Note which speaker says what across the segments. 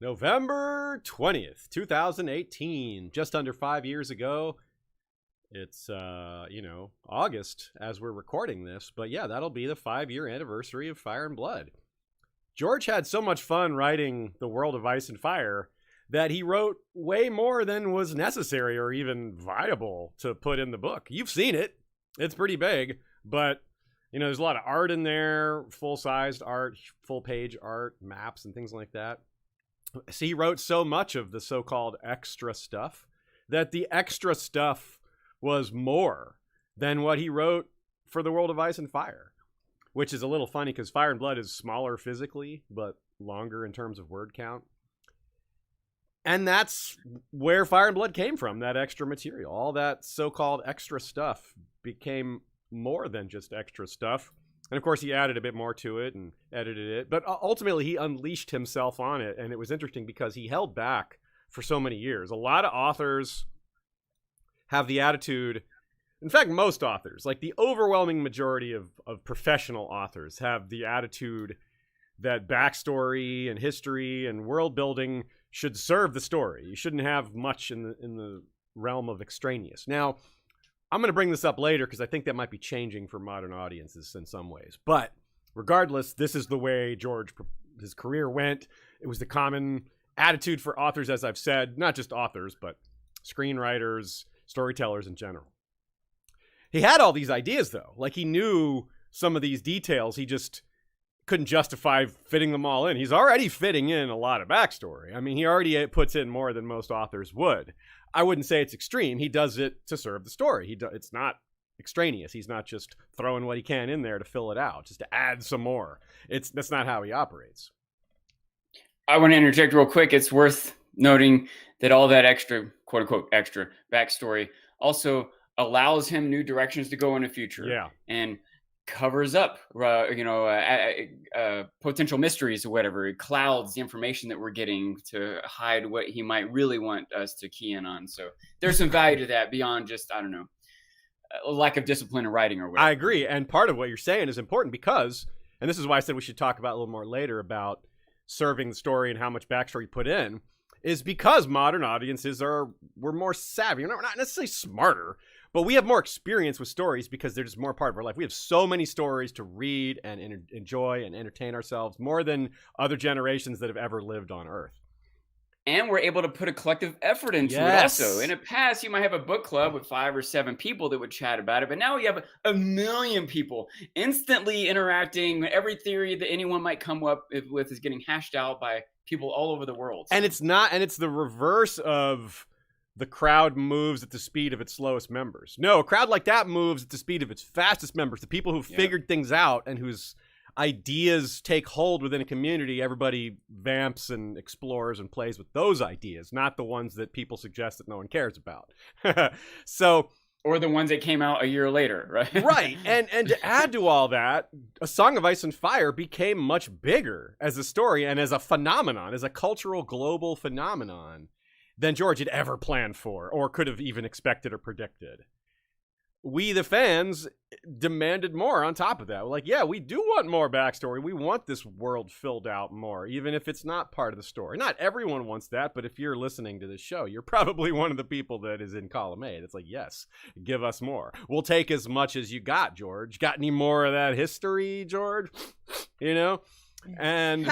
Speaker 1: November 20th, 2018, just under 5 years ago. It's, August as we're recording this, but yeah, that'll be the 5-year anniversary of Fire and Blood. George had so much fun writing The World of Ice and Fire that he wrote way more than was necessary or even viable to put in the book. You've seen it. It's pretty big, but, there's a lot of art in there, full-sized art, full-page art, maps, and things like that. So he wrote so much of the so-called extra stuff that the extra stuff was more than what he wrote for The World of Ice and Fire, which is a little funny because Fire and Blood is smaller physically, but longer in terms of word count. And that's where Fire and Blood came from, that extra material. All that so-called extra stuff became more than just extra stuff. And of course, he added a bit more to it and edited it. But ultimately, he unleashed himself on it. And it was interesting because he held back for so many years. A lot of authors have the attitude, in fact, most authors, like the overwhelming majority of professional authors have the attitude that backstory and history and world building should serve the story. You shouldn't have much in the realm of extraneous. Now, I'm going to bring this up later because I think that might be changing for modern audiences in some ways. But regardless, this is the way his career went. It was the common attitude for authors, as I've said, not just authors, but screenwriters, storytellers in general. He had all these ideas, though. Like, he knew some of these details. He just couldn't justify fitting them all in. He's already fitting in a lot of backstory. I mean, he already puts in more than most authors would. I wouldn't say it's extreme. He does it to serve the story. It's not extraneous. He's not just throwing what he can in there to fill it out, just to add some more. That's not how he operates.
Speaker 2: I want to interject real quick. It's worth noting that all that extra, quote unquote, extra backstory also allows him new directions to go in the future.
Speaker 1: Yeah.
Speaker 2: And covers up, potential mysteries or whatever. It clouds the information that we're getting to hide what he might really want us to key in on. So there's some value to that beyond just, a lack of discipline in writing or whatever.
Speaker 1: I agree. And part of what you're saying is important because, and this is why I said we should talk about a little more later about serving the story and how much backstory you put in, is because modern audiences we're more savvy. We're not necessarily smarter, but we have more experience with stories because they're just more part of our life. We have so many stories to read and enjoy and entertain ourselves more than other generations that have ever lived on Earth.
Speaker 2: And we're able to put a collective effort into it also. In the past, you might have a book club with 5 or 7 people that would chat about it, but now we have a million people instantly interacting. Every theory that anyone might come up with is getting hashed out by people all over the world.
Speaker 1: And it's the reverse of the crowd moves at the speed of its slowest members. No, a crowd like that moves at the speed of its fastest members, the people who figured things out and whose ideas take hold within a community. Everybody vamps and explores and plays with those ideas, not the ones that people suggest that no one cares about.
Speaker 2: Or the ones that came out a year later, right?
Speaker 1: Right. And to add to all that, A Song of Ice and Fire became much bigger as a story and as a phenomenon, as a cultural global phenomenon than George had ever planned for or could have even expected or predicted. We, the fans, demanded more on top of that. We're like, yeah, we do want more backstory. We want this world filled out more, even if it's not part of the story. Not everyone wants that, but if you're listening to this show, you're probably one of the people that is in column A. That's like, yes, give us more. We'll take as much as you got, George. Got any more of that history, George? And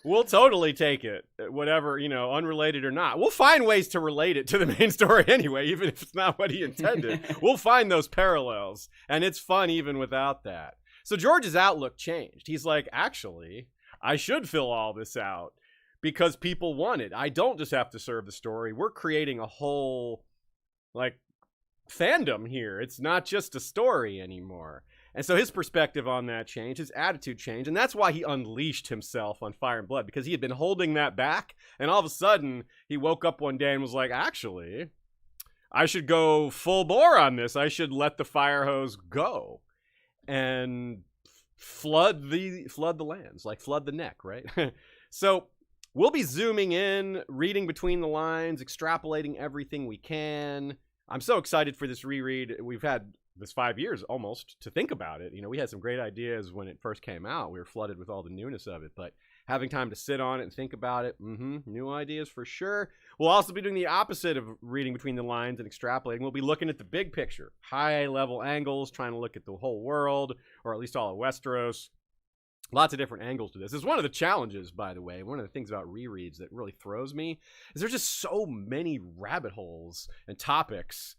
Speaker 1: we'll totally take it, whatever, unrelated or not. We'll find ways to relate it to the main story anyway, even if it's not what he intended. We'll find those parallels, and it's fun even without that. So George's outlook changed. He's like, actually, I should fill all this out because people want it. I don't just have to serve the story. We're creating a whole, fandom here. It's not just a story anymore. And so his perspective on that changed, his attitude changed, and that's why he unleashed himself on Fire and Blood, because he had been holding that back, and all of a sudden, he woke up one day and was like, actually, I should go full bore on this. I should let the fire hose go and flood the lands, flood the neck, right? So we'll be zooming in, reading between the lines, extrapolating everything we can. I'm so excited for this reread. We've had this 5 years almost to think about it. We had some great ideas when it first came out. We were flooded with all the newness of it, but having time to sit on it and think about it, new ideas for sure. We'll also be doing the opposite of reading between the lines and extrapolating. We'll be looking at the big picture, high-level angles, trying to look at the whole world, or at least all of Westeros. Lots of different angles to this. It's one of the challenges, by the way. One of the things about rereads that really throws me is there's just so many rabbit holes and topics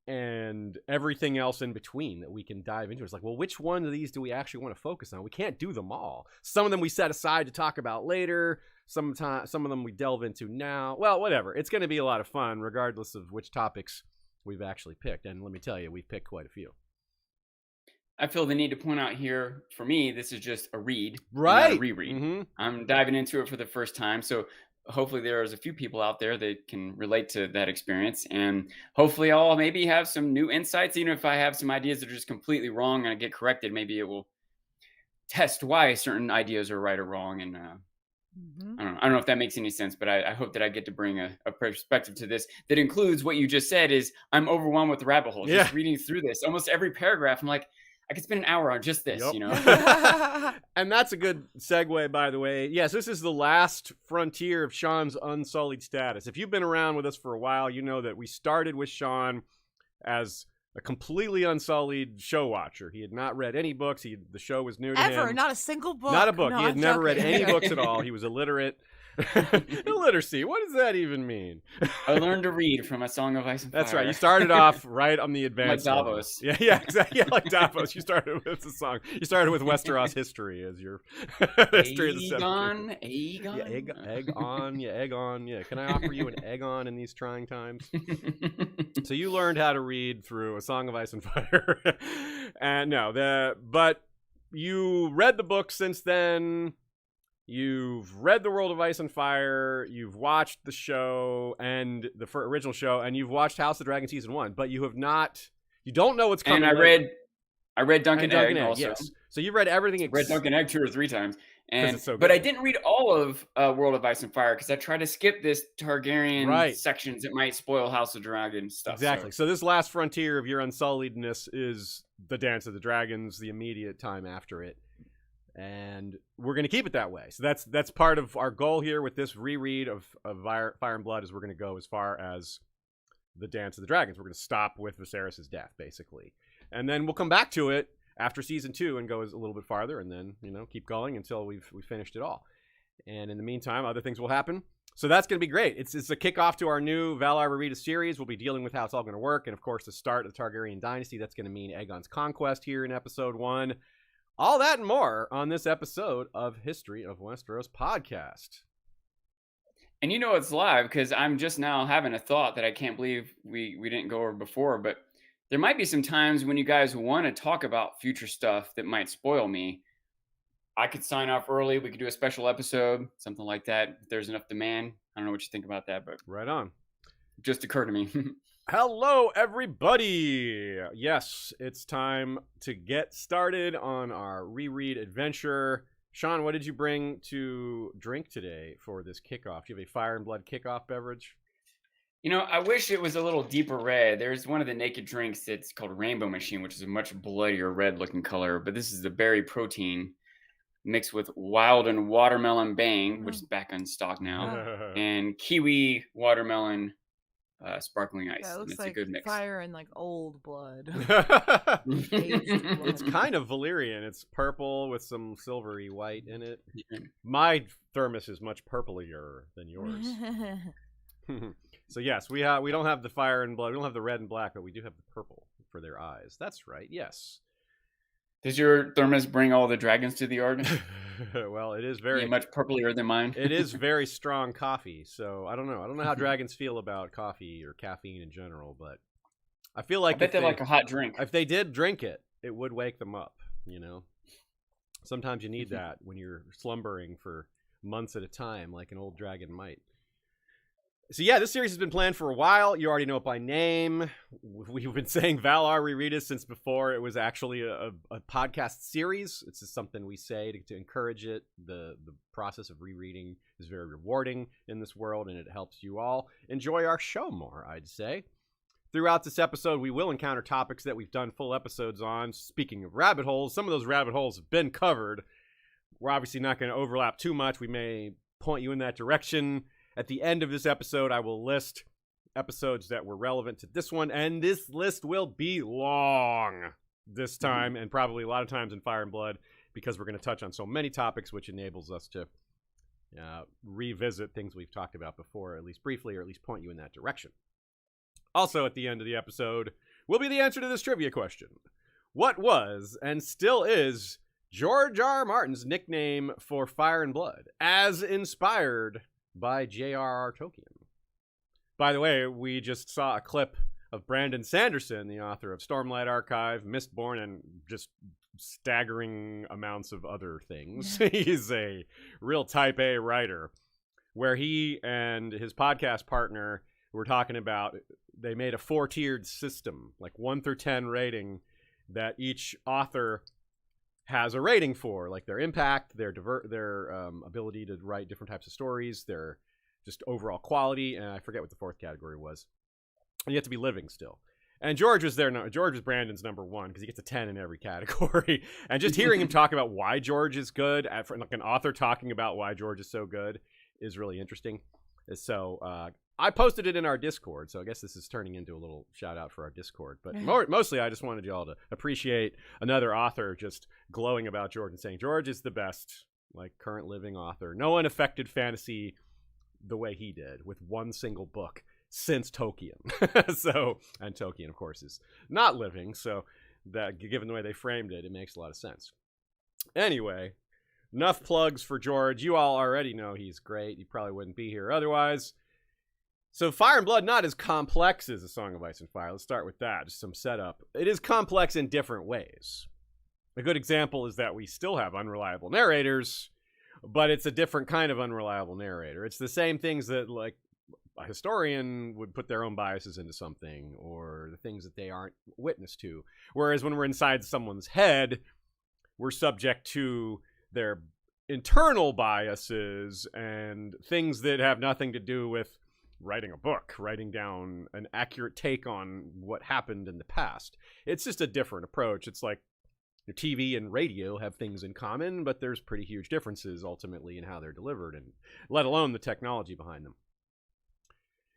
Speaker 1: and everything else in between that we can dive into. It's like, well, which one of these do we actually want to focus on? We can't do them all. Some of them we set aside to talk about later. Some of them we delve into now. Well, whatever. It's going to be a lot of fun, regardless of which topics we've actually picked. And let me tell you, we've picked quite a few.
Speaker 2: I feel the need to point out here, for me, this is just a read,
Speaker 1: right?
Speaker 2: Not a reread. I'm diving into it for the first time, so hopefully there's a few people out there that can relate to that experience, and hopefully I'll maybe have some new insights. Even if I have some ideas that are just completely wrong and I get corrected, maybe it will test why certain ideas are right or wrong. And I don't know if that makes any sense, but I hope that I get to bring a perspective to this that includes what you just said. Is I'm overwhelmed with the rabbit holes. Just reading through this, almost every paragraph, I'm like, I could spend an hour on just this,
Speaker 1: And that's a good segue, by the way. Yes, this is the last frontier of Sean's unsullied status. If you've been around with us for a while, you know that we started with Sean as a completely unsullied show watcher. He had not read any books. The show was new to him.
Speaker 3: Ever, not a single book.
Speaker 1: Not a book.
Speaker 3: No,
Speaker 1: He had
Speaker 3: I'm
Speaker 1: never read
Speaker 3: joking.
Speaker 1: any books at all. He was illiterate. Illiteracy. What does that even mean?
Speaker 2: I learned to read from A Song of Ice and Fire.
Speaker 1: That's right. You started off right on the advanced
Speaker 2: like
Speaker 1: level.
Speaker 2: Davos.
Speaker 1: Yeah, exactly. Yeah, like Davos. You started with the song. You started with Westeros history as your history of the
Speaker 2: Aegon.
Speaker 1: Yeah, Aegon. Yeah. Can I offer you an Aegon in these trying times? So you learned how to read through A Song of Ice and Fire, and but you read the book since then. You've read The World of Ice and Fire, you've watched the show and the original show, and you've watched House of the Dragon Season 1, but you don't know what's coming.
Speaker 2: And I read Duncan Egg also.
Speaker 1: Yes. So you've read everything.
Speaker 2: Read Duncan Egg 2 or 3 times.
Speaker 1: So
Speaker 2: but I didn't read all of World of Ice and Fire because I tried to skip this Targaryen sections that might spoil House of Dragon stuff.
Speaker 1: Exactly. So this last frontier of your unsulliedness is the Dance of the Dragons, the immediate time after it. And we're going to keep it that way. So that's part of our goal here with this reread of Fire and Blood is we're going to go as far as the Dance of the Dragons. We're going to stop with Viserys' death, basically. And then we'll come back to it after Season 2 and go a little bit farther and then, keep going until we've finished it all. And in the meantime, other things will happen. So that's going to be great. It's a kickoff to our new Valar Rereadis series. We'll be dealing with how it's all going to work. And, of course, the start of the Targaryen dynasty. That's going to mean Aegon's conquest here in Episode 1. All that and more on this episode of History of Westeros podcast.
Speaker 2: And it's live because I'm just now having a thought that I can't believe we didn't go over before. But there might be some times when you guys want to talk about future stuff that might spoil me. I could sign off early. We could do a special episode, something like that. If there's enough demand. I don't know what you think about that, but
Speaker 1: right on.
Speaker 2: Just occurred to me.
Speaker 1: Hello, everybody. Yes, it's time to get started on our reread adventure. Sean, what did you bring to drink today for this kickoff? Do you have a Fire and Blood kickoff beverage?
Speaker 2: I wish it was a little deeper red. There's one of the naked drinks that's called Rainbow Machine, which is a much bloodier red looking color. But this is the berry protein mixed with wild and watermelon bang, which is back on stock now, and kiwi watermelon sparkling ice.
Speaker 3: Yeah, it looks
Speaker 2: it's
Speaker 3: like
Speaker 2: a good mix.
Speaker 3: Fire and old blood.
Speaker 1: It's kind of Valyrian. It's purple with some silvery white in it. My thermos is much purplier than yours. So yes, we don't have the Fire and Blood. We don't have the red and black, but we do have the purple for their eyes. That's right. Yes.
Speaker 2: Does your thermos bring all the dragons to the yard?
Speaker 1: Well, it is very
Speaker 2: much purplier than mine.
Speaker 1: It is very strong coffee, so I don't know. I don't know how dragons feel about coffee or caffeine in general, but I feel like
Speaker 2: I bet they like a hot drink.
Speaker 1: If they did drink it, it would wake them up. Sometimes you need that when you're slumbering for months at a time, like an old dragon might. So yeah, this series has been planned for a while. You already know it by name. We've been saying Valar Rereadis since before it was actually a podcast series. It's just something we say to encourage it. The process of rereading is very rewarding in this world, and it helps you all enjoy our show more, I'd say. Throughout this episode, we will encounter topics that we've done full episodes on. Speaking of rabbit holes, some of those rabbit holes have been covered. We're obviously not going to overlap too much. We may point you in that direction. At the end of this episode, I will list episodes that were relevant to this one, and this list will be long this time, and probably a lot of times in Fire and Blood, because we're going to touch on so many topics, which enables us to revisit things we've talked about before, at least briefly, or at least point you in that direction. Also, at the end of the episode, will be the answer to this trivia question. What was, and still is, George R. R. Martin's nickname for Fire and Blood, as inspired by J.R.R. Tolkien? By the way, we just saw a clip of Brandon Sanderson, the author of Stormlight Archive, Mistborn, and just staggering amounts of other things. He's a real type A writer, where he and his podcast partner were talking about, they made a 4-tiered system, like 1 through 10 rating, that each author has a rating for, like their impact, their ability to write different types of stories, their just overall quality, and I forget what the 4th category was. And you have to be living still. And George was there. George was Brandon's number 1 because he gets a 10 in every category. And just hearing him talk about why George is good, like an author talking about why George is so good, is really interesting. So I posted it in our Discord, so I guess this is turning into a little shout out for our Discord. But mostly I just wanted y'all to appreciate another author just glowing about George and saying George is the best, like, current living author. No one affected fantasy the way he did with one single book since Tolkien. And Tolkien, of course, is not living, so that, given the way they framed it, it makes a lot of sense. Anyway, enough plugs for George. You all already know he's great. He probably wouldn't be here otherwise. So Fire and Blood, not as complex as A Song of Ice and Fire. Let's start with that, just some setup. It is complex in different ways. A good example is that we still have unreliable narrators, but it's a different kind of unreliable narrator. It's the same things that, like, a historian would put their own biases into something, or the things that they aren't witness to. Whereas when we're inside someone's head, we're subject to their internal biases and things that have nothing to do with writing a book, writing down an accurate take on what happened in the past. It's just a different approach. It's like your TV and radio have things in common, but there's pretty huge differences ultimately in how they're delivered, and let alone the technology behind them.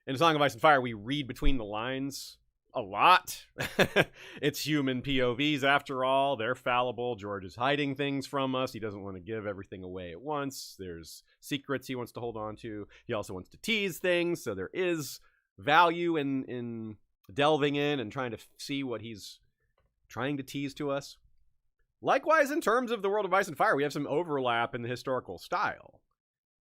Speaker 1: In A Song of Ice and Fire, we read between the lines a lot. It's human POVs after all. They're fallible. George is hiding things from us. He doesn't want to give everything away at once. There's secrets he wants to hold on to. He also wants to tease things, so there is value in delving in and trying to see what he's trying to tease to us. Likewise, in terms of the world of Ice and Fire, we have some overlap in the historical style.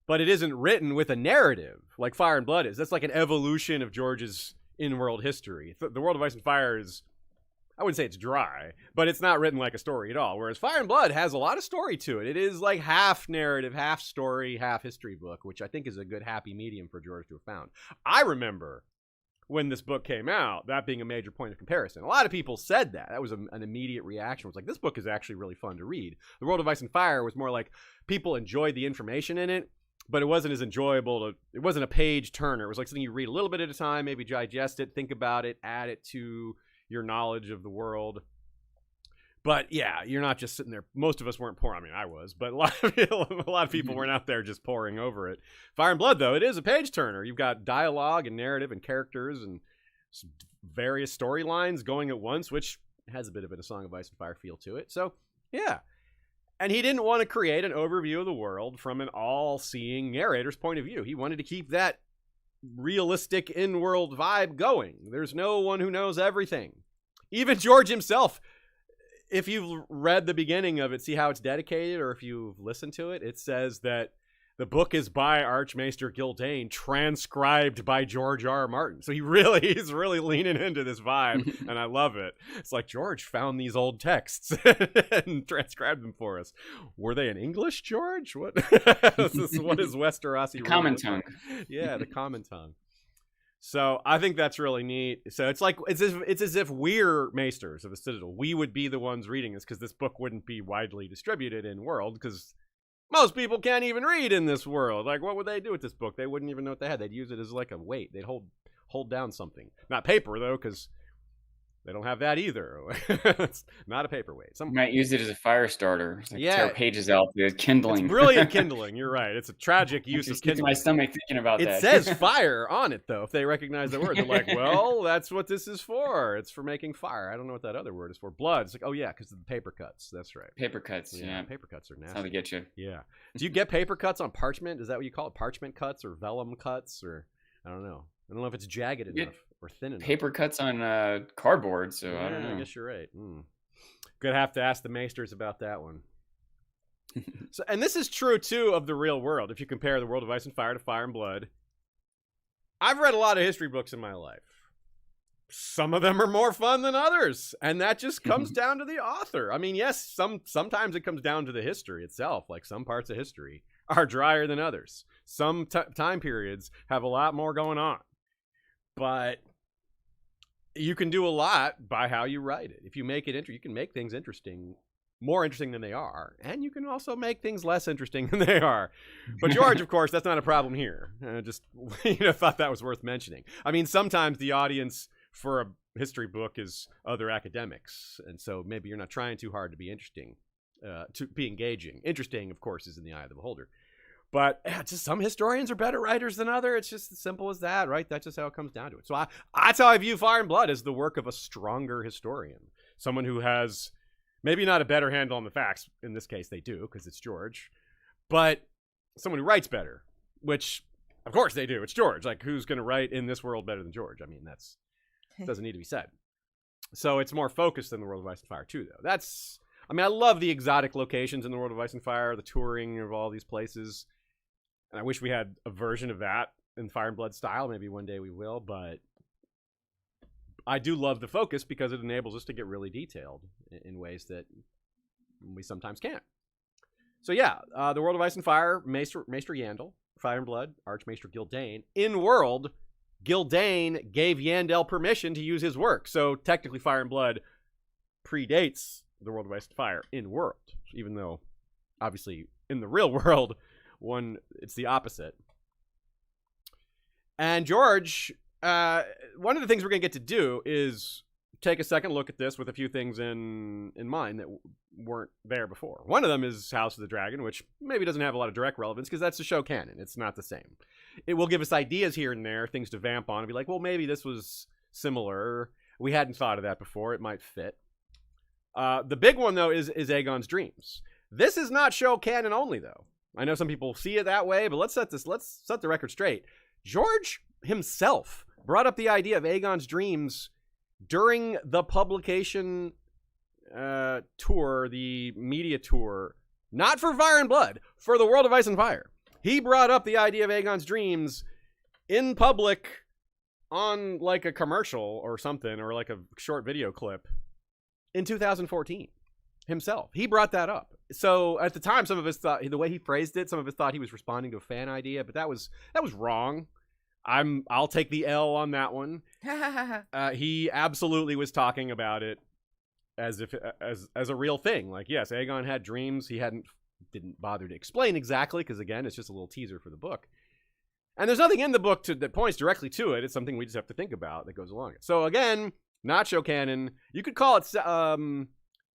Speaker 1: But it isn't written with a narrative like Fire and Blood is. That's like an evolution of George's in-world history. The world of Ice and Fire is, I wouldn't say it's dry, but it's not written like a story at all. Whereas Fire and Blood has a lot of story to it. It is like half narrative, half story, half history book, which I think is a good happy medium for George to have found. I remember when this book came out, that being a major point of comparison. A lot of people said that. That was an immediate reaction. It was like, this book is actually really fun to read. The World of Ice and Fire was more like people enjoyed the information in it, but it wasn't as enjoyable. It wasn't a page turner. It was like something you read a little bit at a time, maybe digest it, think about it, add it to your knowledge of the world. But yeah, you're not just sitting there. Most of us weren't pouring. I mean, I was, but a lot of people weren't out there just poring over it. Fire and Blood, though, it is a page turner. You've got dialogue and narrative and characters and various storylines going at once, which has a bit of a Song of Ice and Fire feel to it. So yeah. And he didn't want to create an overview of the world from an all-seeing narrator's point of view. He wanted to keep that realistic in-world vibe going. There's no one who knows everything. Even George himself, if you've read the beginning of it, see how it's dedicated, or if you've listened to it, it says that the book is by Archmaester Gildane, transcribed by George R. R. Martin. So he's really leaning into this vibe, and I love it. It's like, George found these old texts and transcribed them for us. Were they in English, George? What? What is Westerosi?
Speaker 2: Common tongue.
Speaker 1: Yeah, the common tongue. So I think that's really neat. So it's like it's as if we're Maesters of the Citadel. We would be the ones reading this, because this book wouldn't be widely distributed in world, because most people can't even read in this world. Like, what would they do with this book? They wouldn't even know what they had. They'd use it as like a weight. They'd hold hold down something. Not paper, though, because they don't have that either. It's not a paperweight.
Speaker 2: You might use it as a fire starter. Like tear pages out with kindling.
Speaker 1: It's brilliant kindling. You're right. It's a tragic use of kindling.
Speaker 2: My stomach thinking about that.
Speaker 1: It says fire on it, though. If they recognize the word, they're like, well, that's what this is for. It's for making fire. I don't know what that other word is for. Blood. It's like, oh, yeah, because of the paper cuts. That's right.
Speaker 2: Paper cuts, yeah.
Speaker 1: Paper cuts are nasty.
Speaker 2: That's how they get you.
Speaker 1: Yeah. Do you get paper cuts on parchment? Is that what you call it? Parchment cuts or vellum cuts? Or I don't know. I don't know if it's jagged enough or thin enough.
Speaker 2: Paper cuts on cardboard, so I don't know.
Speaker 1: I guess you're right. Gonna have to ask the Maesters about that one. So, and this is true too of the real world. If you compare the world of Ice and Fire to Fire and Blood, I've read a lot of history books in my life. Some of them are more fun than others, and that just comes down to the author. I mean, yes, sometimes it comes down to the history itself. Like some parts of history are drier than others. Some time periods have a lot more going on. But you can do a lot by how you write it. If you make it interesting, you can make things interesting, more interesting than they are. And you can also make things less interesting than they are. But George, of course, that's not a problem here. Just thought that was worth mentioning. I mean, sometimes the audience for a history book is other academics. And so maybe you're not trying too hard to be interesting, to be engaging. Interesting, of course, is in the eye of the beholder. But just some historians are better writers than others. It's just as simple as that, right? That's just how it comes down to it. So that's how I view Fire and Blood, as the work of a stronger historian. Someone who has maybe not a better handle on the facts. In this case, they do, because it's George. But someone who writes better, which, of course, they do. It's George. Like, who's going to write in this world better than George? I mean, that's doesn't need to be said. So it's more focused than the world of Ice and Fire, too, though. I love the exotic locations in the world of Ice and Fire, the touring of all these places. And I wish we had a version of that in Fire and Blood style. Maybe one day we will, but I do love the focus because it enables us to get really detailed in ways that we sometimes can't. So yeah, the world of Ice and Fire, Maester Yandel, Fire and Blood, Archmaester Gildain. In world, Gildain gave Yandel permission to use his work. So technically Fire and Blood predates the world of Ice and Fire in world, even though obviously in the real world, it's the opposite. And George, one of the things we're going to get to do is take a second look at this with a few things in mind that weren't there before. One of them is House of the Dragon, which maybe doesn't have a lot of direct relevance because that's the show canon. It's not the same. It will give us ideas here and there, things to vamp on and be like, well, maybe this was similar. We hadn't thought of that before. It might fit. The big one, though, is Aegon's dreams. This is not show canon only, though. I know some people see it that way, but let's set the record straight. George himself brought up the idea of Aegon's dreams during the publication tour, the media tour, not for Fire and Blood, for the world of Ice and Fire. He brought up the idea of Aegon's dreams in public on like a commercial or something, or like a short video clip in 2014 himself. He brought that up. So at the time, some of us thought, the way he phrased it, some of us thought he was responding to a fan idea, but that was wrong. I'll take the L on that one. He absolutely was talking about it as a real thing. Like, yes, Aegon had dreams. He didn't bother to explain exactly, because again, it's just a little teaser for the book. And there's nothing in the book that points directly to it. It's something we just have to think about that goes along it. So again, not show canon. You could call it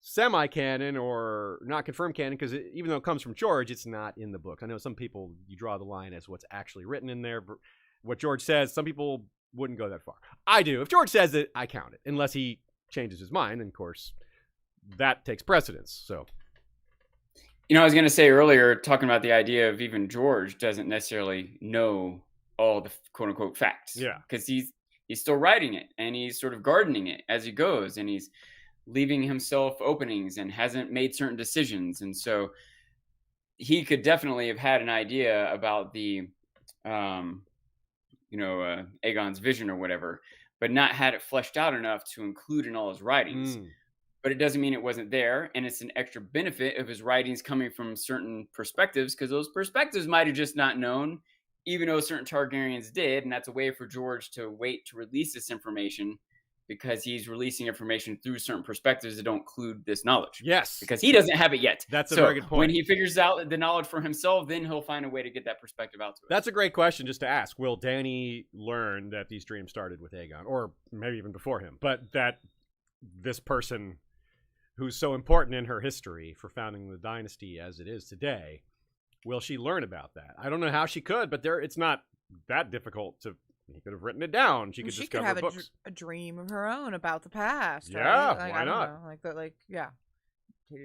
Speaker 1: semi-canon or not confirmed canon, because even though it comes from George, it's not in the book. I know some people, you draw the line as what's actually written in there. But what George says, some people wouldn't go that far. I do. If George says it, I count it, unless he changes his mind. And of course, that takes precedence. So,
Speaker 2: I was going to say earlier, talking about the idea of even George doesn't necessarily know all the quote unquote facts.
Speaker 1: Yeah.
Speaker 2: Because he's still writing it, and he's sort of gardening it as he goes, and he's leaving himself openings and hasn't made certain decisions. And so he could definitely have had an idea about the, Aegon's vision or whatever, but not had it fleshed out enough to include in all his writings. But it doesn't mean it wasn't there. And it's an extra benefit of his writings coming from certain perspectives, because those perspectives might have just not known, even though certain Targaryens did. And that's a way for George to wait to release this information, because he's releasing information through certain perspectives that don't include this knowledge.
Speaker 1: Yes.
Speaker 2: Because he doesn't have it yet.
Speaker 1: That's a very good point.
Speaker 2: When he figures out the knowledge for himself, then he'll find a way to get that perspective out to it.
Speaker 1: That's a great question just to ask. Will Dany learn that these dreams started with Aegon, or maybe even before him, but that this person who's so important in her history for founding the dynasty as it is today, will she learn about that? I don't know how she could, but it's not that difficult to... He could have written it down. She could discover
Speaker 3: have
Speaker 1: books.
Speaker 3: a dream of her own about the past.
Speaker 1: Yeah,
Speaker 3: right? Like,
Speaker 1: why not?
Speaker 3: Yeah.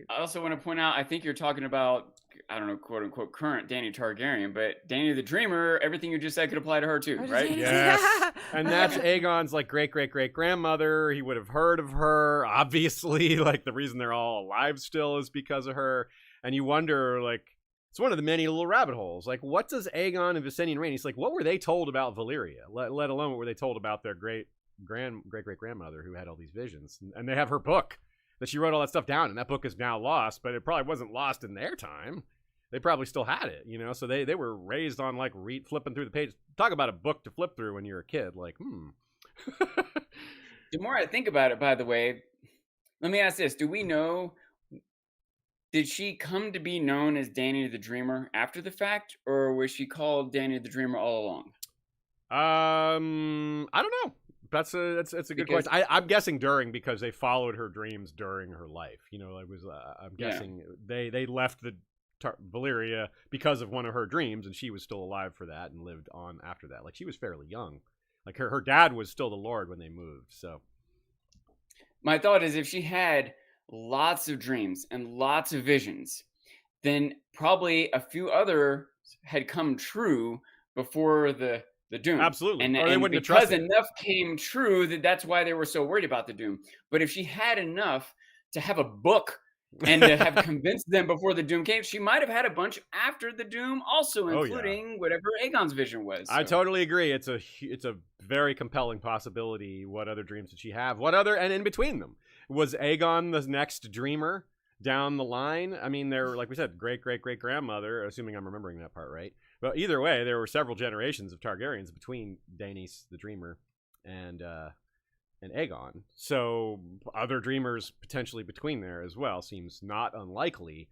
Speaker 2: I also want to point out, I think you're talking about, I don't know, quote unquote, current Dany Targaryen, but Dany the Dreamer, everything you just said could apply to her too, right?
Speaker 1: Yes. And that's Aegon's like great grandmother. He would have heard of her. Obviously, like the reason they're all alive still is because of her. And you wonder, like, it's one of the many little rabbit holes. Like, what does Aegon and Viserion Rhaenys, like, what were they told about Valyria? Let alone what were they told about their great grandmother who had all these visions? And they have her book that she wrote all that stuff down, and that book is now lost, but it probably wasn't lost in their time. They probably still had it, you know? So they were raised on, like, flipping through the pages. Talk about a book to flip through when you're a kid. Like,
Speaker 2: The more I think about it, by the way, let me ask this. Do we know... Did she come to be known as Dany the Dreamer after the fact, or was she called Dany the Dreamer all along?
Speaker 1: I don't know. That's a good question. I'm guessing during, because they followed her dreams during her life. You know, I'm guessing they left the Valyria because of one of her dreams, and she was still alive for that and lived on after that. Like, she was fairly young. Like her dad was still the Lord when they moved. So
Speaker 2: my thought is, if she had lots of dreams and lots of visions, then probably a few other had come true before the doom.
Speaker 1: Absolutely.
Speaker 2: And
Speaker 1: they wouldn't
Speaker 2: because
Speaker 1: have trusted
Speaker 2: enough came true that's why they were so worried about the doom. But if she had enough to have a book and to have convinced them before the doom came, she might have had a bunch after the doom also, including whatever Aegon's vision was. So.
Speaker 1: I totally agree. It's a very compelling possibility. What other dreams did she have? And in between them, was Aegon the next dreamer down the line? I mean, they're, like we said, great grandmother, assuming I'm remembering that part right. But either way, there were several generations of Targaryens between Daenerys the Dreamer and Aegon. So other dreamers potentially between there as well seems not unlikely.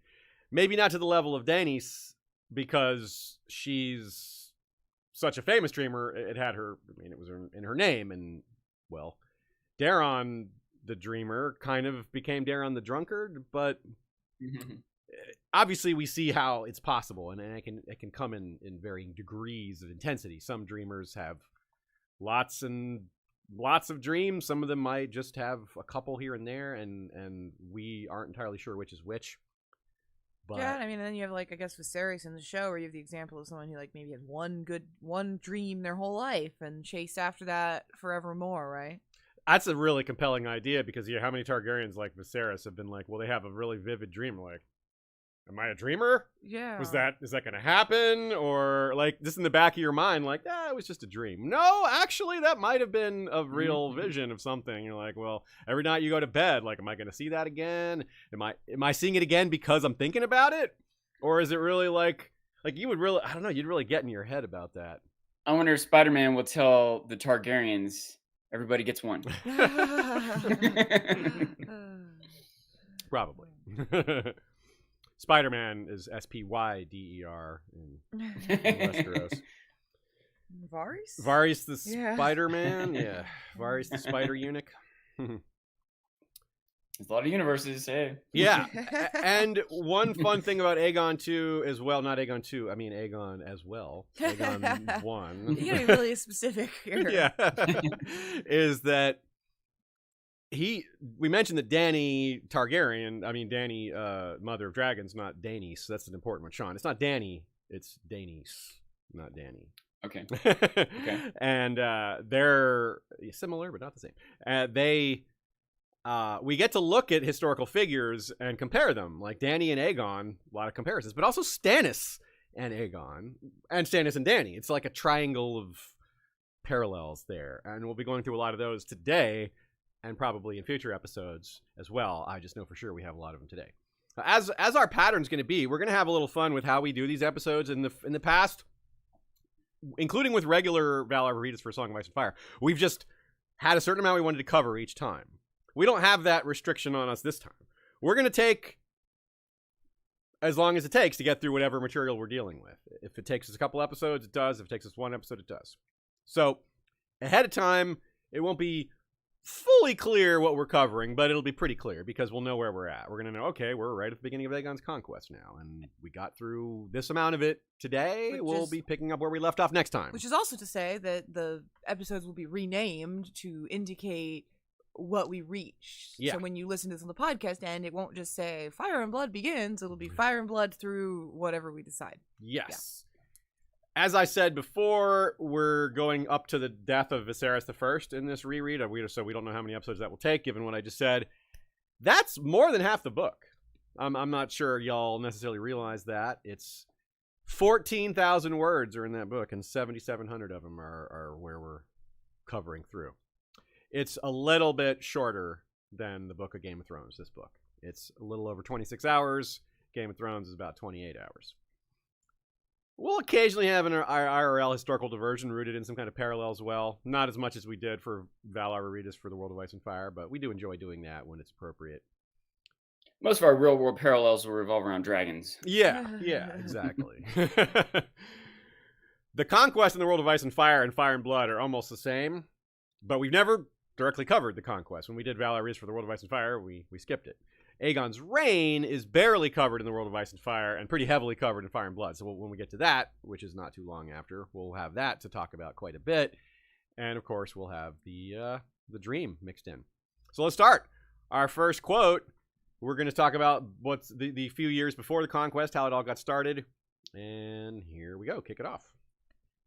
Speaker 1: Maybe not to the level of Daenerys, because she's such a famous dreamer. It had her, I mean, it was in her name. And, well, Duran the Dreamer kind of became Duran the Drunkard, but obviously we see how it's possible, and it can come in varying degrees of intensity. Some dreamers have lots of dreams. Some of them might just have a couple here and there, and we aren't entirely sure which is which. But
Speaker 3: yeah, I mean, then you have, like, I guess Viserys in the show, where you have the example of someone who, like, maybe had one dream their whole life and chased after that forevermore, right?
Speaker 1: That's a really compelling idea, because how many Targaryens like Viserys have been like, well, they have a really vivid dream, like, am I a dreamer?
Speaker 3: Yeah.
Speaker 1: Is that going to happen? Or, like, just in the back of your mind, like, it was just a dream. No, actually, that might have been a real vision of something. You're like, well, every night you go to bed, like, am I going to see that again? Am I seeing it again because I'm thinking about it? Or is it really like you would really, I don't know, you'd really get in your head about that.
Speaker 2: I wonder if Spider-Man will tell the Targaryens, everybody gets one.
Speaker 1: Probably. Spider-Man is Spyder in Westeros.
Speaker 3: Varys?
Speaker 1: Varys the Spider-Man? Yeah. Varys the Spider Eunuch.
Speaker 2: There's a lot of universes, hey.
Speaker 1: Yeah. And one fun thing about Aegon 2 as well, not Aegon 2, I mean Aegon as well. Aegon 1.
Speaker 3: You gotta be really specific here.
Speaker 1: Yeah. Is that we mentioned that Dany Targaryen, I mean Dany, Mother of Dragons, not Daenerys. So that's an important one, Sean. It's not Dany, it's Daenerys, not Dany.
Speaker 2: Okay.
Speaker 1: Okay. And they're similar, but not the same. We get to look at historical figures and compare them, like Dany and Aegon, a lot of comparisons, but also Stannis and Aegon, and Stannis and Dany. It's like a triangle of parallels there, and we'll be going through a lot of those today, and probably in future episodes as well. I just know for sure we have a lot of them today. As our pattern's going to be, we're going to have a little fun with how we do these episodes. In the past, including with regular Valar Rereadis for A Song of Ice and Fire, we've just had a certain amount we wanted to cover each time. We don't have that restriction on us this time. We're going to take as long as it takes to get through whatever material we're dealing with. If it takes us a couple episodes, it does. If it takes us one episode, it does. So ahead of time, it won't be fully clear what we're covering, but it'll be pretty clear because we'll know where we're at. We're going to know, okay, we're right at the beginning of Aegon's conquest now, and we got through this amount of it today. We'll be picking up where we left off next time.
Speaker 3: Which is also to say that the episodes will be renamed to indicate what we reach.
Speaker 1: Yeah.
Speaker 3: So when you listen to this on the podcast end, it won't just say Fire and Blood begins. It'll be Fire and Blood through whatever we decide.
Speaker 1: Yes. As I said before, we're going up to the death of Viserys I in this reread, so we don't know how many episodes that will take, given what I just said. That's more than half the book. I'm not sure y'all necessarily realize that. It's 14,000 words are in that book, and 7,700 of them are where we're covering through. It's a little bit shorter than the book of Game of Thrones, this book. It's a little over 26 hours. Game of Thrones is about 28 hours. We'll occasionally have an IRL historical diversion rooted in some kind of parallel as well. Not as much as we did for Valar Rereadis for the World of Ice and Fire, but we do enjoy doing that when it's appropriate.
Speaker 2: Most of our real world parallels will revolve around dragons.
Speaker 1: Yeah, exactly. The conquest in the World of Ice and Fire and Blood are almost the same, but we've never directly covered the conquest. When we did Valar Rereadis for the World of Ice and Fire, we skipped it. Aegon's reign is barely covered in the World of Ice and Fire and pretty heavily covered in Fire and Blood. So when we get to that, which is not too long after, we'll have that to talk about quite a bit. And, of course, we'll have the dream mixed in. So let's start. Our first quote, we're going to talk about what's the few years before the conquest, how it all got started. And here we go. Kick it off.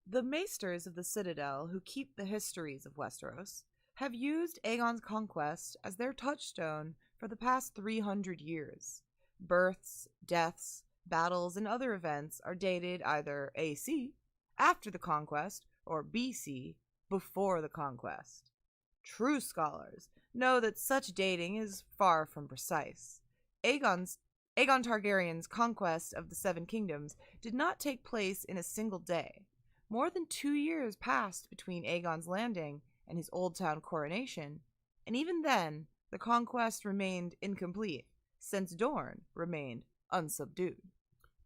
Speaker 3: The Maesters of the Citadel, who keep the histories of Westeros, have used Aegon's conquest as their touchstone for the past 300 years. Births, deaths, battles, and other events are dated either AC, after the conquest, or BC, before the conquest. True scholars know that such dating is far from precise. Aegon Targaryen's conquest of the Seven Kingdoms did not take place in a single day. More than 2 years passed between Aegon's landing and his Old Town coronation, and even then, the conquest remained incomplete, since Dorne remained unsubdued.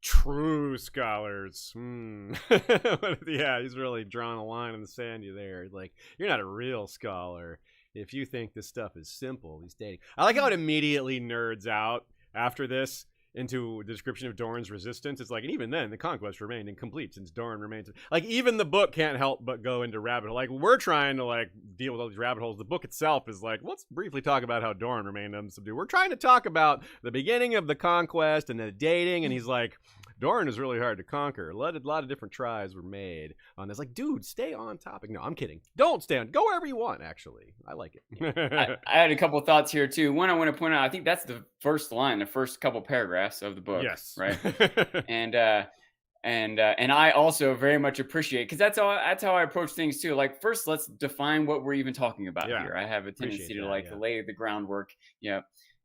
Speaker 1: True scholars. Yeah, he's really drawing a line in the sand there. Like, you're not a real scholar if you think this stuff is simple, these dating. I like how it immediately nerds out after this into the description of Dorne's resistance. It's like, and even then, the conquest remained incomplete since Dorne remains... Like, even the book can't help but go into rabbit hole. Like, we're trying to, like, deal with all these rabbit holes. The book itself is like, let's briefly talk about how Dorne remained unsubdued. We're trying to talk about the beginning of the conquest and the dating, and he's like, Dorne is really hard to conquer. A lot of different tries were made on this. Like, dude, stay on topic. No, I'm kidding. Don't stay on. Go wherever you want, actually. I like it.
Speaker 2: I had a couple of thoughts here, too. One, I want to point out, I think that's the first line, the first couple paragraphs of the book.
Speaker 1: Yes.
Speaker 2: Right. and I also very much appreciate, because that's how I approach things, too. Like, first, let's define what we're even talking about here. I have a tendency to lay the groundwork. Yeah.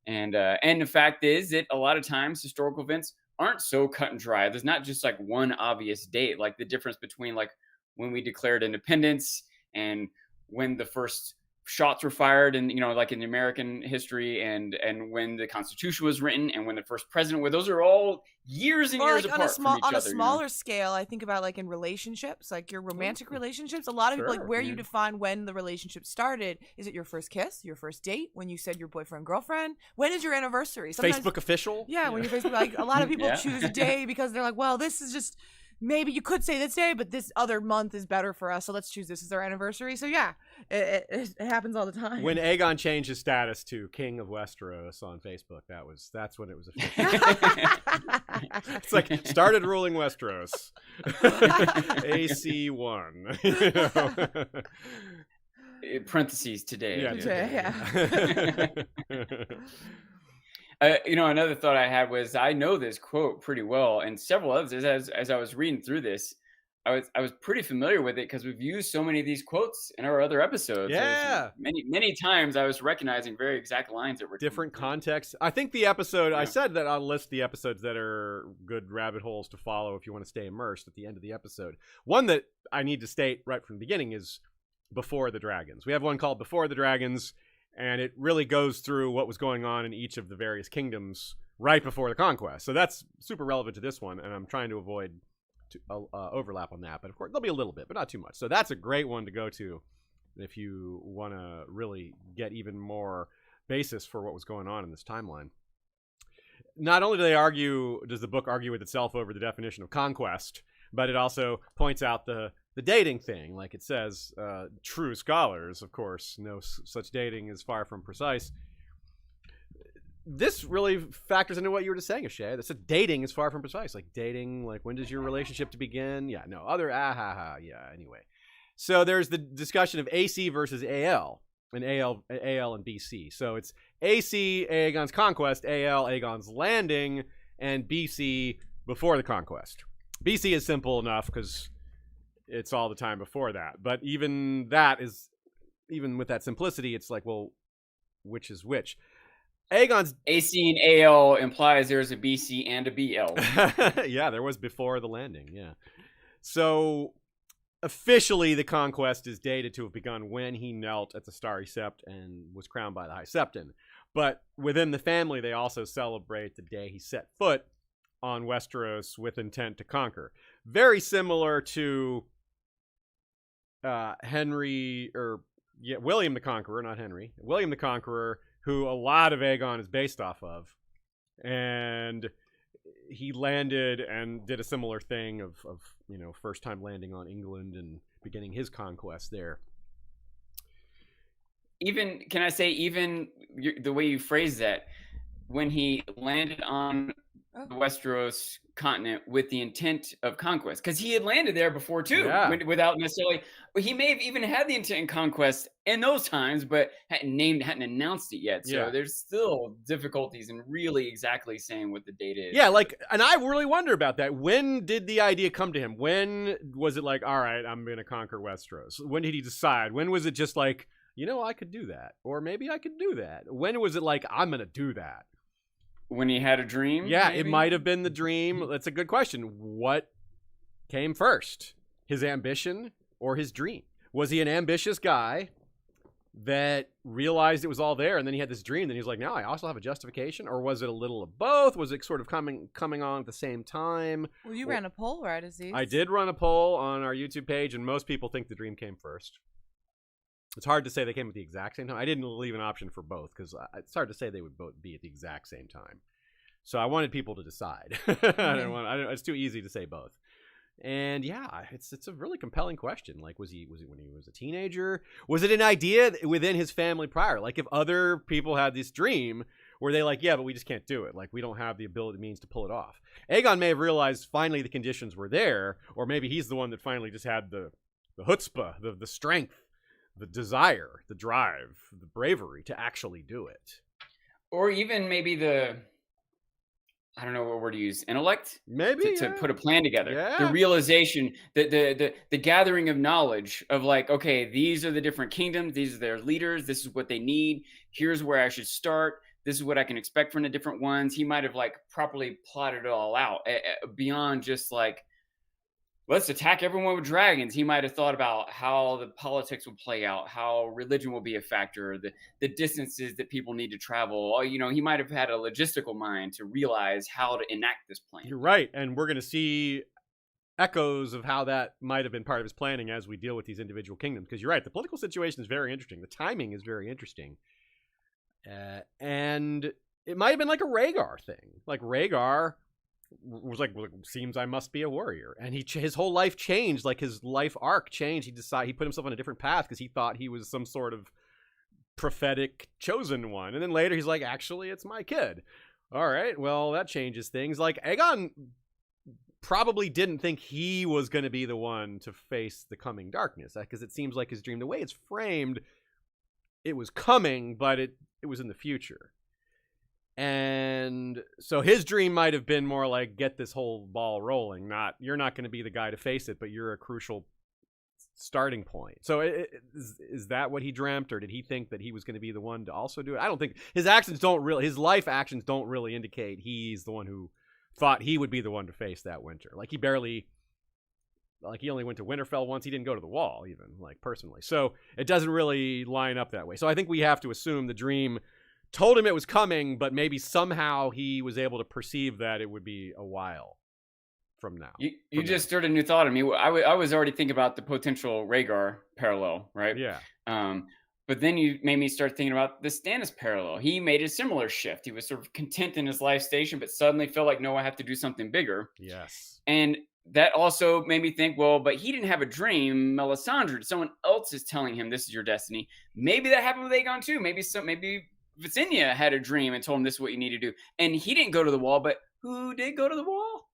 Speaker 2: And the fact is that a lot of times historical events aren't so cut and dry. There's not just like one obvious date, like the difference between like when we declared independence and when the first shots were fired, and like in American history, and when the Constitution was written, and when the first president was. Those are all years and years apart from each other.
Speaker 3: On a smaller scale, I think about like in relationships, like your romantic relationships. A lot of people, like where you define when the relationship started. Is it your first kiss, your first date, when you said your boyfriend, girlfriend? When is your anniversary? Sometimes,
Speaker 1: Facebook official?
Speaker 3: Yeah, when you're Facebook, like a lot of people choose a day because they're like, well, this is just, maybe you could say this day, but this other month is better for us, so let's choose this as our anniversary. So yeah, it happens all the time.
Speaker 1: When Aegon changed his status to King of Westeros on Facebook, that's when it was official. It's like, started ruling Westeros. AC1.
Speaker 2: Parentheses today.
Speaker 3: Yeah.
Speaker 2: Another thought I had was, I know this quote pretty well, and several others. As I was reading through this, I was pretty familiar with it because we've used so many of these quotes in our other episodes.
Speaker 1: Yeah,
Speaker 2: many times I was recognizing very exact lines that were
Speaker 1: different contexts. I think the episode I said that I'll list the episodes that are good rabbit holes to follow if you want to stay immersed at the end of the episode. One that I need to state right from the beginning is Before the Dragons. We have one called Before the Dragons, and it really goes through what was going on in each of the various kingdoms right before the conquest. So that's super relevant to this one, and I'm trying to avoid overlap on that. But of course, there'll be a little bit, but not too much. So that's a great one to go to if you want to really get even more basis for what was going on in this timeline. Not only does the book argue with itself over the definition of conquest, but it also points out the dating thing. Like it says, true scholars, of course, know such dating is far from precise. This really factors into what you were just saying, Ashay. That said, dating is far from precise. Like dating, like when does your relationship to begin? Yeah, no, anyway. So there's the discussion of AC versus AL, and AL and BC. So it's AC, Aegon's conquest, AL, Aegon's landing, and BC, before the conquest. BC is simple enough because it's all the time before that. But even with that simplicity, it's like, well, which is which? Aegon's
Speaker 2: AC and AL implies there's a BC and a BL.
Speaker 1: Yeah, there was before the landing. Yeah. So officially, the conquest is dated to have begun when he knelt at the Starry Sept and was crowned by the High Septon. But within the family, they also celebrate the day he set foot on Westeros with intent to conquer. Very similar to William the Conqueror, not Henry. William the Conqueror, who a lot of Aegon is based off of. And he landed and did a similar thing of first time landing on England and beginning his conquest there.
Speaker 2: Even the way you phrase that, when he landed on the Westeros continent with the intent of conquest, because he had landed there before too, without necessarily. But he may have even had the intent in conquest in those times, but hadn't announced it yet. So there's still difficulties in really exactly saying what the date is.
Speaker 1: Yeah, and I really wonder about that. When did the idea come to him? When was it like, all right, I'm going to conquer Westeros? When did he decide? When was it just like, I could do that, or maybe I could do that? When was it like, I'm going to do that?
Speaker 2: When he had a dream?
Speaker 1: Yeah,
Speaker 2: maybe?
Speaker 1: It might have been the dream. That's a good question. What came first? His ambition or his dream? Was he an ambitious guy that realized it was all there and then he had this dream, then he was like, now I also have a justification? Or was it a little of both? Was it sort of coming on at the same time?
Speaker 3: Well, you ran a poll, right, Aziz?
Speaker 1: I did run a poll on our YouTube page, and most people think the dream came first. It's hard to say they came at the exact same time. I didn't leave an option for both because it's hard to say they would both be at the exact same time. So I wanted people to decide. It's too easy to say both. And yeah, it's a really compelling question. Like, was he when he was a teenager? Was it an idea within his family prior? Like, if other people had this dream, were they like, yeah, but we just can't do it. Like, we don't have the means to pull it off. Aegon may have realized finally the conditions were there, or maybe he's the one that finally just had the chutzpah, the strength, the desire, the drive, the bravery to actually do it.
Speaker 2: Or even maybe I don't know what word to use, intellect?
Speaker 1: Maybe.
Speaker 2: To put a plan together.
Speaker 1: Yeah.
Speaker 2: The realization, the gathering of knowledge of like, okay, these are the different kingdoms. These are their leaders. This is what they need. Here's where I should start. This is what I can expect from the different ones. He might have like properly plotted it all out beyond just like, let's attack everyone with dragons. He might have thought about how the politics will play out, how religion will be a factor, the distances that people need to travel. He might have had a logistical mind to realize how to enact this plan.
Speaker 1: You're right. And we're going to see echoes of how that might have been part of his planning as we deal with these individual kingdoms. Because you're right, the political situation is very interesting. The timing is very interesting. And it might have been like a Rhaegar thing. Like Rhaegar was like, well, it seems I must be a warrior, and his whole life changed. Like his life arc changed. He put himself on a different path because he thought he was some sort of prophetic chosen one, and then later he's like, actually, it's my kid. All right, well, that changes things. Like Aegon probably didn't think he was going to be the one to face the coming darkness, because it seems like his dream, the way it's framed, it was coming, but it was in the future. And so his dream might have been more like, get this whole ball rolling. You're not going to be the guy to face it, but you're a crucial starting point. So is that what he dreamt, or did he think that he was going to be the one to also do it? I don't think his life actions don't really indicate he's the one who thought he would be the one to face that winter. Like he barely Like, he only went to Winterfell once. He didn't go to the Wall, even, like, personally. So it doesn't really line up that way. So I think we have to assume the dream told him it was coming, but maybe somehow he was able to perceive that it would be a while from now.
Speaker 2: You just stirred a new thought in me. I was already thinking about the potential Rhaegar parallel, right?
Speaker 1: Yeah.
Speaker 2: But then you made me start thinking about the Stannis parallel. He made a similar shift. He was sort of content in his life station, but suddenly felt like, no, I have to do something bigger.
Speaker 1: Yes.
Speaker 2: And that also made me think, well, but he didn't have a dream. Melisandre, someone else is telling him this is your destiny. Maybe that happened with Aegon too. Maybe Visenya had a dream and told him this is what you need to do. And he didn't go to the Wall, but who did go to the Wall?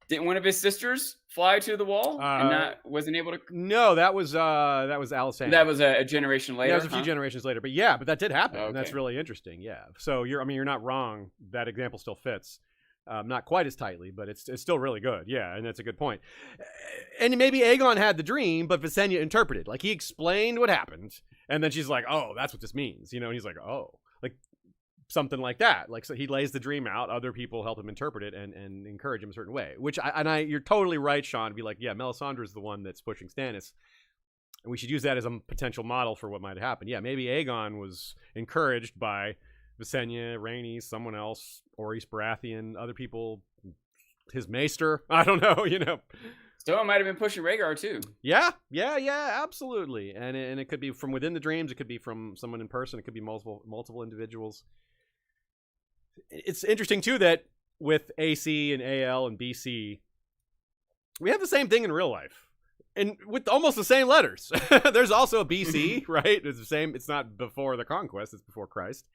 Speaker 2: Didn't one of his sisters fly to the Wall and wasn't able to?
Speaker 1: No, that was Alysanne.
Speaker 2: That was a generation later.
Speaker 1: Yeah, that was a few generations later, but that did happen.
Speaker 2: Okay.
Speaker 1: And that's really interesting. Yeah. So you're not wrong. That example still fits. Not quite as tightly, but it's still really good. Yeah, and that's a good point. And maybe Aegon had the dream, but Visenya interpreted. Like, he explained what happened, and then she's like, "Oh, that's what this means," and he's like, "Oh," like something like that. Like, so he lays the dream out. Other people help him interpret it and encourage him a certain way. Which you're totally right, Sean. To be like, yeah, Melisandre is the one that's pushing Stannis, and we should use that as a potential model for what might happen. Yeah, maybe Aegon was encouraged by Visenya, Rhaenys, someone else, Orys Baratheon, other people, his Maester. I don't know,
Speaker 2: So it might have been pushing Rhaegar too.
Speaker 1: Yeah, absolutely. And it could be from within the dreams. It could be from someone in person. It could be multiple individuals. It's interesting too that with AC and AL and BC, we have the same thing in real life, and with almost the same letters. There's also a BC, right? It's the same. It's not before the conquest. It's before Christ.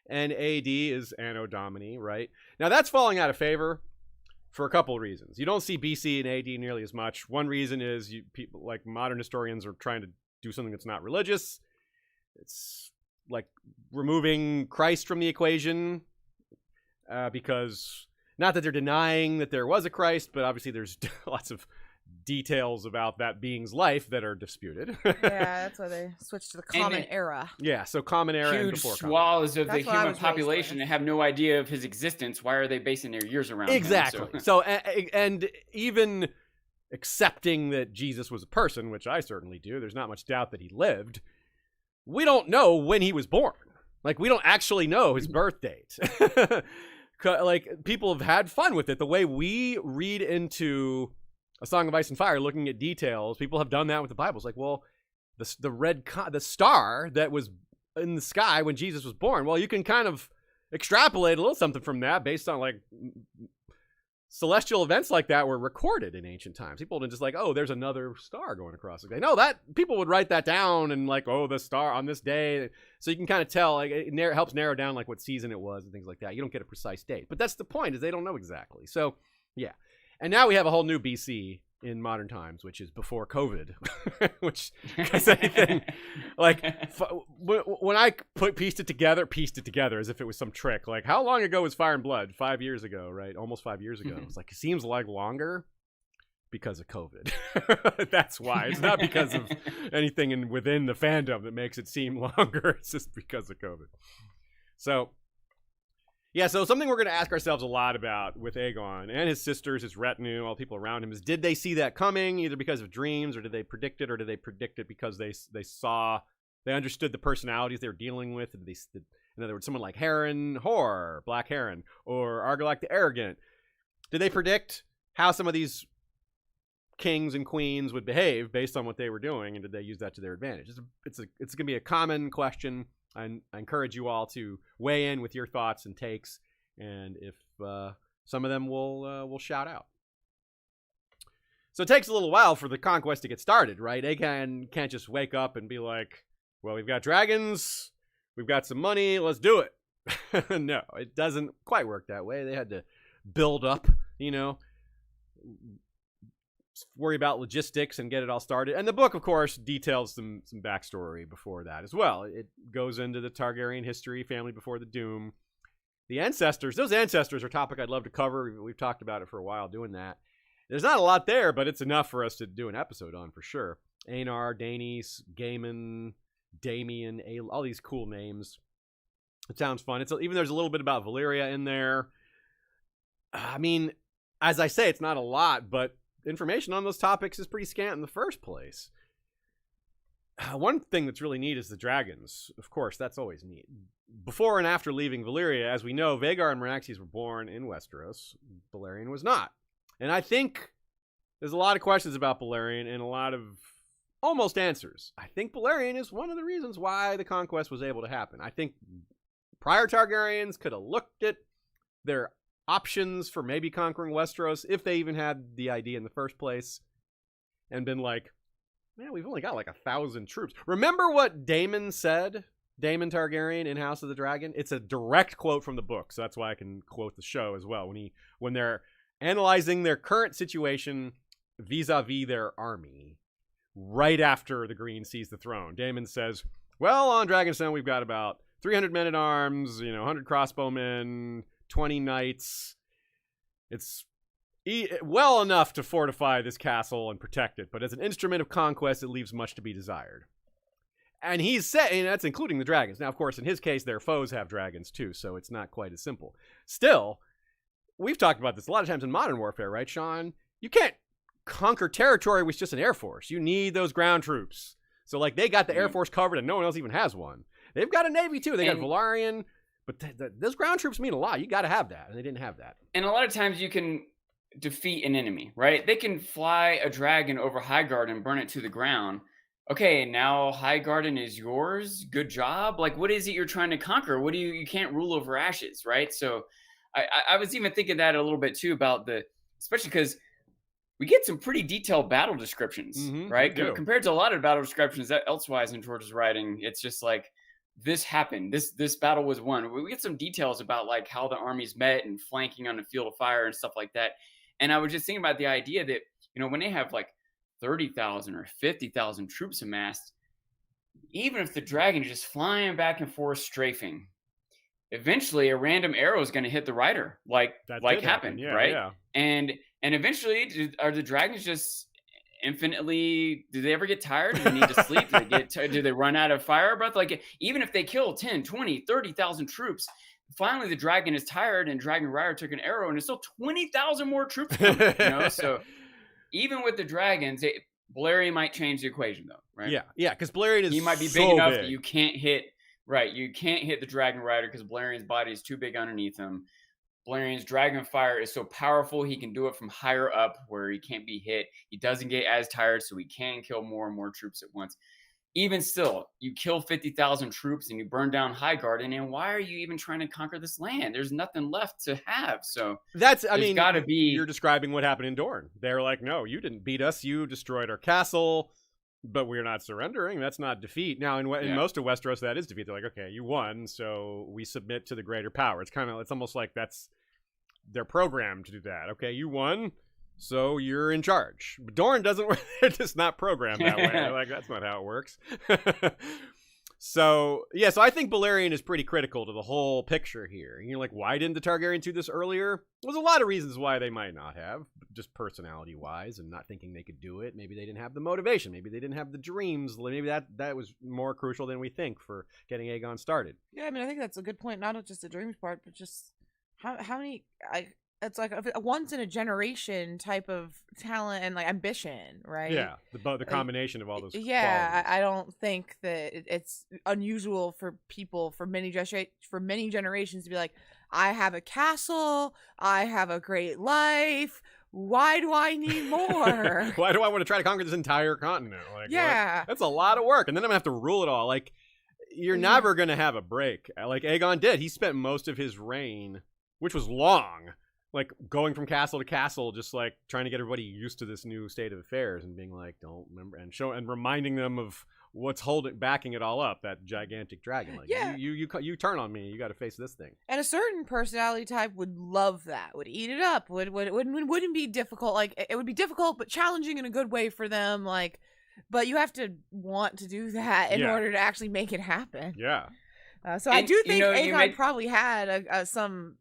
Speaker 1: And AD is Anno Domini, right? Now, that's falling out of favor for a couple of reasons. You don't see BC and AD nearly as much. One reason is people like modern historians are trying to do something that's not religious. It's like removing Christ from the equation because not that they're denying that there was a Christ, but obviously there's lots of details about that being's life that are disputed.
Speaker 3: Yeah, that's why they switched to the Common Era.
Speaker 1: Yeah, so Common Era and
Speaker 2: Huge
Speaker 1: before
Speaker 2: swaths of the human
Speaker 3: raised
Speaker 2: population
Speaker 3: with.
Speaker 2: have no idea of his existence. Why are they basing their years around
Speaker 1: Exactly.
Speaker 2: him?
Speaker 1: So, and even accepting that Jesus was a person, which I certainly do, there's not much doubt that he lived. We don't know when he was born. Like, we don't actually know his birth date. Like, people have had fun with it. The way we read into A Song of Ice and Fire, looking at details, people have done that with the Bible. It's like, well, the star that was in the sky when Jesus was born, well, you can kind of extrapolate a little something from that based on, like, celestial events like that were recorded in ancient times. People didn't just like, oh, there's another star going across the sky. No, that people would write that down and like, oh, the star on this day. So you can kind of tell, like, it helps narrow down like what season it was and things like that. You don't get a precise date, but that's the point, is they don't know exactly. So yeah. And now we have a whole new BC in modern times, which is before COVID, which is anything like when I pieced it together as if it was some trick. Like, how long ago was Fire and Blood? 5 years ago, right? Almost 5 years ago. It's like, it seems like longer because of COVID. That's why. It's not because of anything within the fandom that makes it seem longer. It's just because of COVID. So yeah, so something we're going to ask ourselves a lot about with Aegon and his sisters, his retinue, all the people around him, is did they see that coming, either because of dreams, or did they predict it, or did they predict it because they understood the personalities they were dealing with? In other words, someone like Harren Hor, Black Harren, or Argilac the Arrogant, did they predict how some of these kings and queens would behave based on what they were doing, and did they use that to their advantage? It's going to be a common question. I encourage you all to weigh in with your thoughts and takes, and if some of them will shout out. So it takes a little while for the conquest to get started, right? Aegon can't just wake up and be like, well, we've got dragons, we've got some money, let's do it. No, it doesn't quite work that way. They had to build up, worry about logistics and get it all started. And the book, of course, details some backstory before that as well. It goes into the Targaryen history, family before the Doom. The ancestors, those ancestors are a topic I'd love to cover. We've talked about it for a while doing that. There's not a lot there, but it's enough for us to do an episode on for sure. Aenar, Daenys, Gaiman, Damien, all these cool names. It sounds fun. Even there's a little bit about Valyria in there. I mean, as I say, it's not a lot, but information on those topics is pretty scant in the first place. One thing that's really neat is the dragons. Of course, that's always neat. Before and after leaving Valyria, as we know, Vhagar and Meraxes were born in Westeros. Balerion was not. And I think there's a lot of questions about Balerion and a lot of almost answers. I think Balerion is one of the reasons why the conquest was able to happen. I think prior Targaryens could have looked at their options for maybe conquering Westeros, if they even had the idea in the first place, and been like, man, we've only got like 1,000 troops. Remember what Daemon said? Daemon Targaryen in House of the Dragon? It's a direct quote from the book, so that's why I can quote the show as well. When they're analyzing their current situation vis-a-vis their army, right after the Green sees the throne, Daemon says, well, on Dragonstone we've got about 300 men-at-arms, 100 crossbowmen, 20 knights. It's well enough to fortify this castle and protect it, but as an instrument of conquest, it leaves much to be desired. And he's saying that's including the dragons. Now, of course, in his case, their foes have dragons too, so it's not quite as simple. Still, we've talked about this a lot of times in modern warfare, right, Sean? You can't conquer territory with just an air force. You need those ground troops. So, like, they got the air force covered, and no one else even has one. They've got a navy too. They got Valyrian, but those ground troops mean a lot. You got to have that, and they didn't have that.
Speaker 2: And a lot of times you can defeat an enemy, right? They can fly a dragon over Highgarden and burn it to the ground. Okay, now Highgarden is yours. Good job. Like, what is it you're trying to conquer? What do you can't rule over ashes, right? So I was even thinking that a little bit too about especially because we get some pretty detailed battle descriptions, right? Compared to a lot of battle descriptions that elsewise in George's writing, it's just like, this happened. This battle was won. We get some details about like how the armies met and flanking on the field of fire and stuff like that. And I was just thinking about the idea that, when they have like 30,000 or 50,000 troops amassed, even if the dragon is just flying back and forth strafing, eventually a random arrow is going to hit the rider, like happened, right? Yeah. And eventually, are the dragons just infinitely? Do they ever get tired? Do they need to sleep? Do they run out of fire breath? Like, even if they kill 10, 20, 30,000 troops, finally the dragon is tired, and Dragon Rider took an arrow, and there's still 20,000 more troops coming, So even with the dragons, Balerion might change the equation, though, right?
Speaker 1: Yeah, because Balerion
Speaker 2: he might be big enough that you can't hit. Right, you can't hit the Dragon Rider because Balerion's body is too big underneath him. Balerion's Dragon Fire is so powerful, he can do it from higher up where he can't be hit. He doesn't get as tired, so he can kill more and more troops at once. Even still, you kill 50,000 troops and you burn down Highgarden, and why are you even trying to conquer this land? There's nothing left to have. So gotta be.
Speaker 1: You're describing what happened in Dorne. They're like, no, you didn't beat us. You destroyed our castle, but we're not surrendering. That's not defeat. Now, in most of Westeros, that is defeat. They're like, okay, you won, so we submit to the greater power. It's almost like they're programmed to do that. Okay, you won, so you're in charge. But Dorne doesn't work. They're just not programmed that way. Like, that's not how it works. So I think Balerion is pretty critical to the whole picture here. And you're like, why didn't the Targaryens do this earlier? There's a lot of reasons why they might not have, just personality-wise, and not thinking they could do it. Maybe they didn't have the motivation. Maybe they didn't have the dreams. Maybe that was more crucial than we think for getting Aegon started.
Speaker 3: Yeah, I mean, I think that's a good point. Not just the dreams part, but just how many... It's like a once in a generation type of talent and like ambition, right?
Speaker 1: Yeah, the combination of all those.
Speaker 3: Yeah,
Speaker 1: qualities.
Speaker 3: I don't think that it's unusual for people for many generations to be like, I have a castle, I have a great life. Why do I need more?
Speaker 1: Why do I want to try to conquer this entire continent? Like,
Speaker 3: yeah,
Speaker 1: that's a lot of work, and then I'm gonna have to rule it all. Like, you're never gonna have a break. Like Aegon did. He spent most of his reign, which was long, like going from castle to castle, just like trying to get everybody used to this new state of affairs and being like, don't remember, and reminding them of what's backing it all up, that gigantic dragon. Like, yeah, you turn on me, you got to face this thing.
Speaker 3: And a certain personality type would love that, would eat it up, wouldn't be difficult. Like, it would be difficult but challenging in a good way for them. Like, but you have to want to do that in order to actually make it happen.
Speaker 1: Yeah.
Speaker 3: So I do think Aegon probably had some,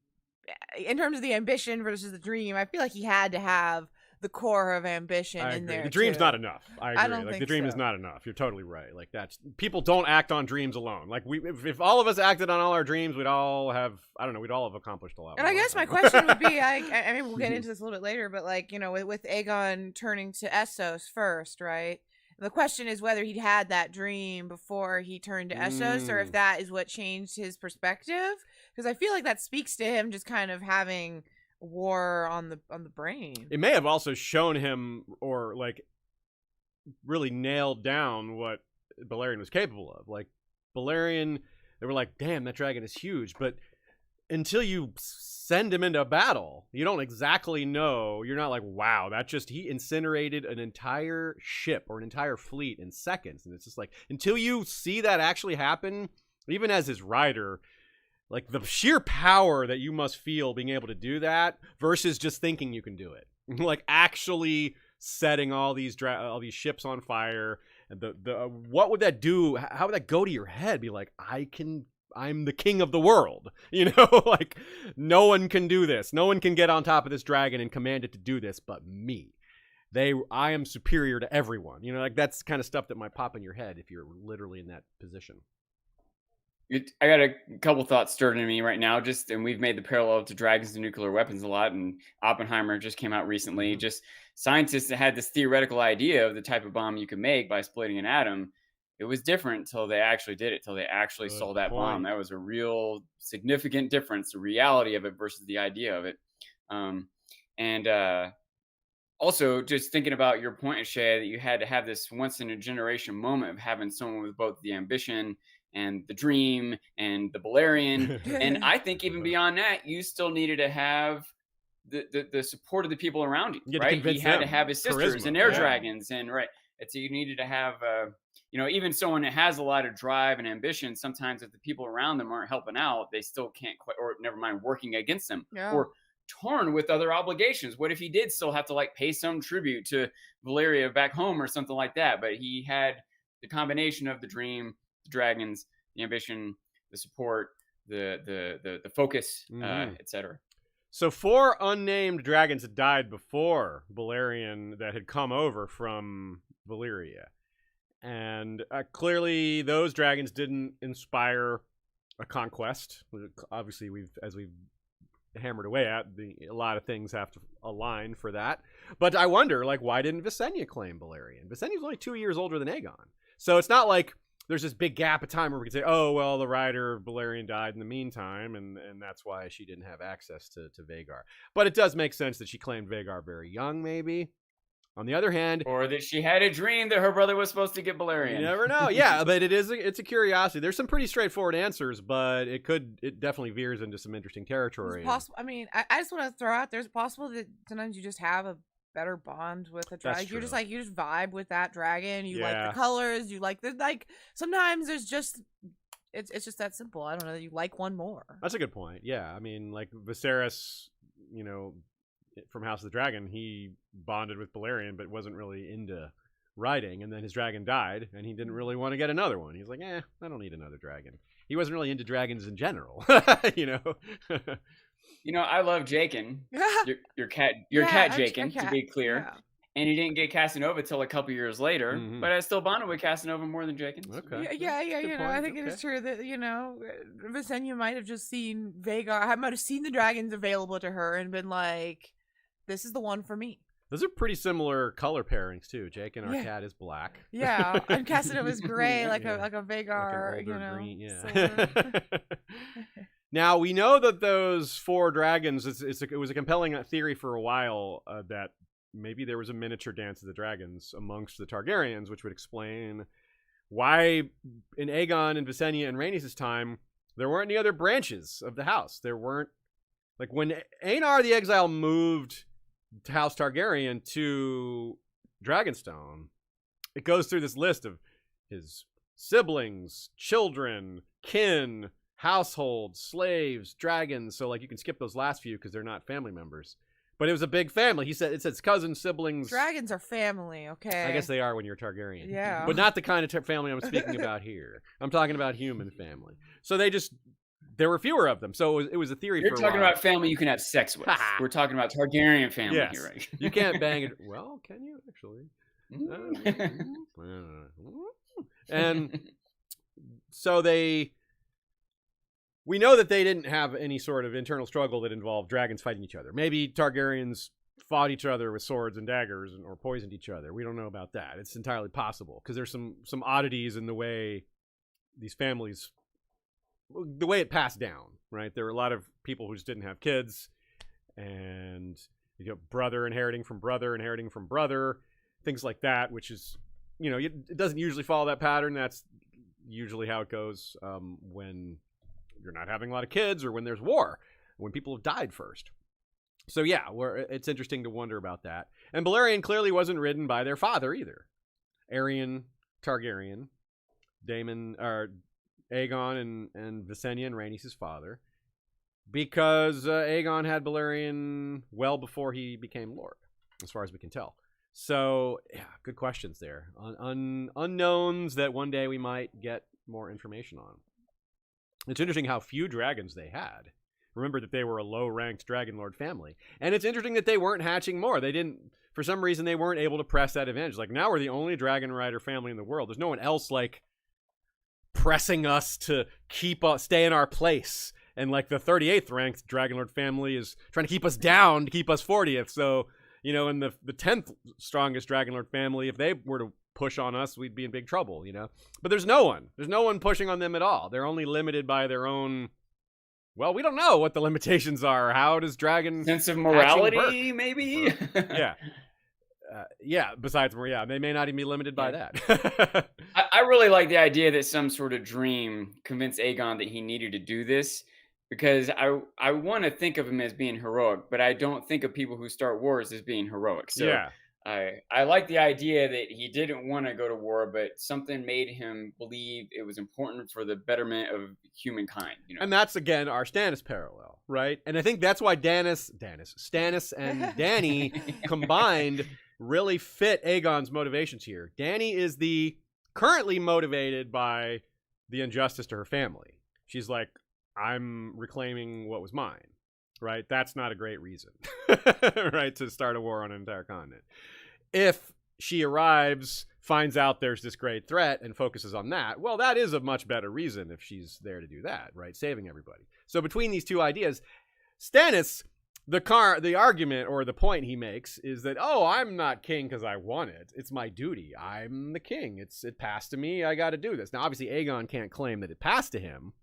Speaker 3: in terms of the ambition versus the dream, I feel like he had to have the core of ambition
Speaker 1: I
Speaker 3: in
Speaker 1: agree.
Speaker 3: there.
Speaker 1: The dream's
Speaker 3: too.
Speaker 1: not enough. I agree.
Speaker 3: don't
Speaker 1: Like
Speaker 3: think
Speaker 1: the dream
Speaker 3: so.
Speaker 1: is not enough. You're totally right. Like that's people don't act on dreams alone. Like if all of us acted on all our dreams, we'd all have accomplished a lot.
Speaker 3: And I
Speaker 1: more.
Speaker 3: guess my question would be, I mean, we'll get into this a little bit later, but like, you know, with Aegon turning to Essos first, right? The question is whether he'd had that dream before he turned to Essos, or if that is what changed his perspective. Because I feel like that speaks to him just kind of having war on the brain.
Speaker 1: It may have also shown him, or like really nailed down what Valyrian was capable of. Like Valyrian, they were like, damn, that dragon is huge, but until you send him into a battle, you don't exactly know. You're not like, wow, he incinerated an entire ship or an entire fleet in seconds. And it's just like, until you see that actually happen, even as his rider, like the sheer power that you must feel being able to do that versus just thinking you can do it. Like actually setting all these ships on fire, and what would that do? How would that go to your head? Be like, I'm the king of the world, you know, like no one can do this. No one can get on top of this dragon and command it to do this but me. I am superior to everyone. You know, like that's kind of stuff that might pop in your head if you're literally in that position.
Speaker 2: I got a couple thoughts stirred in me right now, and we've made the parallel to dragons and nuclear weapons a lot, and Oppenheimer just came out recently.
Speaker 1: Mm-hmm.
Speaker 2: Just scientists that had this theoretical idea of the type of bomb you could make by splitting an atom. It was different till they actually did it, till they actually saw that bomb. That was a real significant difference, the reality of it versus the idea of it. Also, just thinking about your point, Shay, that you had to have this once-in-a-generation moment of having someone with both the ambition and the dream and the Valyrian. And I think even beyond that, you still needed to have the support of the people around you, right? He had to have his sisters and their dragons, and right. And so you needed to have... even someone that has a lot of drive and ambition, sometimes if the people around them aren't helping out, they still can't quite, or never mind working against them, or torn with other obligations. What if he did still have to like pay some tribute to Valyria back home or something like that? But he had the combination of the dream, the dragons, the ambition, the support, the focus, etc.
Speaker 1: So 4 unnamed dragons had died before Valyrian that had come over from Valyria. And clearly those dragons didn't inspire a conquest. Obviously, as we've hammered away at, a lot of things have to align for that. But I wonder, like, why didn't Visenya claim Valyrian? Visenya's only 2 years older than Aegon. So it's not like there's this big gap of time where we can say, oh, well, the rider Valyrian died in the meantime, and that's why she didn't have access to Vhagar. But it does make sense that she claimed Vhagar very young, maybe. On the other hand,
Speaker 2: or that she had a dream that her brother was supposed to get Valyrian.
Speaker 1: You never know. Yeah, but it's a curiosity. There's some pretty straightforward answers, but it definitely veers into some interesting territory.
Speaker 3: It's possible. I mean, I just want to throw out there's possible that sometimes you just have a better bond with a dragon. You just vibe with that dragon. You like the colors. You like sometimes there's just it's just that simple. I don't know. You like one more.
Speaker 1: That's a good point. Yeah, I mean, like Viserys, from House of the Dragon, he bonded with Valyrian, but wasn't really into riding. And then his dragon died, and he didn't really want to get another one. He's like, I don't need another dragon. He wasn't really into dragons in general,
Speaker 2: I love Jaqen, your cat Jaqen, to be clear. Yeah. And he didn't get Casanova till a couple years later, but I still bonded with Casanova more than Jaqen.
Speaker 1: Okay.
Speaker 3: Yeah. I think it is true that Visenya might have just seen Vhagar, might have seen the dragons available to her and been like, "This is the one for me."
Speaker 1: Those are pretty similar color pairings too. Jaqen, our cat, is black.
Speaker 3: Yeah, and Casanova is gray, like a Vhagar,
Speaker 1: like an green, yeah. Now we know that those 4 dragons. It was a compelling theory for a while that maybe there was a miniature dance of the dragons amongst the Targaryens, which would explain why in Aegon and Visenya and Rhaenys' time there weren't any other branches of the house. There weren't, like, when Aenar the Exile moved to House Targaryen to Dragonstone, it goes through this list of his siblings, children, kin, household, slaves, dragons. So like you can skip those last few because they're not family members. But it was a big family. It says cousins, siblings.
Speaker 3: Dragons are family, okay?
Speaker 1: I guess they are when you're Targaryen.
Speaker 3: Yeah.
Speaker 1: But not the kind of family I'm speaking about here. I'm talking about human family. So they just there were fewer of them. So it was a theory
Speaker 2: You're
Speaker 1: for a
Speaker 2: talking
Speaker 1: while.
Speaker 2: about family you can have sex with. We're talking about Targaryen family
Speaker 1: Yes.
Speaker 2: here, right?
Speaker 1: You can't bang it. Well, can you actually? And so we know that they didn't have any sort of internal struggle that involved dragons fighting each other. Maybe Targaryens fought each other with swords and daggers or poisoned each other. We don't know about that. It's entirely possible because there's some oddities in the way these families, the way it passed down, right? There were a lot of people who just didn't have kids, and you know, brother inheriting from brother, things like that, which is, you know, it doesn't usually follow that pattern. That's usually how it goes when you're not having a lot of kids or when there's war, when people have died first. So yeah, it's interesting to wonder about that. And Balerion clearly wasn't ridden by their father either. Aerion Targaryen, Aegon and Visenya and Rhaenys' father, because Aegon had Balerion well before he became Lord, as far as we can tell. So yeah, good questions there. Unknowns that one day we might get more information on. It's interesting how few dragons they had. Remember that they were a low-ranked Dragonlord family. And it's interesting that they weren't hatching more. They didn't, for some reason, they weren't able to press that advantage. Like, now we're the only Dragon Rider family in the world. There's no one else, like, pressing us to stay in our place. And, like, the 38th ranked Dragonlord family is trying to keep us down to keep us 40th. So, you know, in the 10th strongest Dragonlord family, if they were to push on us, we'd be in big trouble, you know? But there's no one pushing on them at all. They're only limited by their own, well, we don't know what the limitations are. How does dragon
Speaker 2: sense of morality, maybe?
Speaker 1: Yeah. Besides, they may not even be limited by that.
Speaker 2: I really like the idea that some sort of dream convinced Aegon that he needed to do this, because I want to think of him as being heroic, but I don't think of people who start wars as being heroic. So
Speaker 1: yeah.
Speaker 2: I like the idea that he didn't want to go to war, but something made him believe it was important for the betterment of humankind. You know?
Speaker 1: And that's, again, our Stannis parallel, right? And I think that's why Stannis and Dany combined really fit Aegon's motivations here. Dany is currently motivated by the injustice to her family. She's like, I'm reclaiming what was mine, right? That's not a great reason, right, to start a war on an entire continent. If she arrives, finds out there's this great threat, and focuses on that, well, that is a much better reason if she's there to do that, right? Saving everybody. So between these two ideas, Stannis, the argument or the point he makes is that, oh, I'm not king because I want it. It's my duty. I'm the king. It passed to me. I got to do this. Now, obviously, Aegon can't claim that it passed to him,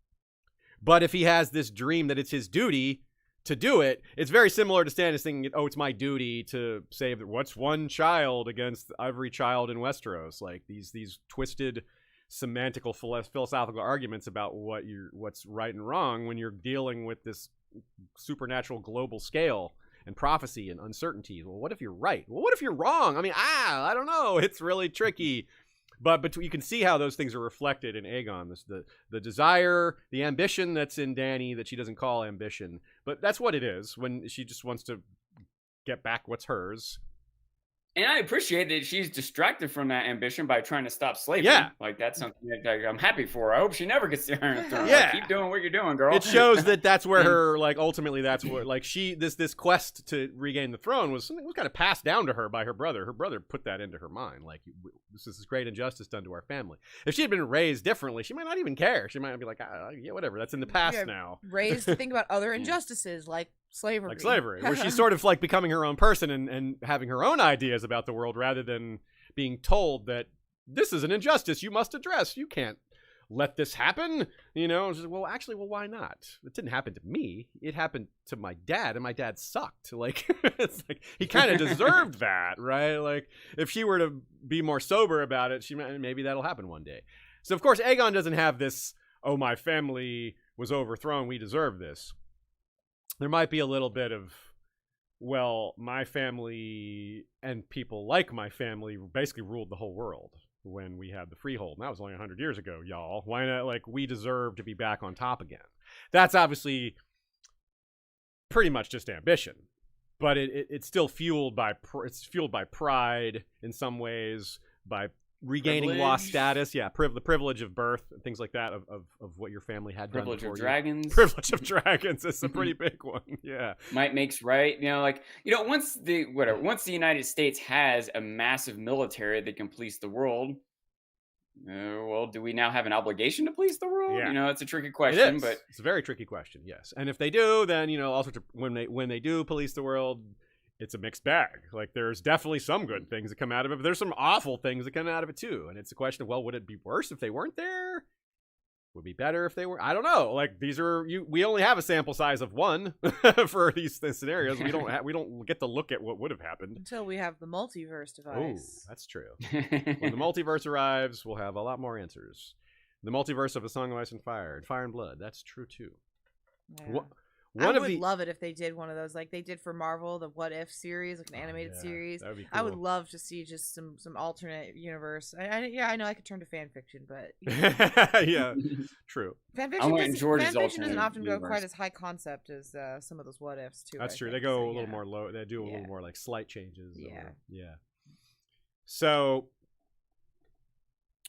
Speaker 1: but if he has this dream that it's his duty to do it, it's very similar to Stannis thinking, oh, it's my duty to save what's one child against every child in Westeros. Like these twisted semantical philosophical arguments about what's right and wrong when you're dealing with this supernatural global scale and prophecy and uncertainty. Well, what if you're right? Well, what if you're wrong? I mean, I don't know. It's really tricky. But you can see how those things are reflected in Aegon. The desire, the ambition that's in Dany that she doesn't call ambition. But that's what it is when she just wants to get back what's hers.
Speaker 2: And I appreciate that she's distracted from that ambition by trying to stop slavery.
Speaker 1: Yeah.
Speaker 2: Like, that's something that I'm happy for. I hope she never gets the Iron Throne.
Speaker 1: Yeah.
Speaker 2: Like, keep doing what you're doing, girl.
Speaker 1: It shows that that's where her, like, ultimately that's what, like, this quest to regain the throne was something that was kind of passed down to her by her brother. Her brother put that into her mind. Like, this is this great injustice done to our family. If she had been raised differently, she might not even care. She might be like, yeah, whatever. That's in the past now.
Speaker 3: Raised to think about other injustices like slavery.
Speaker 1: Like slavery, where she's sort of like becoming her own person and having her own ideas about the world rather than being told that this is an injustice you must address. You can't let this happen. You know, it's just, well, why not? It didn't happen to me. It happened to my dad, and my dad sucked. Like, it's like he kind of deserved that, right? Like, if she were to be more sober about it, maybe that'll happen one day. So, of course, Aegon doesn't have this, oh, my family was overthrown, we deserve this. There might be a little bit of, well, my family and people like my family basically ruled the whole world when we had the freehold. And that was only 100 years ago, y'all. Why not? Like, we deserve to be back on top again. That's obviously pretty much just ambition, but it's still fueled by pride in some ways, by regaining lost status. Yeah, the privilege of birth, things like that, of what your family had done.
Speaker 2: Privilege of dragons.
Speaker 1: Privilege of dragons is a pretty big one. Yeah.
Speaker 2: Might makes right. Once the United States has a massive military that can police the world, well, do we now have an obligation to police the world?
Speaker 1: Yeah.
Speaker 2: It's a tricky question, but
Speaker 1: it's a very tricky question. Yes, and if they do, then all sorts of when they do police the world, it's a mixed bag. Like, there's definitely some good things that come out of it, but there's some awful things that come out of it too. And it's a question of, well, would it be worse if they weren't there? Would it be better if they were? I don't know. Like, we only have a sample size of one for these scenarios. We don't get to look at what would have happened
Speaker 3: until we have the multiverse device.
Speaker 1: Oh, that's true. When the multiverse arrives, we'll have a lot more answers. The multiverse of A Song of Ice and Fire and Blood. That's true too.
Speaker 3: Yeah. I would love it if they did one of those, like they did for Marvel, the What If series, like an animated series.
Speaker 1: That would be cool.
Speaker 3: I would love to see just some alternate universe. I know I could turn to fan fiction, but
Speaker 1: yeah, true.
Speaker 3: Fan fiction doesn't often go quite as high concept as some of those What Ifs too.
Speaker 1: That's true. They go a little more low. They do a little more like slight changes.
Speaker 3: Yeah.
Speaker 1: So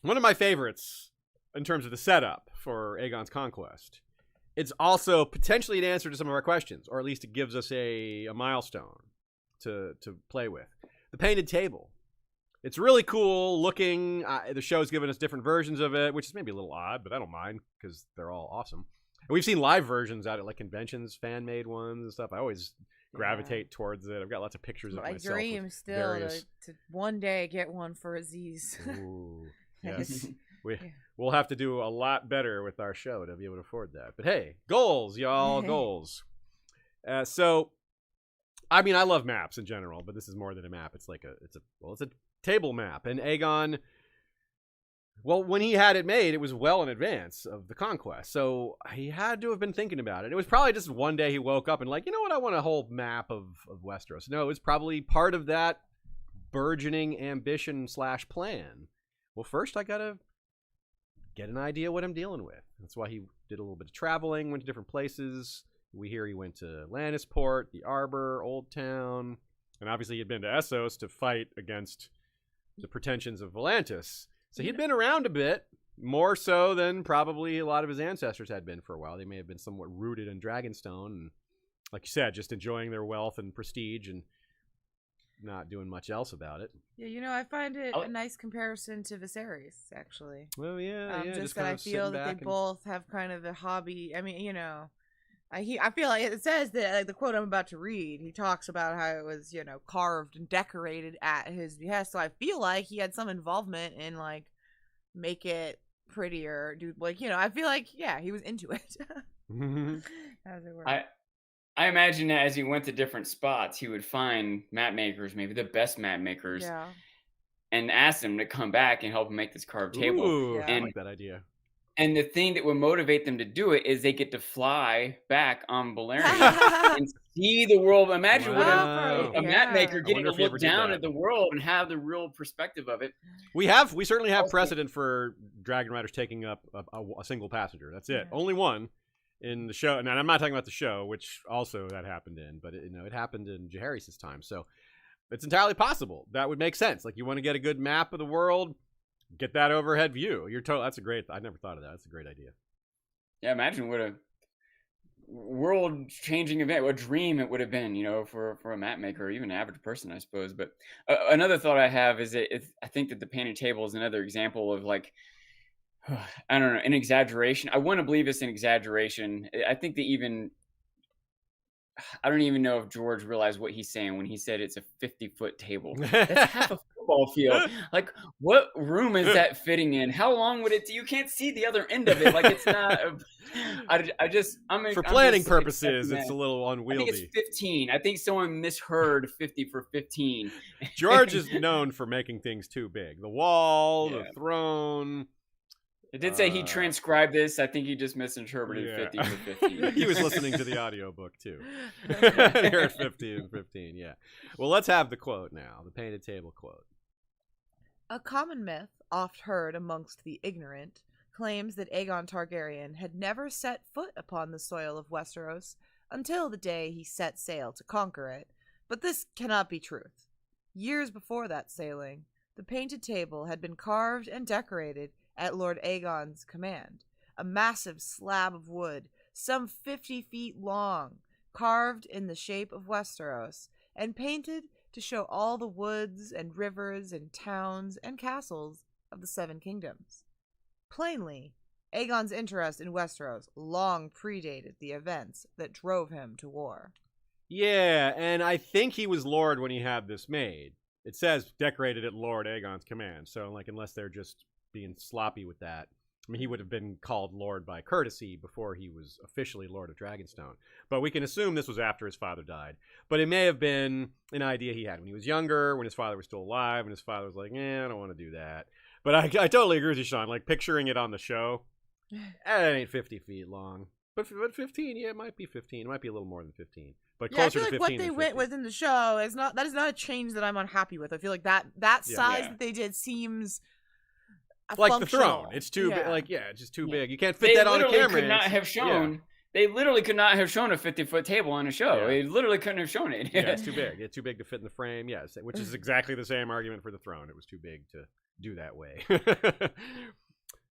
Speaker 1: one of my favorites in terms of the setup for Aegon's conquest. It's also potentially an answer to some of our questions, or at least it gives us a milestone to play with. The painted table. It's really cool looking. The show's given us different versions of it, which is maybe a little odd, but I don't mind because they're all awesome. And we've seen live versions at it, like conventions, fan-made ones and stuff. I always gravitate towards it. I've got lots of pictures of myself.
Speaker 3: I dream still to one day get one for Aziz.
Speaker 1: Ooh, yes. We'll have to do a lot better with our show to be able to afford that. But hey, goals, y'all, goals. So, I mean, I love maps in general, but this is more than a map. It's like it's a table map. And Aegon, well, when he had it made, it was well in advance of the conquest. So he had to have been thinking about it. It was probably just one day he woke up and like, you know what, I want a whole map of Westeros. No, it was probably part of that burgeoning ambition / plan. Well, first I got to get an idea what I'm dealing with. That's why he did a little bit of traveling, went to different places. We hear he went to Lannisport, the Arbor, Old Town, and obviously he'd been to Essos to fight against the pretensions of Volantis. So he'd been around a bit, more so than probably a lot of his ancestors had been for a while. They may have been somewhat rooted in Dragonstone, and like you said, just enjoying their wealth and prestige and not doing much else about it.
Speaker 3: Yeah, I find it a nice comparison to Viserys, actually.
Speaker 1: Well, yeah.
Speaker 3: Just that I feel that they both have kind of a hobby. I mean, I feel like it says that, like the quote I'm about to read, he talks about how it was, carved and decorated at his behest. So I feel like he had some involvement in like make it prettier, dude. Like, I feel like he was into it. As it were.
Speaker 2: I imagine that as he went to different spots, he would find map makers, maybe the best map makers, and ask them to come back and help him make this carved table.
Speaker 1: Ooh, I like that idea.
Speaker 2: And the thing that would motivate them to do it is they get to fly back on Valyrian and see the world. Imagine what a map maker getting to look down at the world and have the real perspective of it.
Speaker 1: We certainly have precedent for dragon riders taking up a single passenger. That's it. Only one. In the show, and I'm not talking about the show, which also that happened in, but it happened in Jaehaerys' time, so it's entirely possible. That would make sense. Like, you want to get a good map of the world, get that overhead view. That's a great. I never thought of that. That's a great idea. Yeah,
Speaker 2: imagine what a world-changing event, what a dream it would have been, for a map maker or even an average person, I suppose. But another thought I have is that I think that the painted table is another example of like, I don't know, an exaggeration. I want to believe it's an exaggeration. I think that I don't even know if George realized what he's saying when he said it's a 50-foot table. That's half a football field. Like, what room is that fitting in? How long would it? You can't see the other end of it. Like, it's not.
Speaker 1: For planning purposes, it's a little unwieldy.
Speaker 2: I think it's 15. I think someone misheard 50 for 15.
Speaker 1: George is known for making things too big. The wall, the throne.
Speaker 2: It did say he transcribed this. I think he just misinterpreted 50 for 15.
Speaker 1: He was listening to the audiobook too. Here at 50 and 15, yeah. Well, let's have the quote now, the painted table quote.
Speaker 3: A common myth, oft heard amongst the ignorant, claims that Aegon Targaryen had never set foot upon the soil of Westeros until the day he set sail to conquer it. But this cannot be truth. Years before that sailing, The painted table had been carved and decorated at Lord Aegon's command. A massive slab of wood, some 50 feet long, carved in the shape of Westeros, and painted to show all the woods and rivers and towns and castles of the Seven Kingdoms. Plainly, Aegon's interest in Westeros long predated the events that drove him to war.
Speaker 1: Yeah, and I think he was Lord when he had this made. It says decorated at Lord Aegon's command, so like unless they're just being sloppy with that, I mean, he would have been called Lord by courtesy before he was officially Lord of Dragonstone. But we can assume this was after his father died. But it may have been an idea he had when he was younger, when his father was still alive, and his father was like, I don't want to do that. But I totally agree with you, Sean. Like, picturing it on the show, it ain't 50 feet long. But 15, yeah, it might be 15. It might be a little more than 15. But closer to 15
Speaker 3: what they
Speaker 1: than
Speaker 3: went
Speaker 1: 50.
Speaker 3: with in the show is not a change that I'm unhappy with. I feel like that size that they did seems
Speaker 1: like
Speaker 3: functional.
Speaker 1: the throne. It's too big. Like, it's just too big. You can't fit
Speaker 2: They
Speaker 1: that on a camera.
Speaker 2: Could not have shown. They literally could not have shown a 50-foot table on a show.
Speaker 1: Yeah.
Speaker 2: They literally couldn't have shown it.
Speaker 1: Yeah, it's too big. It's too big to fit in the frame. Yes, which is exactly the same argument for the throne. It was too big to do that way.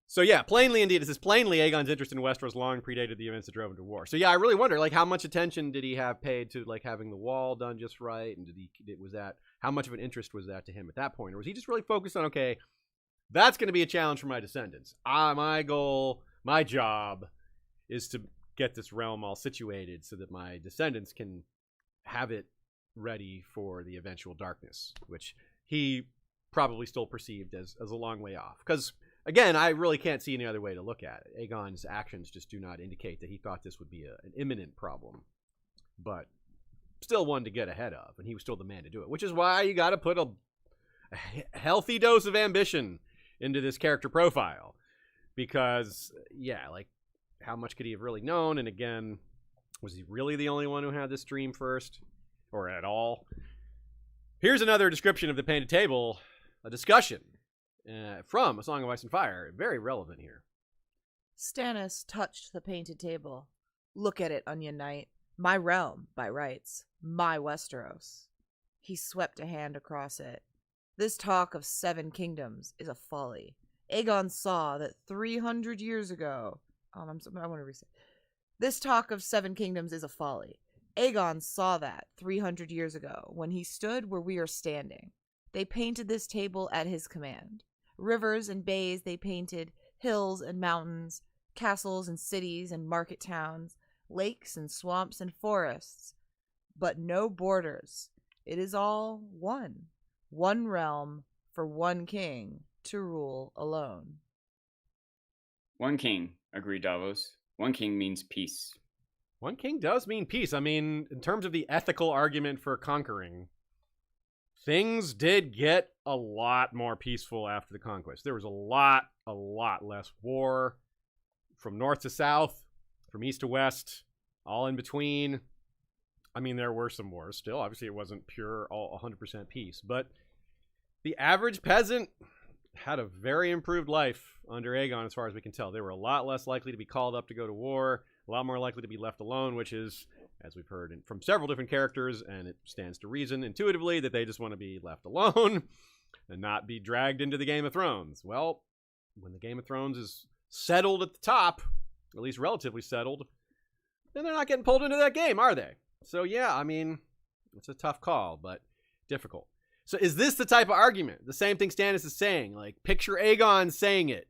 Speaker 1: So yeah, plainly indeed, it says plainly Aegon's interest in Westeros long predated the events that drove him to war. So yeah, I really wonder, like, how much attention did he have paid to like having the wall done just right, and how much of an interest was that to him at that point, or was he just really focused on, okay, that's going to be a challenge for my descendants. My goal, my job, is to get this realm all situated so that my descendants can have it ready for the eventual darkness, which he probably still perceived as a long way off. Because again, I really can't see any other way to look at it. Aegon's actions just do not indicate that he thought this would be an imminent problem, but still one to get ahead of, and he was still the man to do it, which is why you got to put a healthy dose of ambition into this character profile. Because, yeah, like, how much could he have really known? And again, was he really the only one who had this dream first? Or at all? Here's another description of the painted table, a discussion from A Song of Ice and Fire. Very relevant here.
Speaker 3: Stannis touched the painted table. Look at it, Onion Knight. My realm, by rights. My Westeros. He swept a hand across it. This talk of 7 kingdoms is a folly. Aegon saw that 300 years ago... I want to reset. This talk of 7 kingdoms is a folly. Aegon saw that 300 years ago when he stood where we are standing. They painted this table at his command. Rivers and bays they painted, hills and mountains, castles and cities and market towns, lakes and swamps and forests. But no borders. It is all one. One realm for one king to rule alone.
Speaker 2: One king, agreed Davos. One king means peace.
Speaker 1: One king does mean peace. I mean, in terms of the ethical argument for conquering, things did get a lot more peaceful after the conquest. There was a lot less war from north to south, from east to west, all in between. I mean, there were some wars still. Obviously, it wasn't pure, all 100% peace. But the average peasant had a very improved life under Aegon, as far as we can tell. They were a lot less likely to be called up to go to war, a lot more likely to be left alone, which is, as we've heard from several different characters, and it stands to reason intuitively that they just want to be left alone and not be dragged into the Game of Thrones. Well, when the Game of Thrones is settled at the top, at least relatively settled, then they're not getting pulled into that game, are they? So yeah, I mean, it's a tough call, but difficult. So is this the type of argument? The same thing Stannis is saying, like, picture Aegon saying it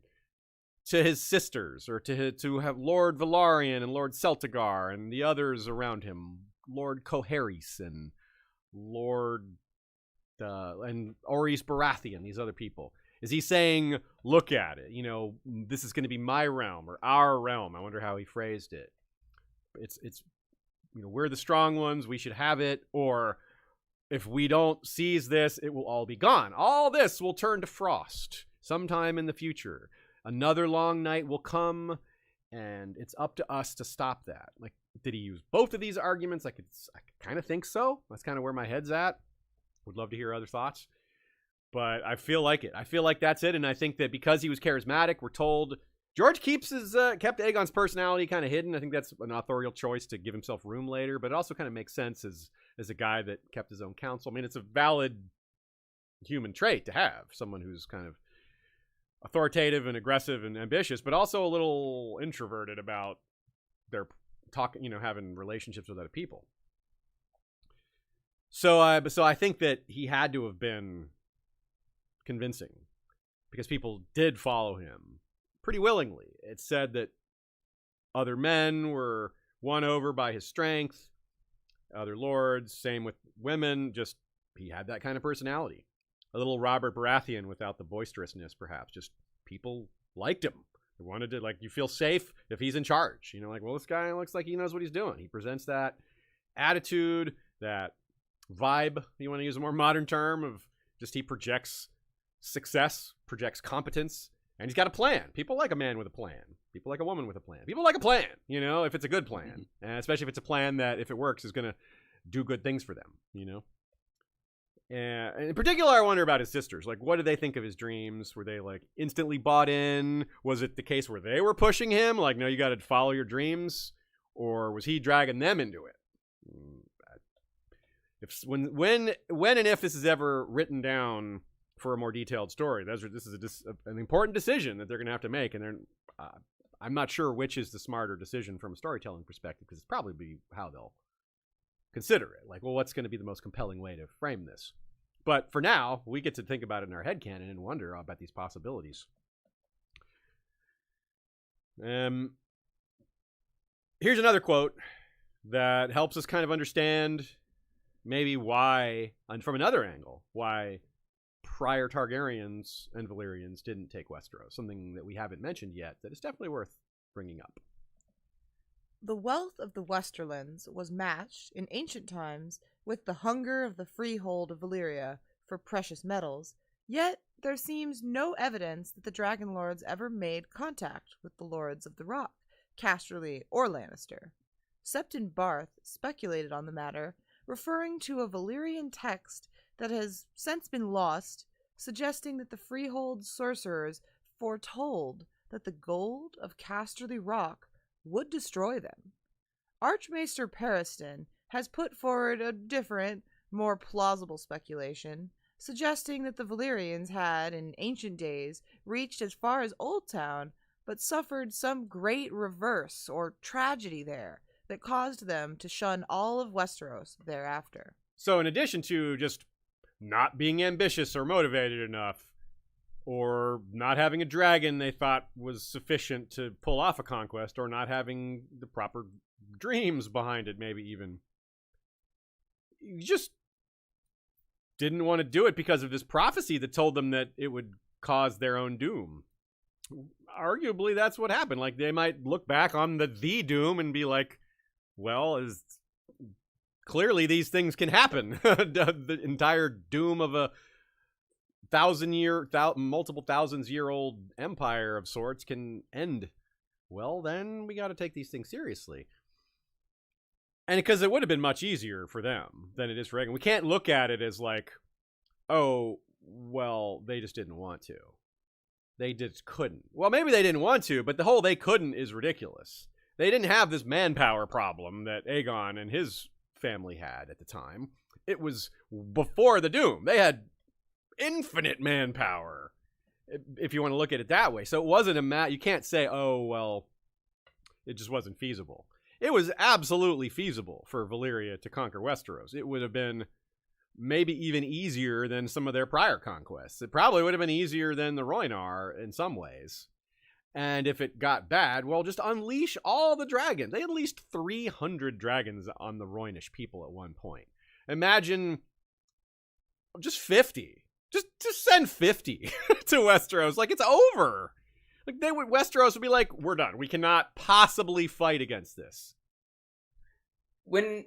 Speaker 1: to his sisters, or to have Lord Valyrian and Lord Celtigar and the others around him, Lord Coharis and Lord and Orys Baratheon, these other people. Is he saying, look at it, this is going to be my realm or our realm? I wonder how he phrased it. It's we're the strong ones, we should have it, or if we don't seize this, it will all be gone. All this will turn to frost sometime in the future. Another long night will come, and it's up to us to stop that. Like, did he use both of these arguments? I kind of think so. That's kind of where my head's at. Would love to hear other thoughts. But I feel like it. I feel like that's it, and I think that because he was charismatic, we're told... George kept Aegon's personality kind of hidden. I think that's an authorial choice to give himself room later, but it also kind of makes sense as a guy that kept his own counsel. I mean, it's a valid human trait to have. Someone who's kind of authoritative and aggressive and ambitious, but also a little introverted about their talking, having relationships with other people. So I think that he had to have been convincing, because people did follow him pretty willingly. It's said that other men were won over by his strength, other lords, same with women. Just, he had that kind of personality. A little Robert Baratheon without the boisterousness, perhaps. Just people liked him. They wanted to, you feel safe if he's in charge. Well, this guy looks like he knows what he's doing. He presents that attitude, that vibe, you want to use a more modern term, of just he projects success, projects competence, and he's got a plan. People like a man with a plan. People like a woman with a plan. People like a plan, if it's a good plan. And especially if it's a plan that, if it works, is going to do good things for them, And in particular, I wonder about his sisters. What did they think of his dreams? Were they, instantly bought in? Was it the case where they were pushing him? No, you got to follow your dreams? Or was he dragging them into it? When and if this is ever written down for a more detailed story, this is an important decision that they're going to have to make, and I'm not sure which is the smarter decision from a storytelling perspective, because it's probably be how they'll consider it. What's going to be the most compelling way to frame this? But for now, we get to think about it in our headcanon and wonder about these possibilities. Here's another quote that helps us kind of understand maybe why, and from another angle, why prior Targaryens and Valyrians didn't take Westeros. Something that we haven't mentioned yet that is definitely worth bringing up.
Speaker 3: The wealth of the Westerlands was matched in ancient times with the hunger of the freehold of Valyria for precious metals, yet there seems no evidence that the Dragon Lords ever made contact with the Lords of the Rock, Casterly, or Lannister. Septon Barth speculated on the matter, referring to a Valyrian text that has since been lost, suggesting that the freehold sorcerers foretold that the gold of Casterly Rock would destroy them. Archmaester Periston has put forward a different, more plausible speculation, suggesting that the Valyrians had, in ancient days, reached as far as Oldtown, but suffered some great reverse or tragedy there that caused them to shun all of Westeros thereafter.
Speaker 1: So in addition to just not being ambitious or motivated enough, or not having a dragon they thought was sufficient to pull off a conquest, or not having the proper dreams behind it, maybe even, you just didn't want to do it because of this prophecy that told them that it would cause their own doom. Arguably, that's what happened. They might look back on the doom and be like, well, clearly these things can happen. The entire doom of a multiple thousands-year-old empire of sorts can end. Well, then we got to take these things seriously. And because it would have been much easier for them than it is for Aegon. We can't look at it as oh, well, they just didn't want to. They just couldn't. Well, maybe they didn't want to, but the whole they couldn't is ridiculous. They didn't have this manpower problem that Aegon and his family had at the time. It was before the doom. They had infinite manpower, if you want to look at it that way. So it wasn't you can't say, oh, well, it just wasn't feasible. It was absolutely feasible for Valyria to conquer Westeros. It would have been maybe even easier than some of their prior conquests. It probably would have been easier than the Rhoynar in some ways. And if it got bad, well, just unleash all the dragons. They had at least 300 dragons on the Rhoynish people at one point. Imagine just 50. Just send 50 to Westeros. It's over. Westeros would be like, we're done. We cannot possibly fight against this.
Speaker 2: When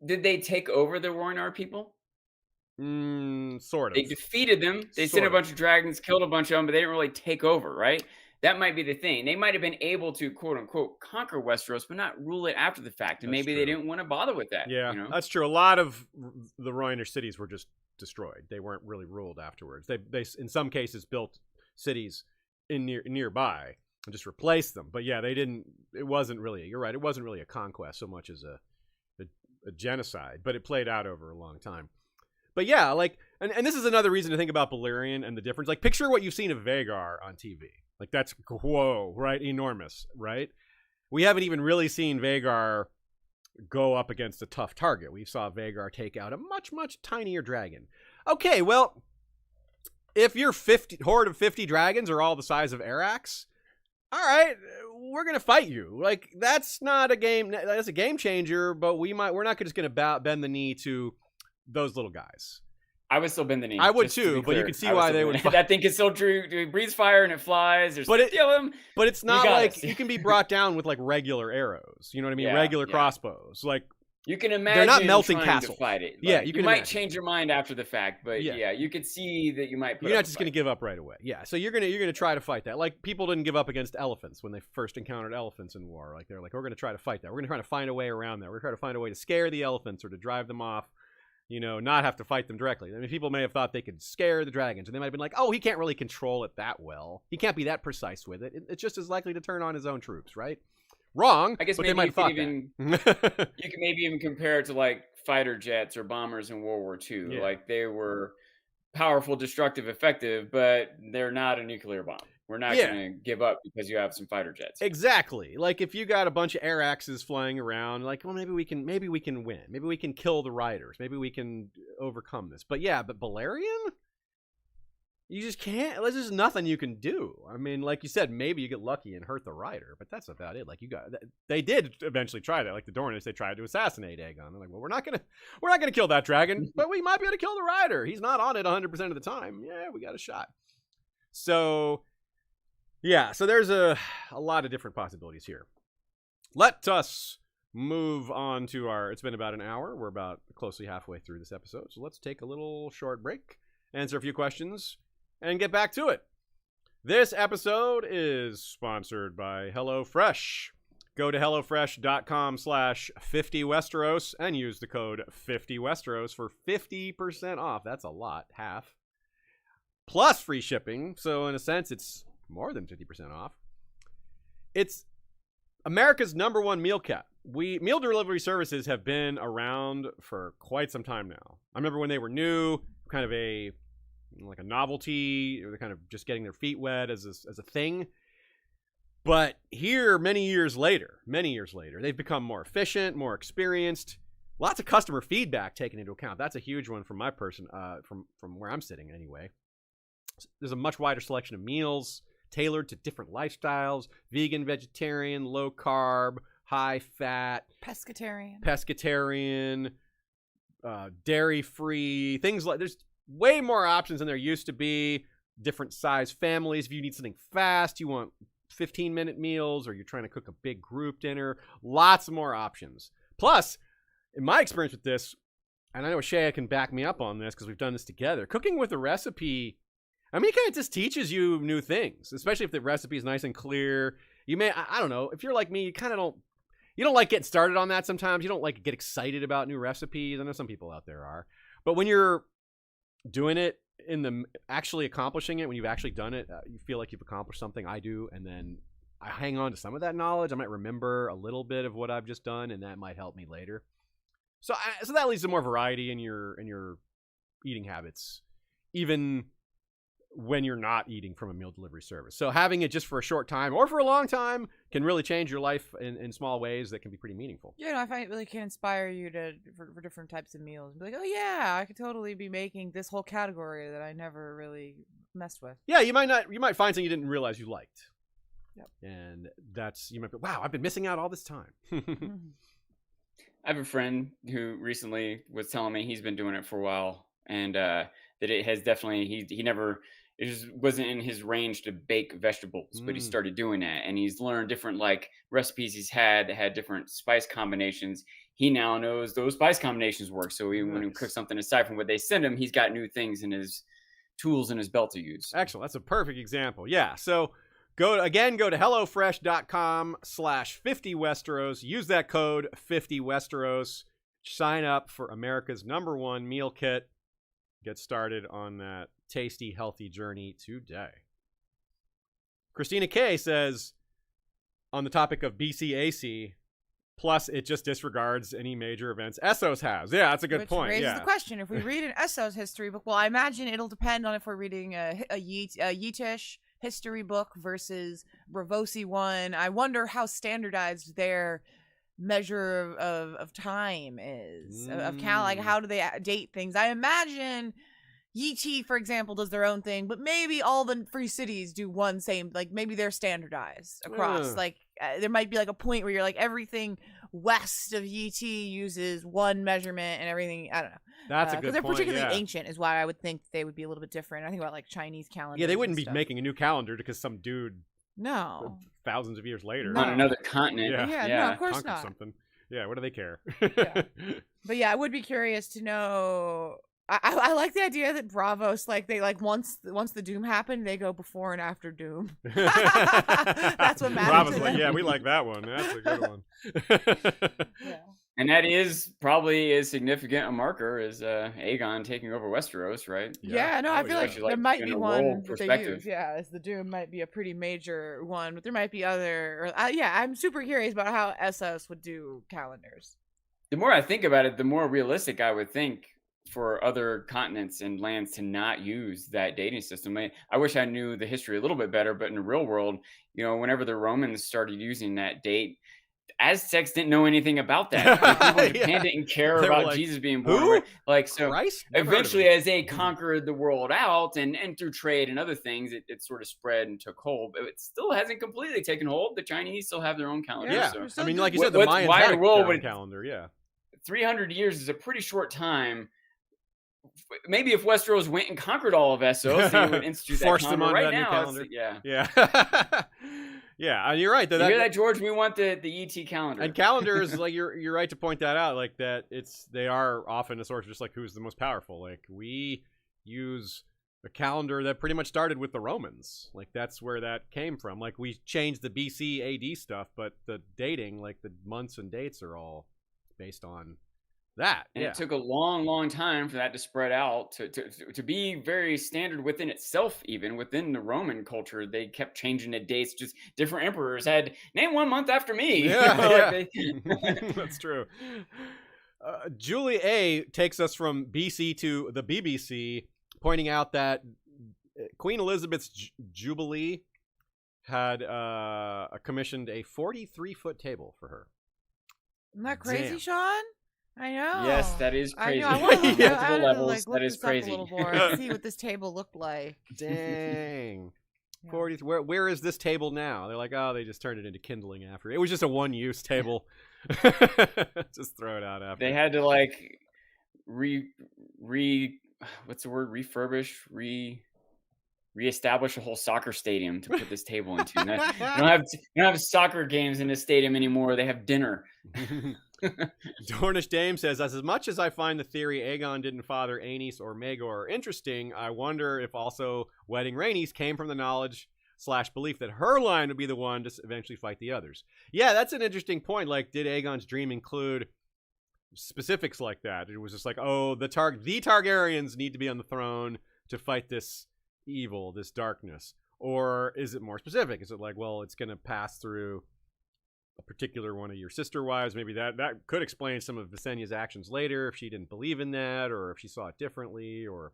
Speaker 2: did they take over the Rhoynar people?
Speaker 1: Sort of.
Speaker 2: They defeated them. They sent a bunch of dragons, killed a bunch of them, but they didn't really take over, right? That might be the thing. They might have been able to, quote unquote, conquer Westeros, but not rule it after the fact. And maybe they didn't want to bother with that.
Speaker 1: Yeah, that's true. A lot of the Rhoynar cities were just destroyed. They weren't really ruled afterwards. They in some cases built cities in nearby and just replaced them. But yeah, they didn't. It wasn't really. You're right. It wasn't really a conquest so much as a genocide. But it played out over a long time. But yeah, and this is another reason to think about Valyrian and the difference. Like, picture what you've seen of Vhagar on TV. Like, that's, whoa, right? Enormous, right? We haven't even really seen Vhagar go up against a tough target. We saw Vhagar take out a much, much tinier dragon. Okay, well, if your horde of 50 dragons are all the size of Arax, all right, we're going to fight you. Like, that's not a game. That's a game changer, but we're not just going to bend the knee to those little guys.
Speaker 2: I would still bend the knee.
Speaker 1: I would too, but you can see why they would.
Speaker 2: That thing is still true. It breathes fire and it flies. There's him.
Speaker 1: But it's not like you can be brought down with like regular arrows. You know what I mean? Regular crossbows. Like,
Speaker 2: you can imagine
Speaker 1: they're not melting castles.
Speaker 2: To fight it.
Speaker 1: Like,
Speaker 2: you might change your mind after the fact, but you could see that you might.
Speaker 1: You're not just going to give up right away. Yeah, so you're gonna try to fight that. Like, people didn't give up against elephants when they first encountered elephants in war. Like, they're like, we're going to try to fight that. We're going to try to find a way around that. We're going to try to find a way to scare the elephants or to drive them off. You know, not have to fight them directly. I mean, people may have thought they could scare the dragons, and they might have been like, oh, he can't really control it that well. He can't be that precise with it. It's just as likely to turn on his own troops, right? Wrong.
Speaker 2: I guess
Speaker 1: but
Speaker 2: maybe
Speaker 1: they might have
Speaker 2: that. You can maybe even compare it to like fighter jets or bombers in World War II. Yeah. Like, they were powerful, destructive, effective, but they're not a nuclear bomb. We're not going to give up because you have some fighter jets.
Speaker 1: Exactly. Like, if you got a bunch of Araxes flying around, like, well, maybe we can win. Maybe we can kill the riders. Maybe we can overcome this. But Valyrian? You just can't. There's just nothing you can do. I mean, like you said, maybe you get lucky and hurt the rider, but that's about it. Like, they did eventually try that. Like the Dornish, they tried to assassinate Aegon. They're like, well, we're not gonna kill that dragon, but we might be able to kill the rider. He's not on it 100% of the time. Yeah, we got a shot. So. Yeah, so there's a lot of different possibilities here. Let us move on to it's been about an hour. We're about closely halfway through this episode. So let's take a little short break, answer a few questions, and get back to it. This episode is sponsored by HelloFresh. Go to HelloFresh.com/50Westeros and use the code 50Westeros for 50% off. That's a lot, half. Plus free shipping. So in a sense, it's more than 50% off. It's America's #1 meal kit. Meal delivery services have been around for quite some time now. I remember when they were new, kind of a novelty, or they're kind of just getting their feet wet as a thing. But here, many years later, they've become more efficient, more experienced. Lots of customer feedback taken into account. That's a huge one from my person, from where I'm sitting anyway. There's a much wider selection of meals tailored to different lifestyles: vegan, vegetarian, low carb, high fat, pescatarian, dairy free, things like. There's way more options than there used to be. Different size families. If you need something fast, you want 15-minute meals, or you're trying to cook a big group dinner, lots more options. Plus, in my experience with this, and I know Shea can back me up on this because we've done this together, cooking with a recipe, I mean, it kind of just teaches you new things, especially if the recipe is nice and clear. You may, I don't know, if you're like me, you don't like getting started on that sometimes. You don't like get excited about new recipes. I know some people out there are. But when you're doing it, actually accomplishing it, when you've actually done it, you feel like you've accomplished something. I do. And then I hang on to some of that knowledge. I might remember a little bit of what I've just done, and that might help me later. So that leads to more variety in your eating habits, even when you're not eating from a meal delivery service. So having it just for a short time or for a long time can really change your life in small ways that can be pretty meaningful.
Speaker 3: Yeah, I find it really can inspire you for different types of meals. Be like, oh yeah, I could totally be making this whole category that I never really messed with.
Speaker 1: Yeah, you might find something you didn't realize you liked.
Speaker 3: Yep.
Speaker 1: And you might be, wow, I've been missing out all this time.
Speaker 2: I have a friend who recently was telling me he's been doing it for a while, and that it has definitely, it just wasn't in his range to bake vegetables, but he started doing that, and he's learned different recipes he's had that had different spice combinations. He now knows those spice combinations work. So when he cooks something aside from what they send him, he's got new things in his tools in his belt to use.
Speaker 1: Excellent. That's a perfect example. Yeah. So go to HelloFresh.com/50Westeros. Use that code 50Westeros. Sign up for America's #1 meal kit. Get started on that tasty, healthy journey today. Christina K says, on the topic of BCAC, Plus, it just disregards any major events Essos has. Yeah, that's a good point.
Speaker 3: Which raises
Speaker 1: Yeah.
Speaker 3: the question: if we read an Essos history book, well, I imagine it'll depend on if we're reading a Yetish history book versus Bravosi one. I wonder how standardized their measure of time is of count. Like, how do they date things? I imagine Yeti, for example, does their own thing, but maybe all the free cities do one same. Like, maybe they're standardized across. Like, there might be like a point where you're like, everything west of Yeti uses one measurement and everything. I don't know.
Speaker 1: That's a good
Speaker 3: Because they're
Speaker 1: point.
Speaker 3: particularly ancient, is why I would think they would be a little bit different. I think about like Chinese calendars.
Speaker 1: Yeah, they wouldn't be
Speaker 3: stuff.
Speaker 1: making a new calendar because some dude
Speaker 3: No.
Speaker 1: thousands of years later
Speaker 3: No.
Speaker 2: On another continent.
Speaker 1: Yeah.
Speaker 3: No, of course
Speaker 1: conquered
Speaker 3: not.
Speaker 1: something. Yeah, what do they care?
Speaker 3: Yeah. But yeah, I would be curious to know. I like the idea that Bravos, like, they like once the Doom happened, they go before and after Doom. That's what matters.
Speaker 1: Bravo's
Speaker 3: to
Speaker 1: like,
Speaker 3: them.
Speaker 1: yeah, we like that one. That's a good one.
Speaker 3: Yeah.
Speaker 2: And that is probably as significant a marker as Aegon taking over Westeros, right?
Speaker 3: Yeah, no,
Speaker 1: Oh,
Speaker 3: I feel
Speaker 1: yeah.
Speaker 3: like
Speaker 2: Especially,
Speaker 3: there
Speaker 2: like,
Speaker 3: might
Speaker 2: in
Speaker 3: be
Speaker 2: a
Speaker 3: one
Speaker 2: role
Speaker 3: that they
Speaker 2: perspective.
Speaker 3: use. Yeah, as the Doom might be a pretty major one, but there might be other. Yeah, I'm super curious about how Essos would do calendars.
Speaker 2: The more I think about it, the more realistic I would think for other continents and lands to not use that dating system. I wish I knew the history a little bit better, but in the real world, whenever the Romans started using that date, Aztecs didn't know anything about that. Like, people in Japan didn't care
Speaker 1: They were
Speaker 2: about
Speaker 1: like,
Speaker 2: Jesus being
Speaker 1: "Who?
Speaker 2: born. Like, so
Speaker 1: Christ? Never heard of
Speaker 2: eventually,
Speaker 1: him.
Speaker 2: as they conquered the world out and through trade and other things, it sort of spread and took hold. But it still hasn't completely taken hold. The Chinese still have their own calendar.
Speaker 1: Yeah,
Speaker 2: So
Speaker 1: I mean, like you
Speaker 2: What-
Speaker 1: said, the
Speaker 2: what's-
Speaker 1: Mayans
Speaker 2: why
Speaker 1: had
Speaker 2: the
Speaker 1: a
Speaker 2: world
Speaker 1: their own
Speaker 2: would-
Speaker 1: calendar. Yeah,
Speaker 2: 300 years is a pretty short time. Maybe if Westeros went and conquered all of Essos, they would institute that
Speaker 1: Forced them
Speaker 2: calendar.
Speaker 1: onto
Speaker 2: Right
Speaker 1: that new
Speaker 2: now,
Speaker 1: calendar.
Speaker 2: yeah.
Speaker 1: yeah, yeah. And you're right.
Speaker 2: You hear that, George? We want the ET calendar.
Speaker 1: And calendars, like you're right to point that out. Like that, they are often a source of just like who's the most powerful. Like we use a calendar that pretty much started with the Romans. Like that's where that came from. Like we changed the BC AD stuff, but the dating, like the months and dates, are all based on that.
Speaker 2: And
Speaker 1: yeah.
Speaker 2: it took a long, long time for that to spread out to be very standard within itself. Even within the Roman culture, they kept changing the dates. Just different emperors had name one month after me.
Speaker 1: Yeah, that's true. Julie A takes us from BC to the BBC, pointing out that Queen Elizabeth's Jubilee had commissioned a 43-foot table for her.
Speaker 3: Isn't that crazy,
Speaker 1: Damn.
Speaker 3: Sean? I know.
Speaker 2: Yes, that is
Speaker 3: I
Speaker 2: crazy.
Speaker 3: know. I want to
Speaker 1: Yeah.
Speaker 2: Multiple levels.
Speaker 3: like, look
Speaker 2: That is
Speaker 3: this up
Speaker 2: crazy.
Speaker 3: a little more and see what this table looked like.
Speaker 1: Dang.
Speaker 3: Yeah.
Speaker 1: 40. Where is this table now? They're like, oh, they just turned it into kindling after. It was just a one-use table. Just throw it out after.
Speaker 2: They had to like what's the word? Refurbish, reestablish a whole soccer stadium to put this table into. They don't have soccer games in this stadium anymore. They have dinner.
Speaker 1: Dornish Dame says, as much as I find the theory Aegon didn't father Aenys or Maegor interesting, I wonder if also wedding Rhaenys came from the knowledge/belief that her line would be the one to eventually fight the others. Yeah, that's an interesting point. Like, did Aegon's dream include specifics like that? It was just like, oh, the Targaryens need to be on the throne to fight this evil, this darkness. Or is it more specific? Is it like, well, it's going to pass through a particular one of your sister wives? Maybe that could explain some of Visenya's actions later, if she didn't believe in that, or if she saw it differently, or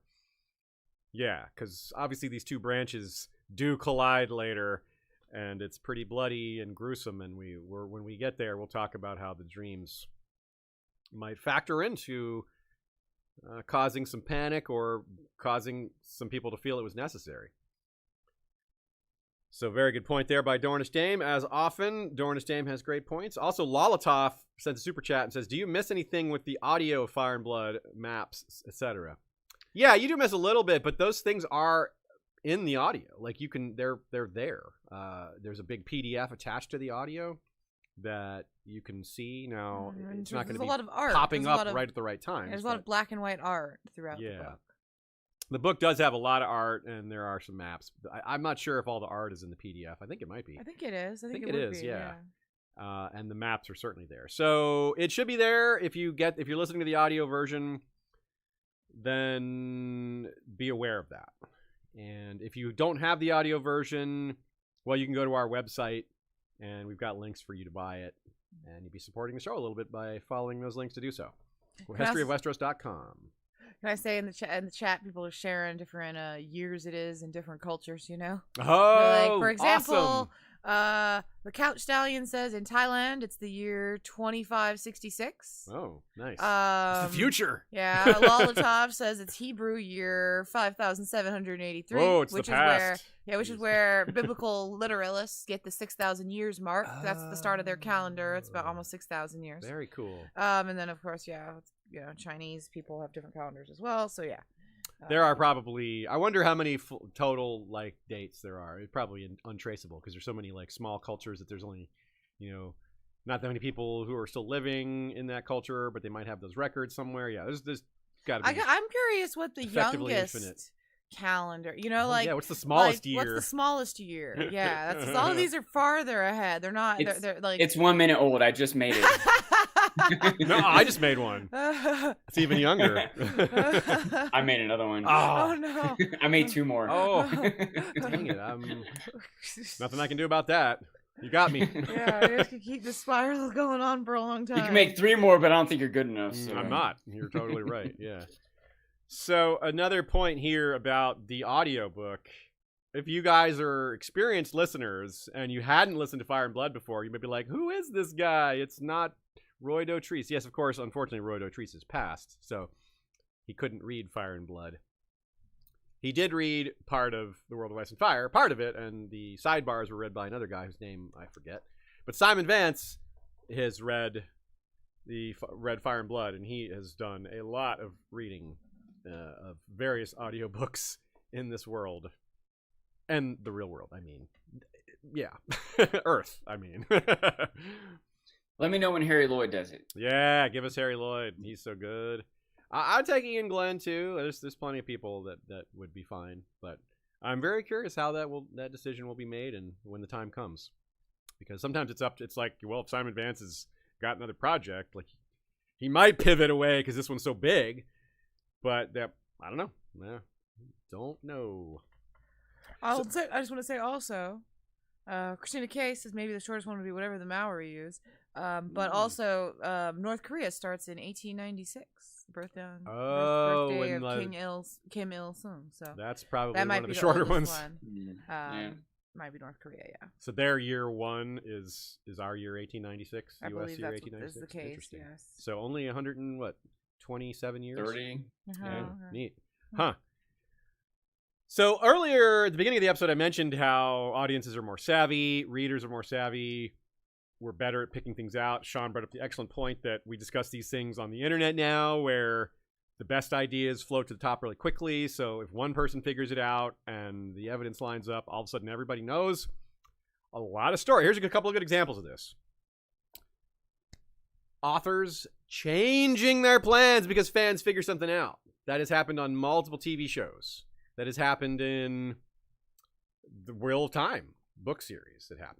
Speaker 1: yeah, because obviously these two branches do collide later, and it's pretty bloody and gruesome. And when we get there, we'll talk about how the dreams might factor into causing some panic or causing some people to feel it was necessary. So very good point there by Dornish Dame. As often, Dornish Dame has great points. Also, Lolotov sends a super chat and says, do you miss anything with the audio of Fire and Blood, maps, etc.? Yeah, you do miss a little bit, but those things are in the audio. Like, you can, they're there. There's a big PDF attached to the audio that you can see. Now, it's not going to be
Speaker 3: a lot of art.
Speaker 1: popping up right at the right time.
Speaker 3: There's a lot of black and white art throughout the book.
Speaker 1: The book does have a lot of art, and there are some maps. I'm not sure if all the art is in the PDF. I think it might be.
Speaker 3: I think it is. I think
Speaker 1: it
Speaker 3: would
Speaker 1: is,
Speaker 3: be,
Speaker 1: yeah. And the maps are certainly there. So it should be there. If you're listening to the audio version, then be aware of that. And if you don't have the audio version, well, you can go to our website, and we've got links for you to buy it. And you'd be supporting the show a little bit by following those links to do so.
Speaker 3: Can I
Speaker 1: historyofwesteros.com.
Speaker 3: Can I say in the chat, people are sharing different years it is in different cultures, you know?
Speaker 1: Oh,
Speaker 3: like, for example,
Speaker 1: awesome.
Speaker 3: The Couch Stallion says in Thailand it's the year 2566.
Speaker 1: Oh, nice.
Speaker 3: It's
Speaker 1: the future.
Speaker 3: Yeah, Lolatov says it's Hebrew year 5783.
Speaker 1: Oh, it's
Speaker 3: which
Speaker 1: the
Speaker 3: is
Speaker 1: past.
Speaker 3: which is where biblical literalists get the 6,000 years mark. That's the start of their calendar. It's about almost 6,000 years.
Speaker 1: Very cool.
Speaker 3: And then of course, Chinese people have different calendars as well. So yeah.
Speaker 1: There are probably, I wonder how many total like dates there are. It's probably untraceable because there's so many like small cultures that there's only, not that many people who are still living in that culture, but they might have those records somewhere. Yeah, there's got to be.
Speaker 3: I'm curious what the youngest
Speaker 1: infinite
Speaker 3: calendar,
Speaker 1: what's the smallest year?
Speaker 3: What's the smallest year? Yeah, that's all of these are farther ahead. They're not. They're like
Speaker 2: it's 1 minute old. I just made it.
Speaker 1: No, I just made one. It's even younger.
Speaker 2: I made another one.
Speaker 3: Oh no!
Speaker 2: I made 2 more.
Speaker 1: Oh, dang it! Nothing I can do about that. You got me.
Speaker 3: Yeah, you guys can keep the spiral going on for a long time.
Speaker 2: You can make 3 more, but I don't think you're good enough. So.
Speaker 1: I'm not. You're totally right. Yeah. So another point here about the audiobook. If you guys are experienced listeners and you hadn't listened to Fire and Blood before, you may be like, who is this guy? It's not Roy Dotrice. Yes, of course, unfortunately, Roy Dotrice is passed, so he couldn't read Fire and Blood. He did read part of The World of Ice and Fire, part of it, and the sidebars were read by another guy whose name I forget. But Simon Vance has read Fire and Blood, and he has done a lot of reading of various audiobooks in this world. And the real world, I mean. Yeah. Earth, I mean.
Speaker 2: Let me know when Harry Lloyd does it.
Speaker 1: Yeah, give us Harry Lloyd. He's so good. I'd take Ian Glenn, too. There's plenty of people that would be fine. But I'm very curious how that decision will be made and when the time comes. Because sometimes it's like, well, if Simon Vance has got another project, like he might pivot away because this one's so big. But I don't know. Don't know.
Speaker 3: I just want to say also, Christina K says maybe the shortest one would be whatever the Maori use. But also, North Korea starts in 1896. Birthday of Kim Il Sung. So
Speaker 1: that's probably
Speaker 3: that
Speaker 1: one of the shorter ones.
Speaker 3: One. Might be North Korea, yeah.
Speaker 1: So their year 1 is our year 1896.
Speaker 3: I
Speaker 1: US
Speaker 3: believe
Speaker 1: year
Speaker 3: that's
Speaker 1: 1896.
Speaker 3: the case.
Speaker 1: Interesting.
Speaker 3: Yes.
Speaker 1: So only 27 years.
Speaker 2: 30.
Speaker 1: Yeah, neat. Huh. So earlier at the beginning of the episode, I mentioned how audiences are more savvy, readers are more savvy. We're better at picking things out. Sean brought up the excellent point that we discuss these things on the internet now where the best ideas float to the top really quickly. So if one person figures it out and the evidence lines up, all of a sudden everybody knows a lot of story. Here's a couple of good examples of this. Authors changing their plans because fans figure something out. That has happened on multiple TV shows. That has happened in the Wheel of Time book series that happened.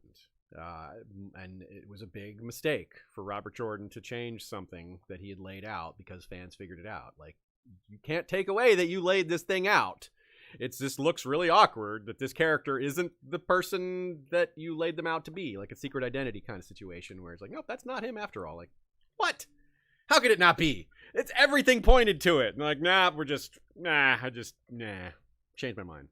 Speaker 1: And it was a big mistake for Robert Jordan to change something that he had laid out because fans figured it out. Like, you can't take away that you laid this thing out. It's just looks really awkward that this character isn't the person that you laid them out to be. Like a Secret Identity kind of situation where it's like, nope, that's not him after all. Like, what? How could it not be? It's everything pointed to it. And like, changed my mind.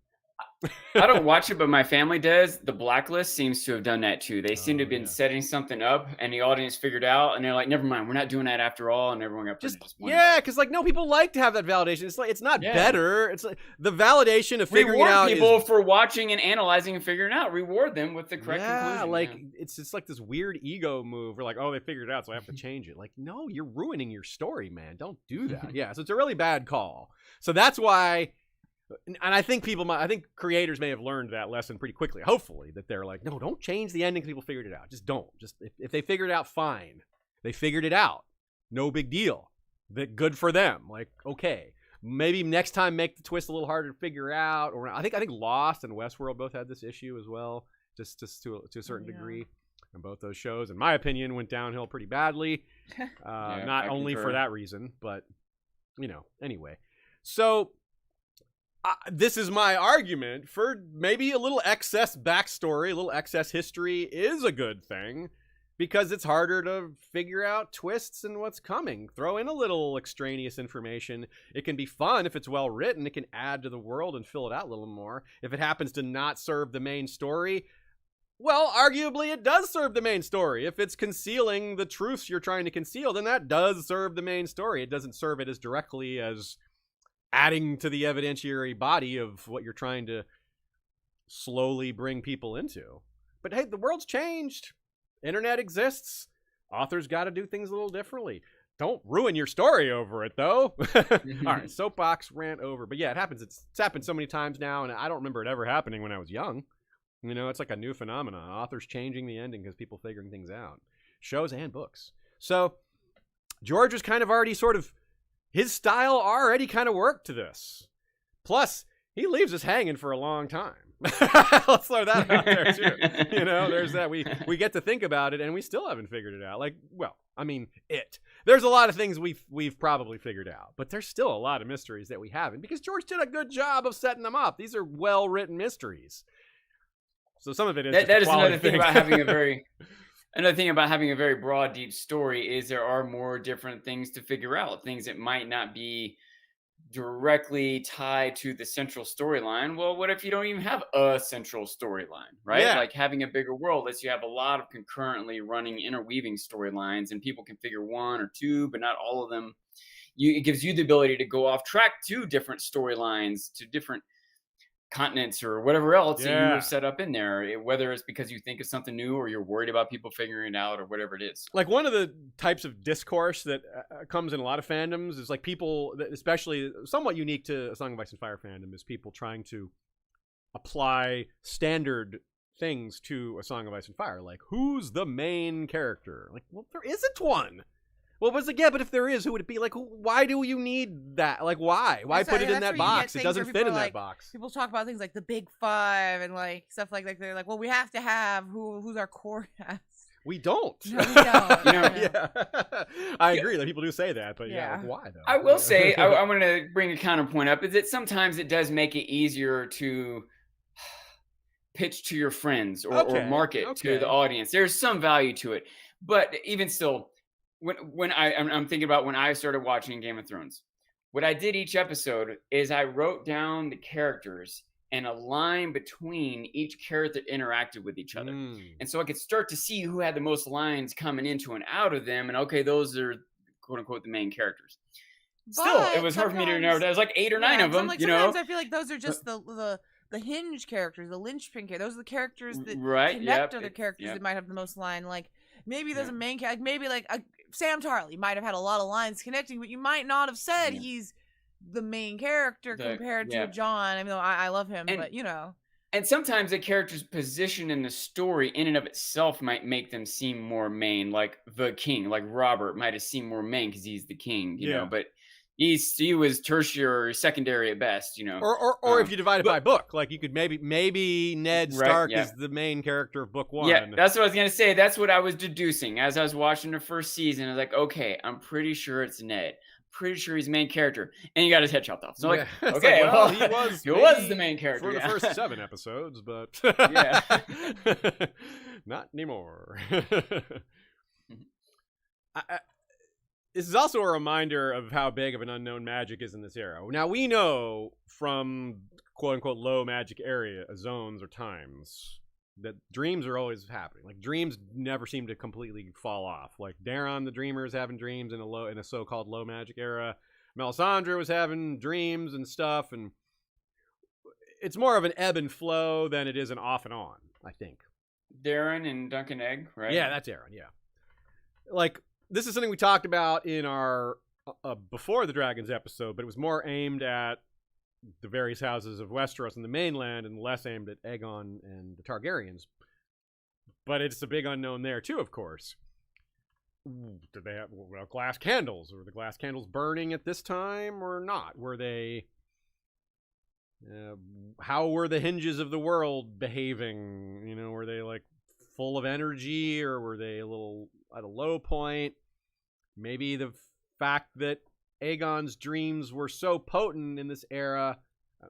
Speaker 2: I don't watch it, but my family does. The Blacklist seems to have done that too. They seem to have been setting something up, and the audience figured out, and they're like, "Never mind, we're not doing that after all." And everyone got disappointed.
Speaker 1: Because no, people like to have that validation. It's like it's not better. It's like the validation of figuring
Speaker 2: Reward
Speaker 1: it out.
Speaker 2: People for watching and analyzing and figuring it out. Reward them with the correct conclusion.
Speaker 1: It's just like this weird ego move. We're like, oh, they figured it out, so I have to change it. Like, no, you're ruining your story, man. Don't do that. So it's a really bad call. So that's why. And I think creators may have learned that lesson pretty quickly. Hopefully, that they're like, no, don't change the ending. People figured it out. Just don't. Just if they figured it out, fine. They figured it out. No big deal. That good for them. Like, okay, maybe next time make the twist a little harder to figure out. Or I think Lost and Westworld both had this issue as well, just to a certain degree. And both those shows, in my opinion, went downhill pretty badly. Not only for that reason, but anyway. So. This is my argument for maybe a little excess backstory, a little excess history is a good thing. because it's harder to figure out twists and what's coming. Throw in a little extraneous information. It can be fun if it's well written. It can add to the world and fill it out a little more. If it happens to not serve the main story, well, arguably it does serve the main story. If it's concealing the truths you're trying to conceal, then that does serve the main story. It doesn't serve it as directly as adding to the evidentiary body of what you're trying to slowly bring people into. But hey, the world's changed. Internet exists. Authors got to do things a little differently. Don't ruin your story over it, though. All right, soapbox rant over. But yeah, it happens. It's happened so many times now, and I don't remember it ever happening when I was young. You know, it's like a new phenomenon. Authors changing the ending because people figuring things out. Shows and books. So George was kind of already his style already kind of worked to this. Plus, he leaves us hanging for a long time. Let's throw that out there too. You know, there's that. We get to think about it and we still haven't figured it out. Like, well, I mean, there's a lot of things we've probably figured out, but there's still a lot of mysteries that we haven't, because George did a good job of setting them up. These are well-written mysteries. So some of it is
Speaker 2: that is another thing about having a very broad, deep story, is there are more different things to figure out, things that might not be directly tied to the central storyline. Well, what if you don't even have a central storyline, right?
Speaker 1: Yeah.
Speaker 2: Like, having a bigger world lets you have a lot of concurrently running, interweaving storylines, and people can figure one or two, but not all of them. It gives you the ability to go off track to different storylines, to different continents or whatever else that you have set up in there, whether it's because you think it's something new or you're worried about people figuring it out or whatever it is.
Speaker 1: Like, one of the types of discourse that comes in a lot of fandoms is like people, especially somewhat unique to A Song of Ice and Fire fandom, is people trying to apply standard things to A Song of Ice and Fire. Like, who's the main character? Like, well, there isn't one. Well, but it's like, yeah, but if there is, who would it be? Like, why do you need that? Like, why? Why put it in that box? It doesn't fit in that box.
Speaker 3: People talk about things like the Big Five and like stuff like that. They're like, well, we have to have who's our core cast.
Speaker 1: We don't.
Speaker 3: No, we don't.
Speaker 1: Yeah. I agree that people do say that, but like, why though?
Speaker 2: I will say, I'm going to bring a counterpoint up, is that sometimes it does make it easier to pitch to your friends or market to the audience. There's some value to it, but even still, when I'm thinking about when I started watching Game of Thrones, what I did each episode is I wrote down the characters and a line between each character that interacted with each other. And so I could start to see who had the most lines coming into and out of them. And okay, those are quote unquote the main characters. Still, it was hard for me to know. There was like 8 or 9 of them. Sometimes
Speaker 3: I feel like those are just the hinge characters, the linchpin characters. Those are the characters that connect other characters that might have the most line. Like, maybe there's a main character, maybe like Sam Tarly might have had a lot of lines connecting, but you might not have said he's the main character compared to John. I mean, I love him, but you know.
Speaker 2: And sometimes a character's position in the story in and of itself might make them seem more main, like the king, like Robert might have seemed more main because he's the king, you know, but he was tertiary or secondary at best, you know.
Speaker 1: Or if you divide it by book, like you could maybe Ned Stark is the main character of book 1.
Speaker 2: Yeah, that's what I was going to say. That's what I was deducing as I was watching the first season. I was like, okay, I'm pretty sure it's Ned. Pretty sure he's the main character. And he got his head chopped off. So okay,
Speaker 1: like, well, he
Speaker 2: was the main character.
Speaker 1: For the first 7 episodes, but not anymore. This is also a reminder of how big of an unknown magic is in this era. Now, we know from quote-unquote low magic area zones or times that dreams are always happening. Like, dreams never seem to completely fall off. Like, Daron the Dreamer is having dreams in a so-called low magic era. Melisandre was having dreams and stuff, and it's more of an ebb and flow than it is an off and on, I think.
Speaker 2: Daron and Duncan Egg, right?
Speaker 1: Yeah, that's Daron, yeah. Like, this is something we talked about in our Before the Dragons episode, but it was more aimed at the various houses of Westeros and the mainland and less aimed at Aegon and the Targaryens. But it's a big unknown there too, of course. Did they have glass candles? Were the glass candles burning at this time or not? Were they... how were the hinges of the world behaving? You know, were they like full of energy, or were they a little at a low point? Maybe the fact that Aegon's dreams were so potent in this era,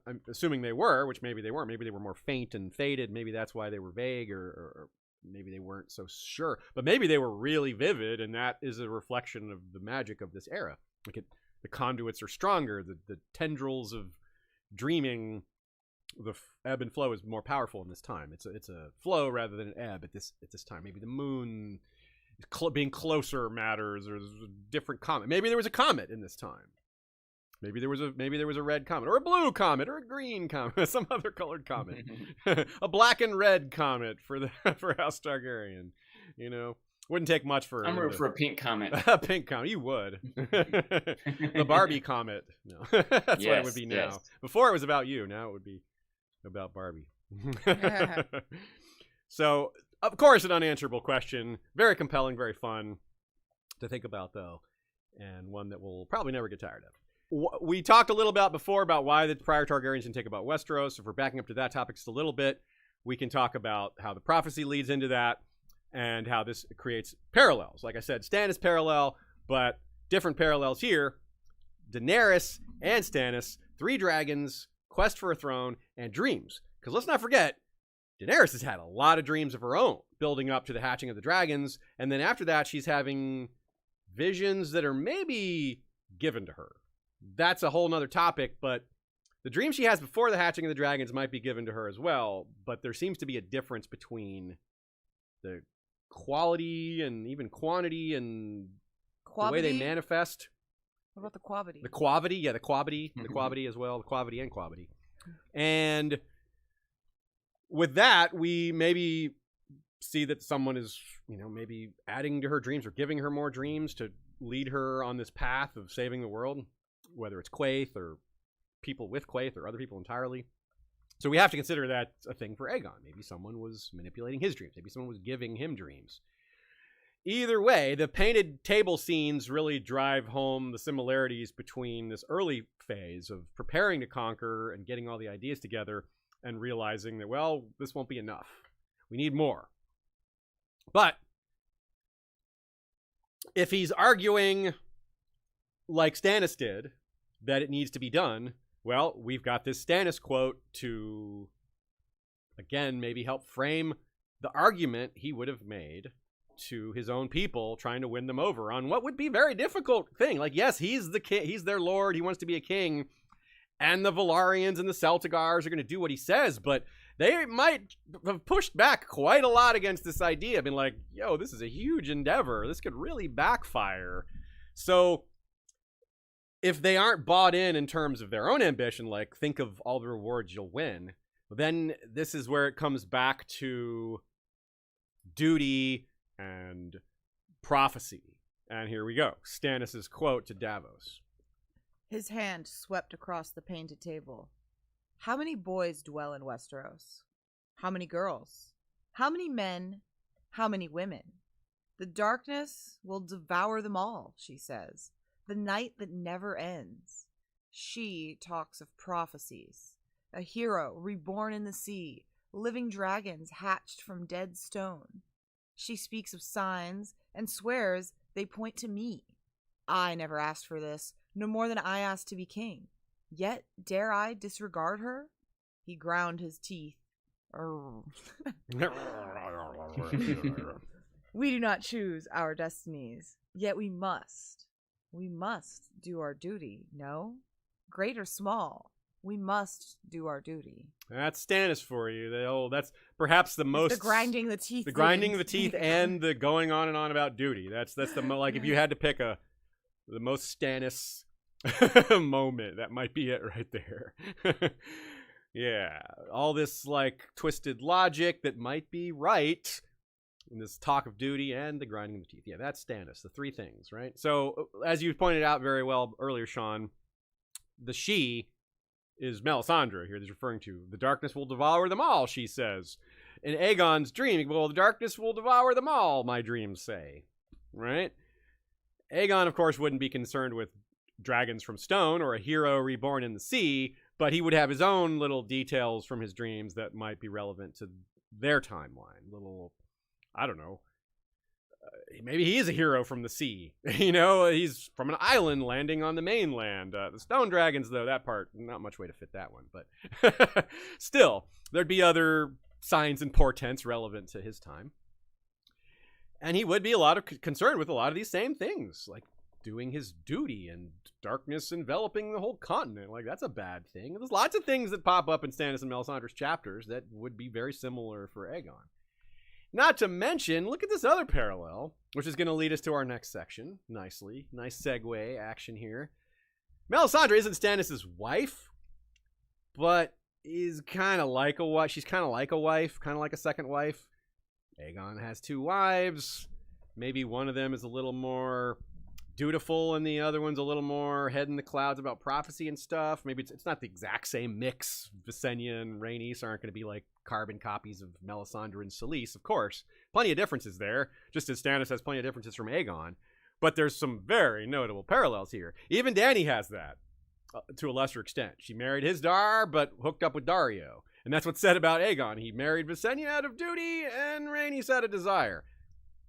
Speaker 1: I'm assuming they were, which maybe they weren't. Maybe they were more faint and faded. Maybe that's why they were vague or maybe they weren't so sure, but maybe they were really vivid, and that is a reflection of the magic of this era. Like the conduits are stronger, the tendrils of dreaming, the ebb and flow is more powerful in this time. It's a flow rather than an ebb at this time. Maybe the moon being closer matters, or there's a different comet. Maybe there was a comet in this time. Maybe there was a red comet, or a blue comet, or a green comet, some other colored comet, a black and red comet for House Targaryen. You know, wouldn't take much for.
Speaker 2: I'm rooting for a pink comet.
Speaker 1: A pink comet, you would. The Barbie comet. No, that's what it would be now. Yes. Before it was about you. Now it would be about Barbie. So, of course, an unanswerable question. Very compelling, very fun to think about, though, and one that we'll probably never get tired of. We talked a little about before about why the prior Targaryens didn't take about Westeros. If we're backing up to that topic just a little bit, we can talk about how the prophecy leads into that and how this creates parallels. Like I said, Stannis parallel, but different parallels here. Daenerys and Stannis, 3 dragons, quest for a throne, and dreams. Because let's not forget, Daenerys has had a lot of dreams of her own, building up to the hatching of the dragons. And then after that, she's having visions that are maybe given to her. That's a whole nother topic, but the dream she has before the hatching of the dragons might be given to her as well, but there seems to be a difference between the quality and even quantity and the way they manifest.
Speaker 3: What about the quavity?
Speaker 1: The quavity, yeah, the quavity, the quavity as well, the quavity and quavity. And with that, we maybe see that someone is, maybe adding to her dreams or giving her more dreams to lead her on this path of saving the world. Whether it's Quaithe or people with Quaithe or other people entirely. So we have to consider that a thing for Aegon. Maybe someone was manipulating his dreams. Maybe someone was giving him dreams. Either way, the painted table scenes really drive home the similarities between this early phase of preparing to conquer and getting all the ideas together and realizing that, well, this won't be enough. We need more. But if he's arguing like Stannis did, that it needs to be done, well, we've got this Stannis quote to, again, maybe help frame the argument he would have made to his own people, trying to win them over on what would be a very difficult thing. Like, yes, he's the king, he's their lord, he wants to be a king, and the Valyrians and the Celtigars are going to do what he says, but they might have pushed back quite a lot against this idea, been like, yo, this is a huge endeavor, this could really backfire. So if they aren't bought in terms of their own ambition, like think of all the rewards you'll win, then this is where it comes back to duty and prophecy. And here we go. Stannis' quote to Davos.
Speaker 3: His hand swept across the painted table. How many boys dwell in Westeros? How many girls? How many men? How many women? The darkness will devour them all, she says. The night that never ends. She talks of prophecies. A hero reborn in the sea, living dragons hatched from dead stone. She speaks of signs and swears they point to me. I never asked for this, no more than I asked to be king. Yet dare I disregard her? He ground his teeth. We do not choose our destinies, yet we must. We must do our duty, no? Great or small, we must do our duty.
Speaker 1: That's Stannis for you. That's perhaps the most...
Speaker 3: The grinding the teeth.
Speaker 1: The grinding of the teeth and the going on and on about duty. That's the like, if you had to pick the most Stannis moment, that might be it right there. Yeah. All this, like, twisted logic that might be right... And this talk of duty and the grinding of the teeth. Yeah, that's Stannis, the 3 things, right? So, as you pointed out very well earlier, Sean, the she is Melisandre here. He's referring to. The darkness will devour them all, she says. In Aegon's dream, well, the darkness will devour them all, my dreams say. Right? Aegon, of course, wouldn't be concerned with dragons from stone or a hero reborn in the sea, but he would have his own little details from his dreams that might be relevant to their timeline. Little... I don't know. Maybe he is a hero from the sea. He's from an island landing on the mainland. The stone dragons, though, that part, not much way to fit that one. But still, there'd be other signs and portents relevant to his time. And he would be a lot of concerned with a lot of these same things, like doing his duty and darkness enveloping the whole continent. Like, that's a bad thing. There's lots of things that pop up in Stannis and Melisandre's chapters that would be very similar for Aegon. Not to mention, look at this other parallel, which is going to lead us to our next section. Nicely. Nice segue action here. Melisandre isn't Stannis' wife, but is kind of like a wife. She's kind of like a wife, kind of like a second wife. Aegon has 2 wives. Maybe one of them is a little more dutiful and the other one's a little more head in the clouds about prophecy and stuff. Maybe it's not the exact same mix. Visenya and Rhaenys aren't going to be like carbon copies of Melisandre and Selyse, of course. Plenty of differences there, just as Stannis has plenty of differences from Aegon. But there's some very notable parallels here. Even Dany has that to a lesser extent. She married his Dar, but hooked up with Daario. And that's what's said about Aegon. He married Visenya out of duty and Rhaenys out of desire.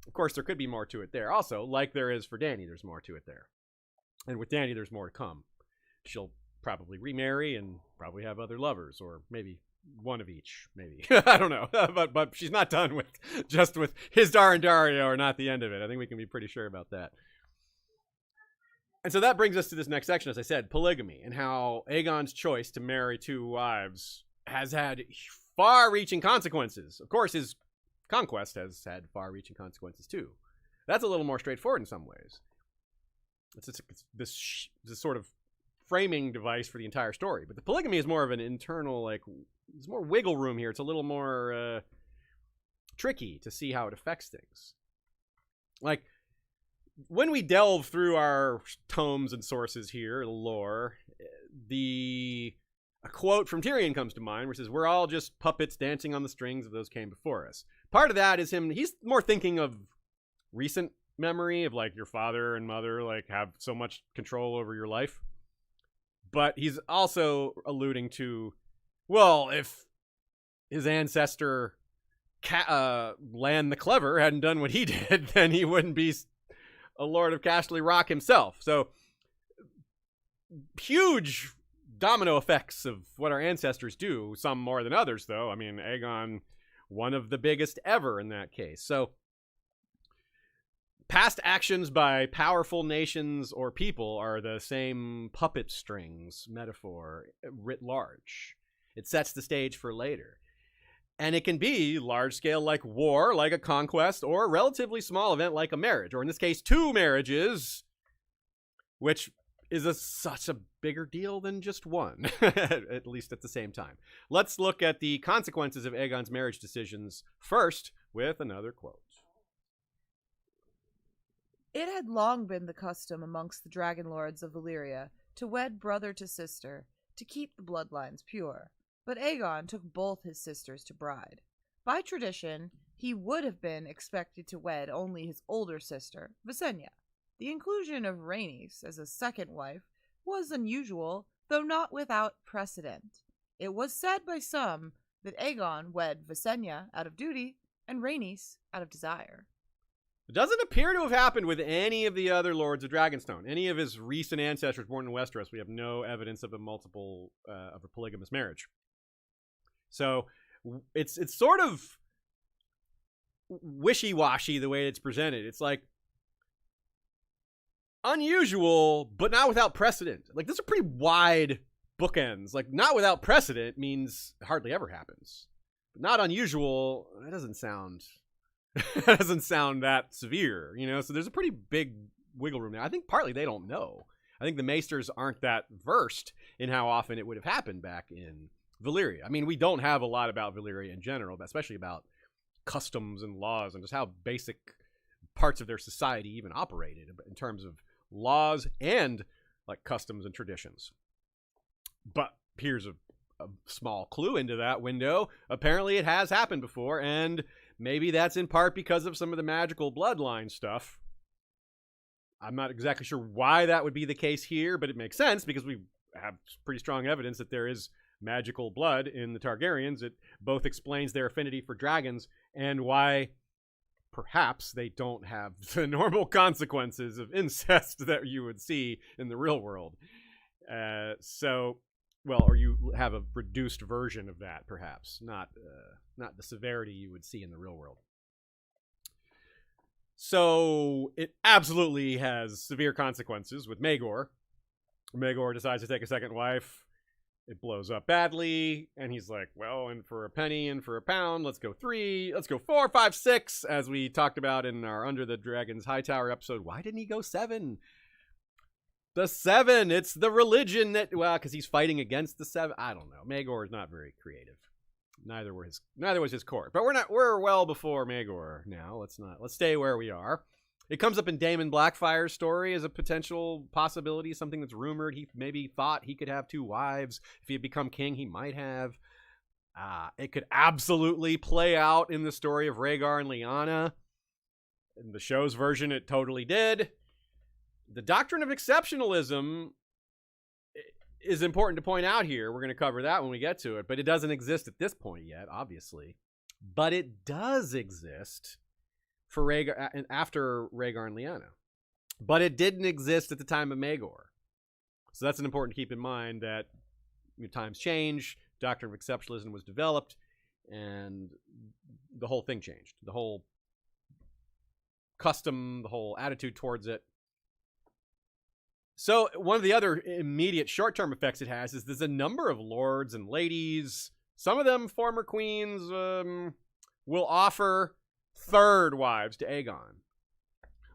Speaker 1: Of course, there could be more to it there. Also, like there is for Dany, there's more to it there. And with Dany, there's more to come. She'll probably remarry and probably have other lovers, or maybe one of each, maybe. I don't know. but she's not done with just with his Dar and Daario are not the end of it. I think we can be pretty sure about that. And so that brings us to this next section, as I said, polygamy, and how Aegon's choice to marry 2 wives has had far-reaching consequences. Of course, his conquest has had far-reaching consequences too. That's a little more straightforward in some ways. It's this sort of framing device for the entire story. But the polygamy is more of an internal, like, there's more wiggle room here. It's a little more tricky to see how it affects things. Like, when we delve through our tomes and sources here, lore, a quote from Tyrion comes to mind, which says, "We're all just puppets dancing on the strings of those came before us." Part of that is he's more thinking of recent memory of, like, your father and mother, like, have so much control over your life. But he's also alluding to, well, if his ancestor, Lan the Clever, hadn't done what he did, then he wouldn't be a Lord of Casterly Rock himself. So, huge domino effects of what our ancestors do, some more than others, though. I mean, Aegon, one of the biggest ever in that case. So, past actions by powerful nations or people are the same puppet strings metaphor writ large. It sets the stage for later. And it can be large scale like war, like a conquest, or a relatively small event like a marriage, or in this case, 2 marriages, which is such a bigger deal than just one, at least at the same time. Let's look at the consequences of Aegon's marriage decisions first with another quote.
Speaker 3: It had long been the custom amongst the dragon lords of Valyria to wed brother to sister, to keep the bloodlines pure. But Aegon took both his sisters to bride. By tradition, he would have been expected to wed only his older sister, Visenya. The inclusion of Rhaenys as a second wife was unusual, though not without precedent. It was said by some that Aegon wed Visenya out of duty and Rhaenys out of desire.
Speaker 1: It doesn't appear to have happened with any of the other Lords of Dragonstone. Any of his recent ancestors born in Westeros, we have no evidence of a polygamous marriage. So it's sort of wishy-washy the way it's presented. It's like unusual, but not without precedent. Like, those are pretty wide bookends. Like, not without precedent means it hardly ever happens. But not unusual, that doesn't sound that severe, you know? So there's a pretty big wiggle room now. I think partly they don't know. I think the Maesters aren't that versed in how often it would have happened back in Valyria. I mean, we don't have a lot about Valyria in general, but especially about customs and laws and just how basic parts of their society even operated in terms of laws and, like, customs and traditions. But here's a small clue into that window. Apparently it has happened before, and maybe that's in part because of some of the magical bloodline stuff. I'm not exactly sure why that would be the case here, but it makes sense because we have pretty strong evidence that there is magical blood in the Targaryens. It both explains their affinity for dragons and why perhaps they don't have the normal consequences of incest that you would see in the real world. Or you have a reduced version of that, perhaps. Not the severity you would see in the real world. So it absolutely has severe consequences with Maegor. Maegor decides to take a second wife. It blows up badly, and he's like, well, and for a penny and for a pound, let's go 3, let's go 4, 5, 6, as we talked about in our Under the Dragon's High Tower episode. Why didn't he go 7? The 7, it's the religion that, well, because he's fighting against the 7. I don't know. Maegor is not very creative. Neither was his court. But we're well before Maegor now. Let's stay where we are. It comes up in Daemon Blackfire's story as a potential possibility, something that's rumored. He maybe thought he could have 2 wives. If he had become king, he might have. It could absolutely play out in the story of Rhaegar and Lyanna. In the show's version, it totally did. The doctrine of exceptionalism is important to point out here. We're going to cover that when we get to it, but it doesn't exist at this point yet, obviously. But it does exist for Rhaegar after Rhaegar and Lyanna. But it didn't exist at the time of Maegor. So that's an important to keep in mind, that times change, doctrine of exceptionalism was developed, and the whole thing changed. The whole custom, the whole attitude towards it. So one of the other immediate short-term effects it has is there's a number of lords and ladies, some of them former queens, will offer 3rd wives to Aegon,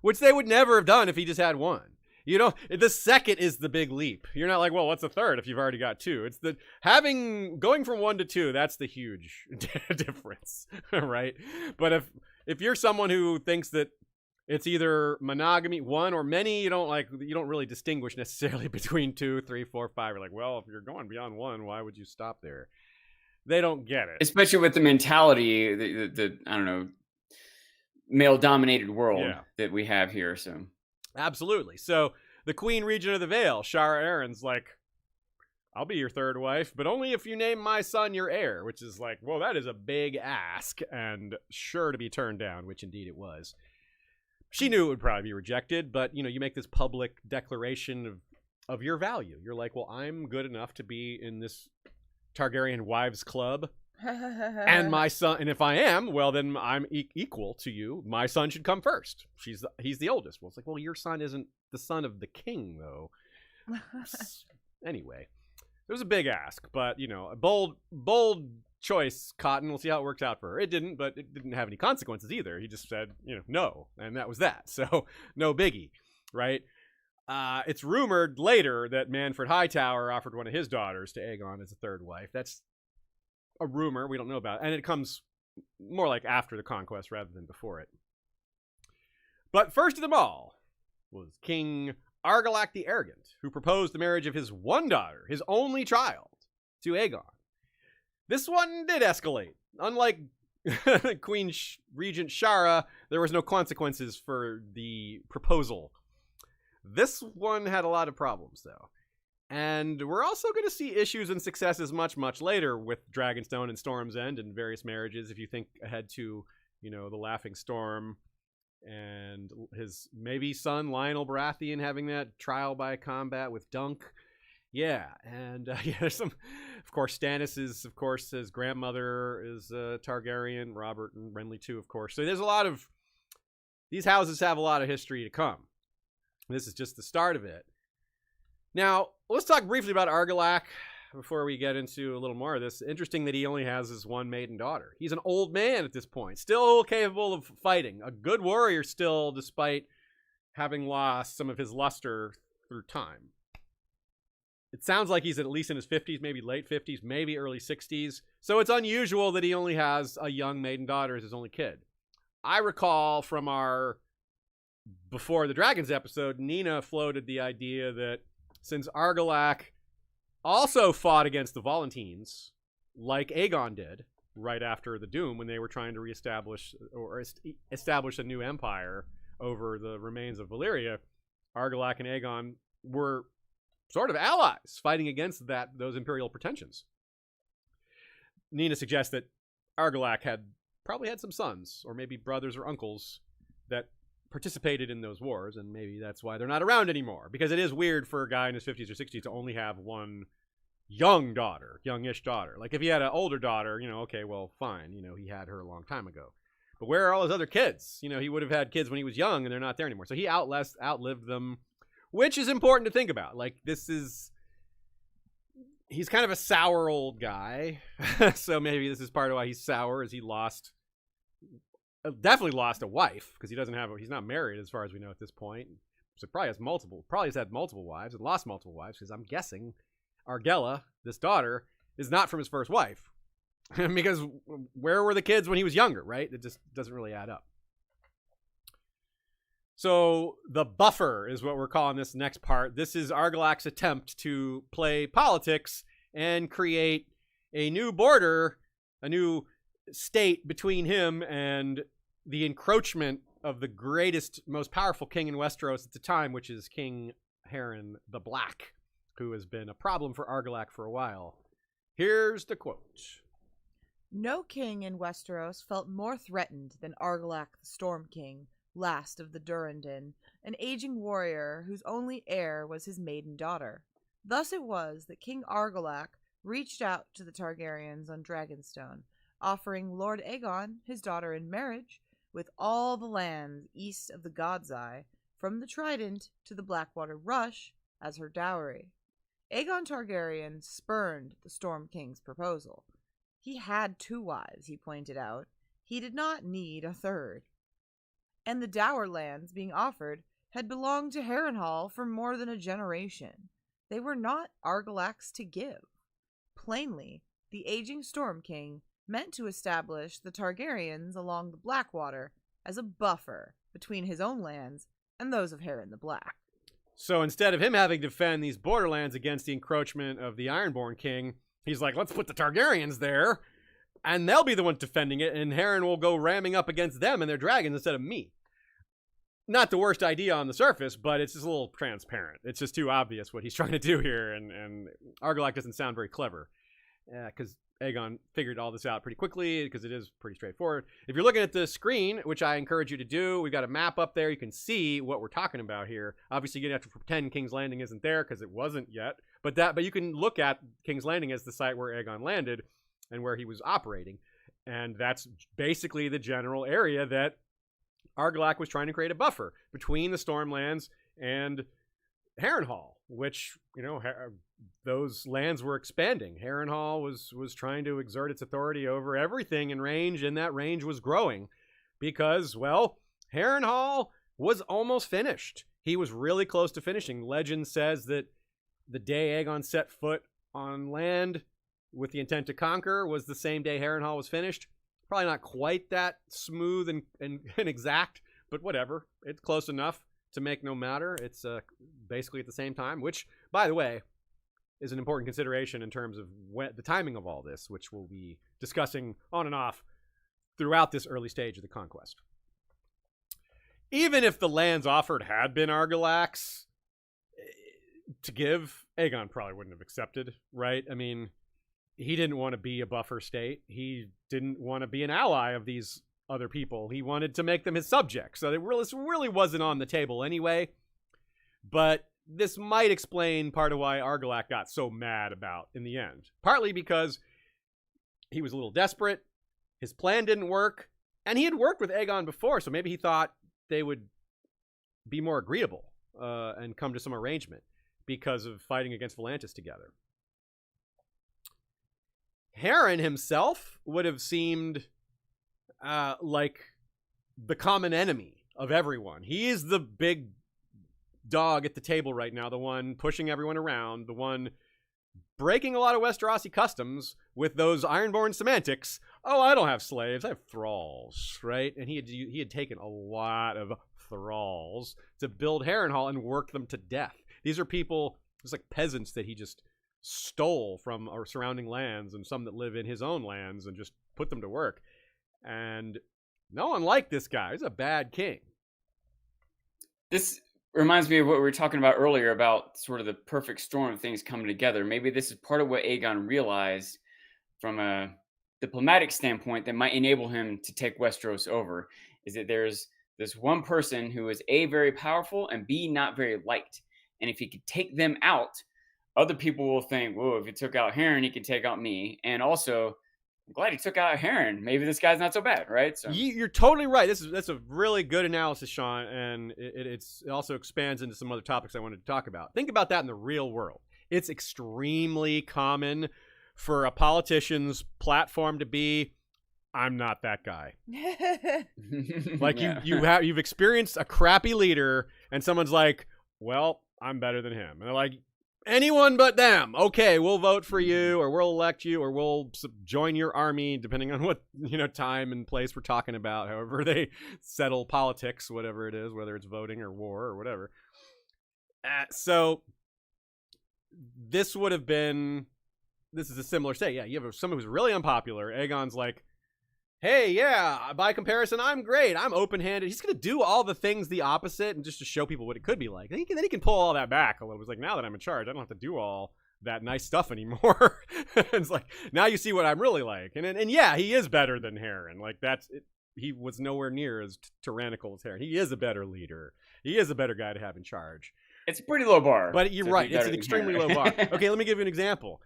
Speaker 1: which they would never have done if he just had 1. You know, the 2nd is the big leap. You're not like, well, what's a 3rd if you've already got 2? It's the going from 1 to 2. That's the huge difference, right? But if you're someone who thinks that it's either monogamy, 1 or many, you don't really distinguish necessarily between 2, 3, 4, 5. You're like, well, if you're going beyond 1, why would you stop there? They don't get it.
Speaker 2: Especially with the mentality, the I don't know, male-dominated world that we have here. So
Speaker 1: absolutely. So the Queen Regent of the Vale, Shara Aaron's like, I'll be your 3rd wife, but only if you name my son your heir, which is like, well, that is a big ask and sure to be turned down, which indeed it was. She knew it would probably be rejected, but, you make this public declaration of your value. You're like, well, I'm good enough to be in this Targaryen wives club, and my son, and if I am, well, then I'm equal to you. My son should come first. He's the oldest. Well, it's like, well, your son isn't the son of the king, though. Anyway, it was a big ask, but, a bold choice, Cotton. We'll see how it works out for her. It didn't, but it didn't have any consequences either. He just said, no, and that was that. So no biggie, right? It's rumored later that Manfred Hightower offered one of his daughters to Aegon as a 3rd wife. That's a rumor. We don't know about it. And it comes more like after the conquest rather than before it. But first of them all was King Argilac the Arrogant, who proposed the marriage of his one daughter, his only child, to Aegon. This one did escalate. Unlike Queen Regent Shara, there was no consequences for the proposal. This one had a lot of problems, though. And we're also going to see issues and successes much, much later with Dragonstone and Storm's End and various marriages. If you think ahead to, the Laughing Storm and his maybe son, Lionel Baratheon, having that trial by combat with Dunk. Yeah, and there's some, of course, Stannis is, of course, his grandmother is Targaryen, Robert and Renly too, of course. So there's a lot of, these houses have a lot of history to come. This is just the start of it. Now, let's talk briefly about Argilac before we get into a little more of this. Interesting that he only has his one maiden daughter. He's an old man at this point, still capable of fighting. A good warrior still, despite having lost some of his luster through time. It sounds like he's at least in his 50s, maybe late 50s, maybe early 60s. So it's unusual that he only has a young maiden daughter as his only kid. I recall from our Before the Dragons episode, Nina floated the idea that since Argilac also fought against the Volantines, like Aegon did right after the Doom when they were trying to reestablish or establish a new empire over the remains of Valyria, Argilac and Aegon were sort of allies fighting against those imperial pretensions. Nina suggests that Argilac probably had some sons or maybe brothers or uncles that participated in those wars, and maybe that's why they're not around anymore, because it is weird for a guy in his 50s or 60s to only have one youngish daughter. Like if he had an older daughter, okay, well, fine, he had her a long time ago. But where are all his other kids? You know, he would have had kids when he was young, and they're not there anymore. So he outlived them, which is important to think about. Like, he's kind of a sour old guy. So maybe this is part of why he's sour, is he definitely lost a wife, because he's not married as far as we know at this point. So probably has had multiple wives and lost multiple wives, because I'm guessing Argella, this daughter, is not from his first wife. Because where were the kids when he was younger, right? It just doesn't really add up. So the buffer is what we're calling this next part. This is Argilax's attempt to play politics and create a new border, a new state between him and the encroachment of the greatest, most powerful king in Westeros at the time, which is King Harren the Black, who has been a problem for Argilax for a while. Here's the quote.
Speaker 3: No king in Westeros felt more threatened than Argilax the Storm King, last of the Duran Duran, an aging warrior whose only heir was his maiden daughter. Thus it was that King Argilax reached out to the Targaryens on Dragonstone, offering Lord Aegon his daughter in marriage with all the lands east of the God's Eye, from the Trident to the Blackwater Rush, as her dowry. Aegon Targaryen spurned the Storm King's proposal. He had 2 wives, he pointed out. He did not need a third. And the dower lands being offered had belonged to Harrenhal for more than a generation. They were not Argilax to give. Plainly, the aging Storm King meant to establish the Targaryens along the Blackwater as a buffer between his own lands and those of Harren the Black.
Speaker 1: So instead of him having to defend these borderlands against the encroachment of the Ironborn King, he's like, let's put the Targaryens there, and they'll be the ones defending it, and Harren will go ramming up against them and their dragons instead of me. Not the worst idea on the surface, but it's just a little transparent. It's just too obvious what he's trying to do here, and Argilax doesn't sound very clever, because Aegon figured all this out pretty quickly, because it is pretty straightforward. If you're looking at the screen, which I encourage you to do, we've got a map up there. You can see what we're talking about here. Obviously, you're going to have to pretend King's Landing isn't there, because it wasn't yet. But you can look at King's Landing as the site where Aegon landed and where he was operating. And that's basically the general area that Argilax was trying to create a buffer between the Stormlands and Harrenhal, which, you know, those lands were expanding. Harrenhal was trying to exert its authority over everything in range, and that range was growing because, well, Harrenhal was almost finished. He was really close to finishing. Legend says that the day Aegon set foot on land with the intent to conquer was the same day Harrenhal was finished. Probably not quite that smooth and exact, but whatever. It's close enough to make no matter. It's basically at the same time, which, by the way, is an important consideration in terms of the timing of all this, which we'll be discussing on and off throughout this early stage of the conquest. Even if the lands offered had been Argilax to give, Aegon probably wouldn't have accepted, right? I mean, he didn't want to be a buffer state. He didn't want to be an ally of these other people. He wanted to make them his subjects. So this really wasn't on the table anyway. But this might explain part of why Argilax got so mad about in the end. Partly because he was a little desperate, his plan didn't work, and he had worked with Aegon before, so maybe he thought they would be more agreeable and come to some arrangement because of fighting against Volantis together. Harren himself would have seemed like the common enemy of everyone. He is the big dog at the table right now, the one pushing everyone around, the one breaking a lot of Westerosi customs with those Ironborn semantics. Oh, I don't have slaves, I have thralls, right? And he had taken a lot of thralls to build Harrenhal and work them to death. These are people, just like peasants that he just stole from our surrounding lands and some that live in his own lands and just put them to work. And no one liked this guy. He's a bad king.
Speaker 2: This reminds me of what we were talking about earlier about sort of the perfect storm of things coming together. Maybe this is part of what Aegon realized from a diplomatic standpoint that might enable him to take Westeros over, is that there's this one person who is A, very powerful, and B, not very liked. And if he could take them out, other people will think, whoa, if he took out Harren, he could take out me. And also, I'm glad he took out Harren. Maybe this guy's not so bad, right? So
Speaker 1: You're totally right. That's a really good analysis, Sean, and it also expands into some other topics I wanted to talk about. Think about that in the real world. It's extremely common for a politician's platform to be, I'm not that guy. Like you've experienced a crappy leader, and someone's like, well, I'm better than him, and they're like, anyone but them. Okay, we'll vote for you, or we'll elect you, or we'll join your army, depending on what time and place we're talking about. However they settle politics, whatever it is, whether it's voting or war or whatever. So this would have been. This is a similar state. Yeah, you have someone who's really unpopular. Aegon's like, hey, yeah, by comparison, I'm great. I'm open-handed. He's going to do all the things the opposite and just to show people what it could be like. Then he can pull all that back a little. It's like, now that I'm in charge, I don't have to do all that nice stuff anymore. It's like, now you see what I'm really like. And yeah, he is better than Harren. Like, that's it. He was nowhere near as tyrannical as Harren. He is a better leader. He is a better guy to have in charge.
Speaker 2: It's a pretty low bar.
Speaker 1: But you're right. It's an extremely low bar. Okay, let me give you an example.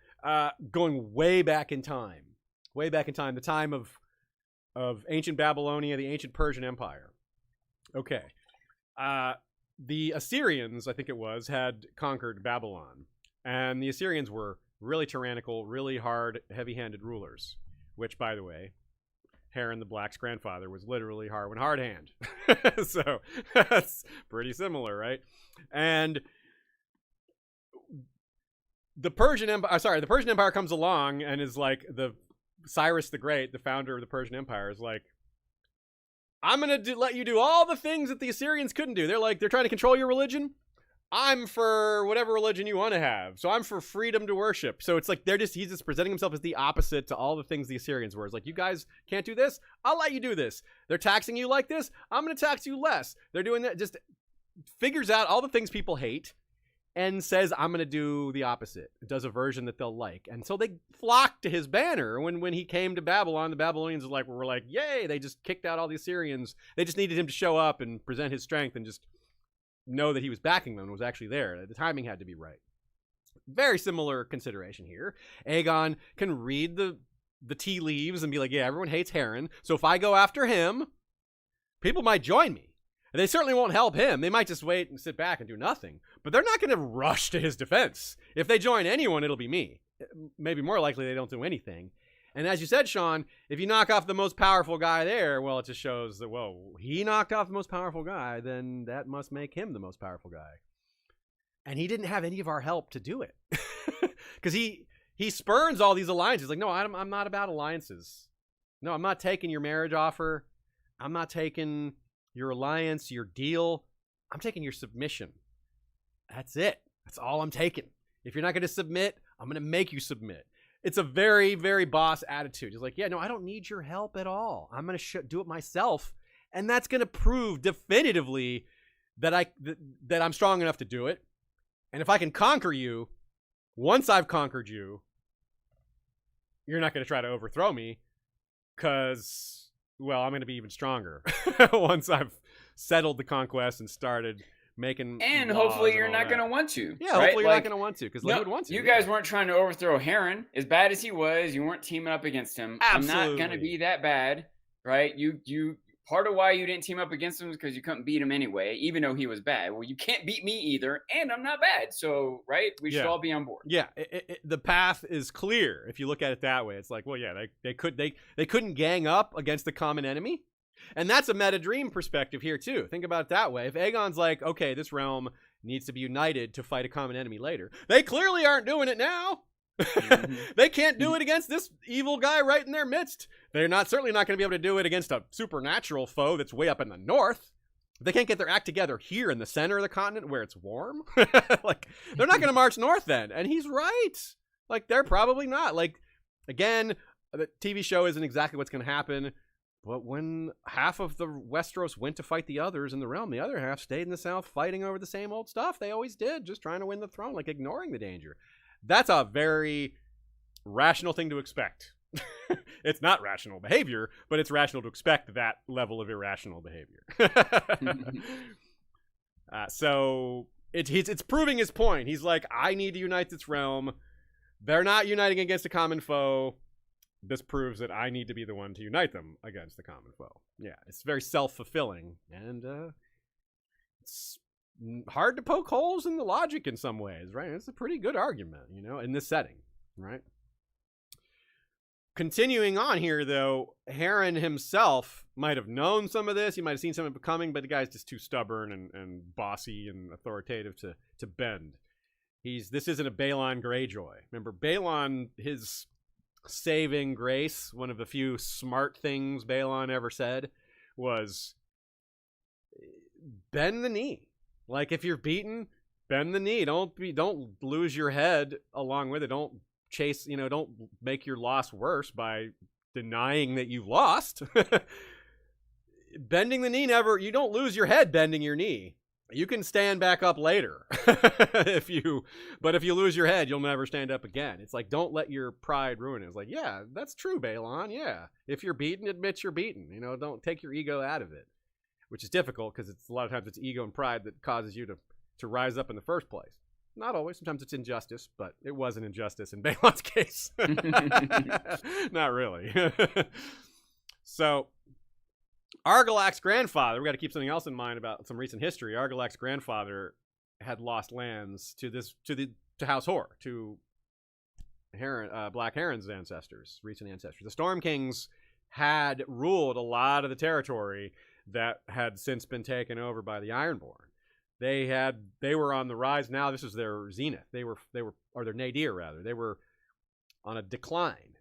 Speaker 1: Going way back in time, the time of ancient Babylonia, the ancient Persian Empire. Okay. The Assyrians, I think it was, had conquered Babylon. And the Assyrians were really tyrannical, really hard, heavy-handed rulers. Which, by the way, Harren the Black's grandfather was literally hard hand. So that's pretty similar, right? And the Persian Empire comes along and is like Cyrus the Great, the founder of the Persian Empire, is like, I'm going to let you do all the things that the Assyrians couldn't do. They're trying to control your religion. I'm for whatever religion you want to have. So I'm for freedom to worship. So it's like he's just presenting himself as the opposite to all the things the Assyrians were. It's like, you guys can't do this. I'll let you do this. They're taxing you like this. I'm going to tax you less. They're doing that. Just figures out all the things people hate and says, I'm going to do the opposite. It does a version that they'll like. And so they flocked to his banner. When he came to Babylon, the Babylonians were like, yay, they just kicked out all the Assyrians. They just needed him to show up and present his strength and just know that he was backing them and was actually there. The timing had to be right. Very similar consideration here. Aegon can read the tea leaves and be like, yeah, everyone hates Harren. So if I go after him, people might join me. They certainly won't help him. They might just wait and sit back and do nothing. But they're not going to rush to his defense. If they join anyone, it'll be me. Maybe more likely they don't do anything. And as you said, Sean, if you knock off the most powerful guy there, well, it just shows that, well, he knocked off the most powerful guy, then that must make him the most powerful guy. And he didn't have any of our help to do it. Because he spurns all these alliances. Like, no, I'm not about alliances. No, I'm not taking your marriage offer. I'm not taking your alliance, your deal. I'm taking your submission. That's it. That's all I'm taking. If you're not going to submit, I'm going to make you submit. It's a very, very boss attitude. He's like, yeah, no, I don't need your help at all. I'm going to do it myself. And that's going to prove definitively that I'm strong enough to do it. And if I can conquer you, once I've conquered you, you're not going to try to overthrow me because, well, I'm going to be even stronger once I've settled the conquest and started making.
Speaker 2: And hopefully you're not going to want to.
Speaker 1: Yeah, right? Hopefully you're not going to want to because they would want to.
Speaker 2: You guys weren't trying to overthrow Harren. As bad as he was, you weren't teaming up against him.
Speaker 1: Absolutely.
Speaker 2: I'm not going to be that bad, right? You part of why you didn't team up against him is because you couldn't beat him anyway, even though he was bad. Well, you can't beat me either, and I'm not bad. So, right? We should all be on board.
Speaker 1: Yeah, the path is clear if you look at it that way. It's like, well, yeah, they couldn't gang up against the common enemy. And that's a meta dream perspective here, too. Think about it that way. If Aegon's like, okay, this realm needs to be united to fight a common enemy later, they clearly aren't doing it now. Mm-hmm. They can't do it against this evil guy right in their midst. They're certainly not going to be able to do it against a supernatural foe that's way up in the north. They can't get their act together here in the center of the continent where it's warm. Like, they're not going to march north then. And he's right. Like, they're probably not. Like, again, the TV show isn't exactly what's going to happen. But when half of the Westeros went to fight the others in the realm, the other half stayed in the south fighting over the same old stuff they always did, just trying to win the throne, like ignoring the danger. That's a very rational thing to expect. It's not rational behavior, but it's rational to expect that level of irrational behavior. So it's proving his point. He's like, I need to unite this realm. They're not uniting against a common foe. this proves that I need to be the one to unite them against the common foe. Yeah, it's very self-fulfilling, and it's hard to poke holes in the logic in some ways, right? It's a pretty good argument, in this setting, right? Continuing on here, though, Harren himself might have known some of this. He might have seen some of it coming, but the guy's just too stubborn and bossy and authoritative to bend. This isn't a Balon Greyjoy. Remember, Balon, his saving grace, one of the few smart things Balon ever said, was bend the knee. Like, if you're beaten, bend the knee. Don't lose your head along with it. Don't don't make your loss worse by denying that you've lost. Bending the knee you don't lose your head bending your knee. You can stand back up later. But if you lose your head, you'll never stand up again. It's like, don't let your pride ruin it. It's like, yeah, that's true, Balon. Yeah. If you're beaten, admit you're beaten. Don't take your ego out of it, which is difficult because a lot of times it's ego and pride that causes you to rise up in the first place. Not always. Sometimes it's injustice, but it was an injustice in Balon's case. Not really. So, Argilac's grandfather, we got to keep something else in mind about some recent history. Argilac's grandfather had lost lands to House Hoare, to Black Harren's recent ancestors. The Storm Kings had ruled a lot of the territory that had since been taken over by the Ironborn. They were on the rise. Now this is their zenith. They were or their nadir rather. They were on a decline.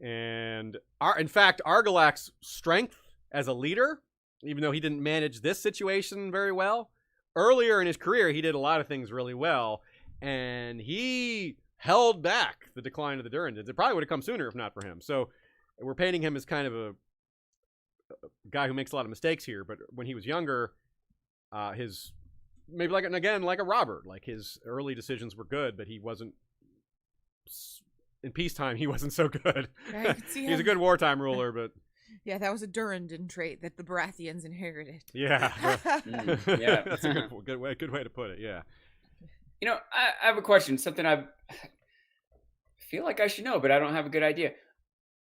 Speaker 1: And in fact, Argilac's strength as a leader, even though he didn't manage this situation very well, earlier in his career he did a lot of things really well, and he held back the decline of the Durandons. It probably would have come sooner if not for him. So we're painting him as kind of a guy who makes a lot of mistakes here, but when he was younger, his maybe like a Robert, like his early decisions were good, but he wasn't in peacetime. He wasn't so good. Yeah, he's a good wartime ruler, but
Speaker 3: yeah, that was a Durandon trait that the Baratheons inherited.
Speaker 1: Yeah,
Speaker 2: yeah,
Speaker 1: that's a good way to put it. Yeah,
Speaker 2: I have a question. Something I feel like I should know, but I don't have a good idea.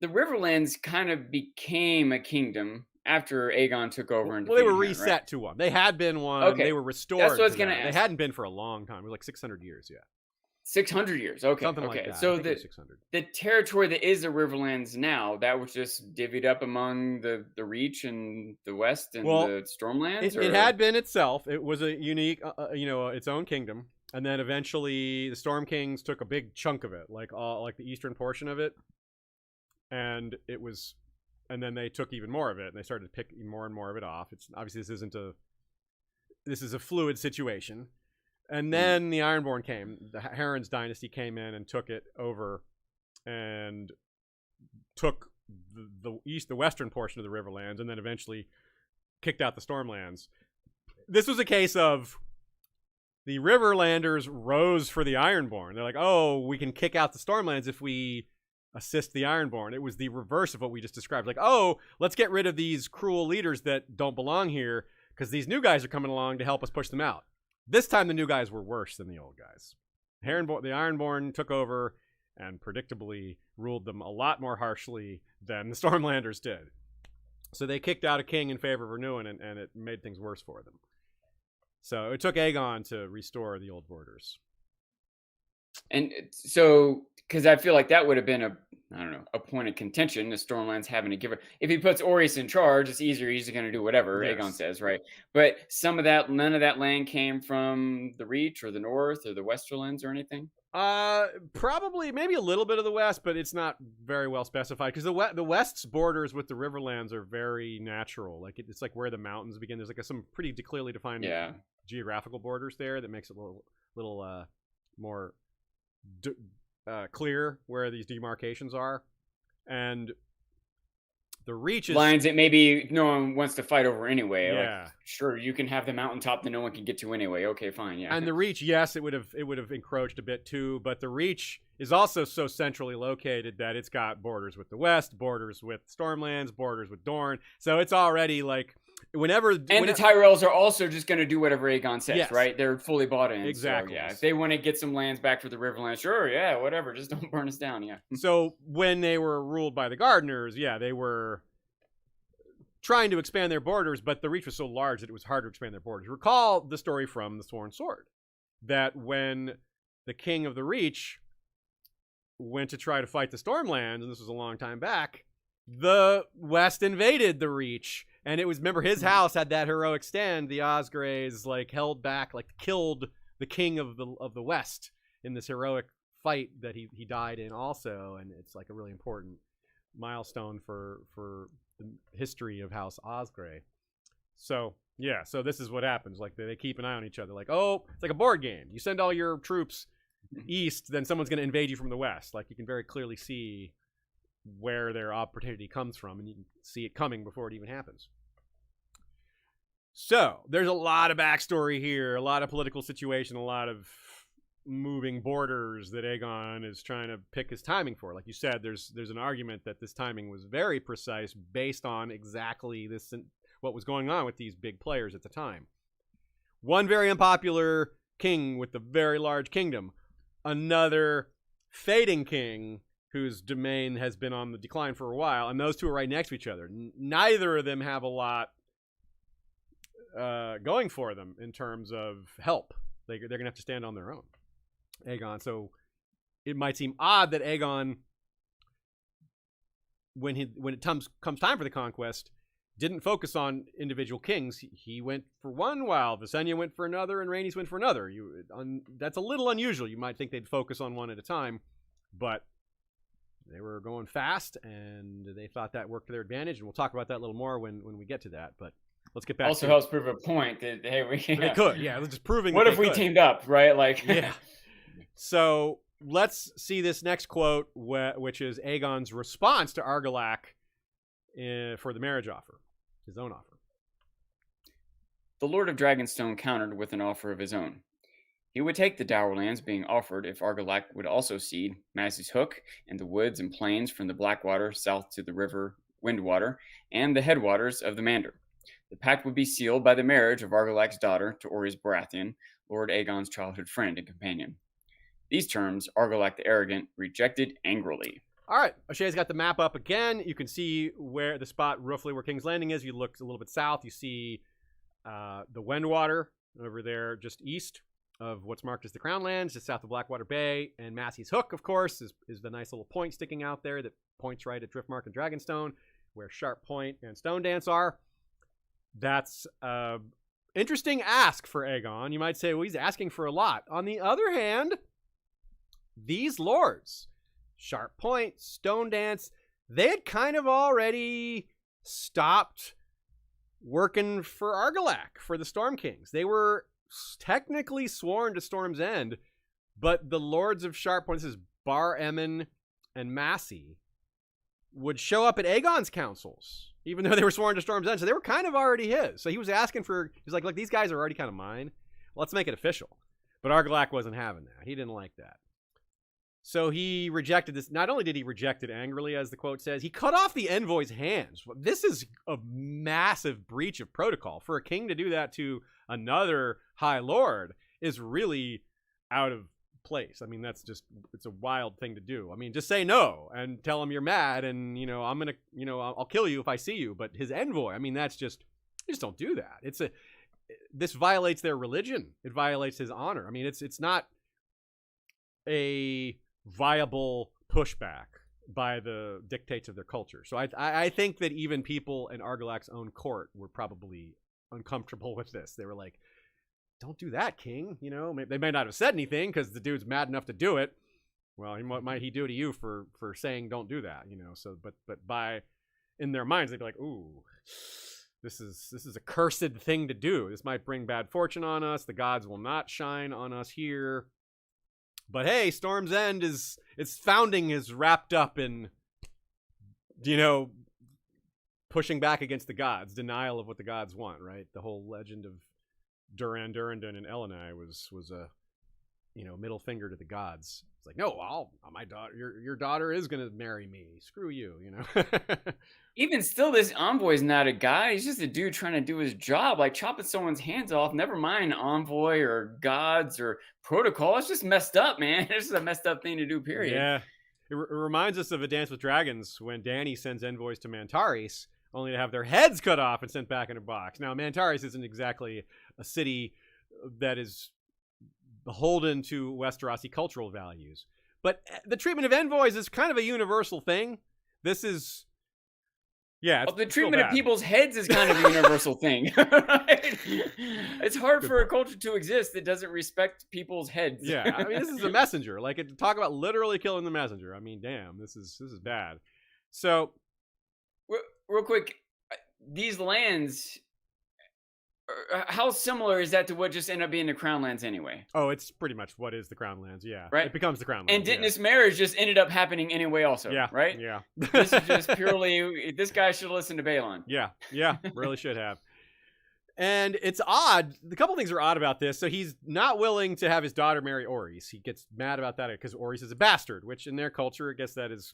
Speaker 2: The Riverlands kind of became a kingdom after Aegon took over. And
Speaker 1: they were reset to one. They had been one. Okay. They were restored.
Speaker 2: That's what I was going to ask.
Speaker 1: They hadn't been for a long time. It was like 600 years, yeah.
Speaker 2: 600 years, okay.
Speaker 1: Something like that.
Speaker 2: So the territory that is the Riverlands now, that was just divvied up among the Reach and the West and the Stormlands?
Speaker 1: It had been itself. It was a unique, its own kingdom. And then eventually the Storm Kings took a big chunk of it, like the eastern portion of it. And then they took even more of it, and they started to pick more and more of it off. It's obviously this is a fluid situation. And then the Ironborn came. The Harren's dynasty came in and took it over, and took the western portion of the Riverlands, and then eventually kicked out the Stormlands. This was a case of the Riverlanders rose for the Ironborn. They're like, oh, we can kick out the Stormlands if we assist the Ironborn. It was the reverse of what we just described. Like, oh, let's get rid of these cruel leaders that don't belong here because these new guys are coming along to help us push them out. This time the new guys were worse than the old guys. The Ironborn took over and predictably ruled them a lot more harshly than the Stormlanders did. So they kicked out a king in favor of Renuin, and it made things worse for them. So it took Aegon to restore the old borders.
Speaker 2: And so, because I feel like that would have been a point of contention, the Stormlands having to give it. If he puts Orys in charge, it's easier. He's going to do whatever Aegon says, right? But none of that land came from the Reach or the North or the Westerlands or anything?
Speaker 1: Probably, maybe a little bit of the West, but it's not very well specified because the West's borders with the Riverlands are very natural. Like it's like where the mountains begin. There's like some pretty clearly defined geographical borders there that makes it a little more clear where these demarcations are. And the Reach is
Speaker 2: lines that maybe no one wants to fight over anyway.
Speaker 1: Yeah,
Speaker 2: like, sure, you can have the mountaintop that no one can get to anyway. Okay, fine, yeah.
Speaker 1: And the Reach, yes, it would have encroached a bit too, but the Reach is also so centrally located that it's got borders with the West, borders with Stormlands, borders with Dorne. So it's already like whenever
Speaker 2: the Tyrells are also just going to do whatever Aegon says,
Speaker 1: yes.
Speaker 2: right? They're fully bought in.
Speaker 1: Exactly.
Speaker 2: So, yeah, if they want to get some lands back for the Riverlands, sure, yeah, whatever. Just don't burn us down, yeah.
Speaker 1: So when they were ruled by the Gardeners, yeah, they were trying to expand their borders, but the Reach was so large that it was hard to expand their borders. Recall the story from the Sworn Sword, that when the King of the Reach went to try to fight the Stormlands, and this was a long time back, the West invaded the Reach. And it was, remember, his house had that heroic stand. The Osgreys like held back, like killed the king of the West in this heroic fight that he died in also. And it's like a really important milestone for the history of House Osgrey. So yeah, so this is what happens. Like they keep an eye on each other. Like, oh, it's like a board game. You send all your troops east, then someone's going to invade you from the west. Like you can very clearly see where their opportunity comes from, and you can see it coming before it even happens. So there's a lot of backstory here, a lot of political situation, a lot of moving borders that Aegon is trying to pick his timing for. Like you said, there's an argument that this timing was very precise based on exactly this, what was going on with these big players at the time. One very unpopular king with a very large kingdom, another fading king whose domain has been on the decline for a while, and those two are right next to each other. Neither of them have a lot going for them in terms of help. They're going to have to stand on their own. Aegon. So it might seem odd that Aegon, when it comes time for the conquest, didn't focus on individual kings. He went for one while Visenya went for another, and Rhaenys went for another. That's a little unusual. You might think they'd focus on one at a time, but they were going fast, and they thought that worked to their advantage. And we'll talk about that a little more when we get to that. But let's get back.
Speaker 2: Also helps prove a point that hey,
Speaker 1: they could, yeah. Just proving.
Speaker 2: What if we teamed up, right? Like,
Speaker 1: yeah. So let's see this next quote, which is Aegon's response to Argilac for the marriage offer, his own offer.
Speaker 2: The Lord of Dragonstone countered with an offer of his own. He would take the dower lands being offered if Argilac would also cede Massey's Hook and the woods and plains from the Blackwater south to the river Windwater and the headwaters of the Mander. The pact would be sealed by the marriage of Argilac's daughter to Orys Baratheon, Lord Aegon's childhood friend and companion. These terms, Argilac the Arrogant rejected angrily.
Speaker 1: All right, O'Shea's got the map up again. You can see where the spot roughly where King's Landing is. You look a little bit south, you see the Windwater over there just east of what's marked as the Crown Lands, just south of Blackwater Bay. And Massey's Hook, of course, is the nice little point sticking out there that points right at Driftmark and Dragonstone, where Sharp Point and Stone Dance are. That's interesting ask for Aegon. You might say, well, he's asking for a lot. On the other hand, these lords, Sharp Point, Stone Dance, they had kind of already stopped working for Argilac, for the Storm Kings. They were technically sworn to Storm's End, but the lords of Sharp Point, this is Bar Emmon and Massey, would show up at Aegon's councils, even though they were sworn to Storm's End. So they were kind of already his. So he was asking for, he's like, look, these guys are already kind of mine. Let's make it official. But Argilac wasn't having that. He didn't like that. So he rejected this. Not only did he reject it angrily, as the quote says, he cut off the envoy's hands. This is a massive breach of protocol. For a king to do that to another high lord is really out of place. I mean, it's a wild thing to do. I mean, just say no and tell him you're mad and, I'm going to, I'll kill you if I see you. But his envoy, I mean, you just don't do that. This violates their religion. It violates his honor. I mean, it's not a viable pushback by the dictates of their culture. So I think that even people in Argilac's own court were probably uncomfortable with this. They were like, don't do that, king. They may not have said anything because the dude's mad enough to do it. Well, what might he do to you for saying don't do that? So but in their minds they'd be like, ooh, this is a cursed thing to do. This might bring bad fortune on us. The gods will not shine on us here. But hey, Storm's End its founding is wrapped up in, pushing back against the gods, denial of what the gods want, right? The whole legend of Duran Duran and Elenai was a, middle finger to the gods. It's like, no, my daughter, your daughter is gonna marry me. Screw you,
Speaker 2: Even still, this envoy's not a guy. He's just a dude trying to do his job. Like chopping someone's hands off. Never mind envoy or gods or protocol. It's just messed up, man. It's just a messed up thing to do, period.
Speaker 1: Yeah. It reminds us of A Dance with Dragons when Dany sends envoys to Mantaris only to have their heads cut off and sent back in a box. Now, Mantaris isn't exactly a city that is beholden to Westerosi cultural values. But the treatment of envoys is kind of a universal thing. This is... Yeah,
Speaker 2: the treatment of people's heads is kind of a universal thing. Right? It's hard for a culture to exist that doesn't respect people's heads.
Speaker 1: Yeah, I mean, this is a messenger. Like, talk about literally killing the messenger. I mean, damn, this is bad. So,
Speaker 2: real quick, these lands, how similar is that to what just ended up being the Crown Lands anyway?
Speaker 1: Oh, it's pretty much what is the Crown Lands, yeah.
Speaker 2: Right?
Speaker 1: It becomes the Crown Lands.
Speaker 2: And didn't this marriage just ended up happening anyway also,
Speaker 1: yeah,
Speaker 2: right?
Speaker 1: Yeah.
Speaker 2: This is just purely, this guy should listen to Balon.
Speaker 1: Yeah, really should have. And it's odd. A couple things are odd about this. So he's not willing to have his daughter marry Orys. He gets mad about that because Orys is a bastard, which in their culture, I guess that is,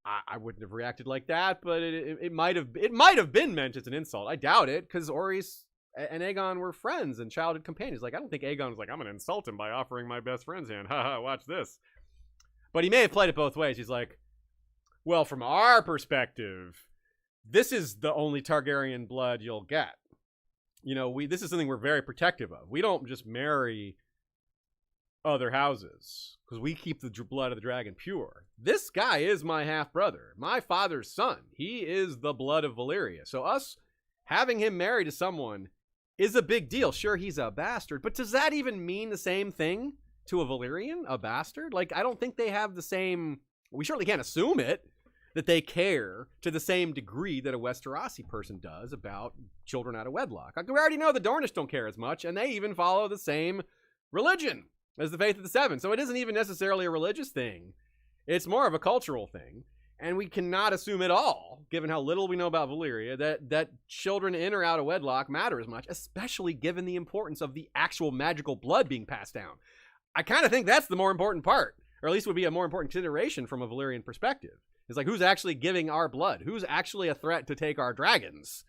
Speaker 1: I wouldn't have reacted like that, but it might have been meant as an insult. I doubt it, because Orys and Aegon were friends and childhood companions. Like, I don't think Aegon was like, I'm gonna insult him by offering my best friend's hand. Haha, watch this. But he may have played it both ways. He's like, well, from our perspective, this is the only Targaryen blood you'll get. This is something we're very protective of. We don't just marry other houses because we keep the blood of the dragon pure. This guy is my half-brother, my father's son. He is the blood of Valyria. So us having him married to someone is a big deal. Sure, he's a bastard, but does that even mean the same thing to a Valyrian, a bastard? Like, I don't think they have the same... We certainly can't assume it, that they care to the same degree that a Westerosi person does about children out of wedlock. Like, we already know the Dornish don't care as much, and they even follow the same religion as the Faith of the Seven. So it isn't even necessarily a religious thing. It's more of a cultural thing. And we cannot assume at all, given how little we know about Valyria, that children in or out of wedlock matter as much, especially given the importance of the actual magical blood being passed down. I kind of think that's the more important part, or at least would be a more important consideration from a Valyrian perspective. It's like, who's actually giving our blood? Who's actually a threat to take our dragons?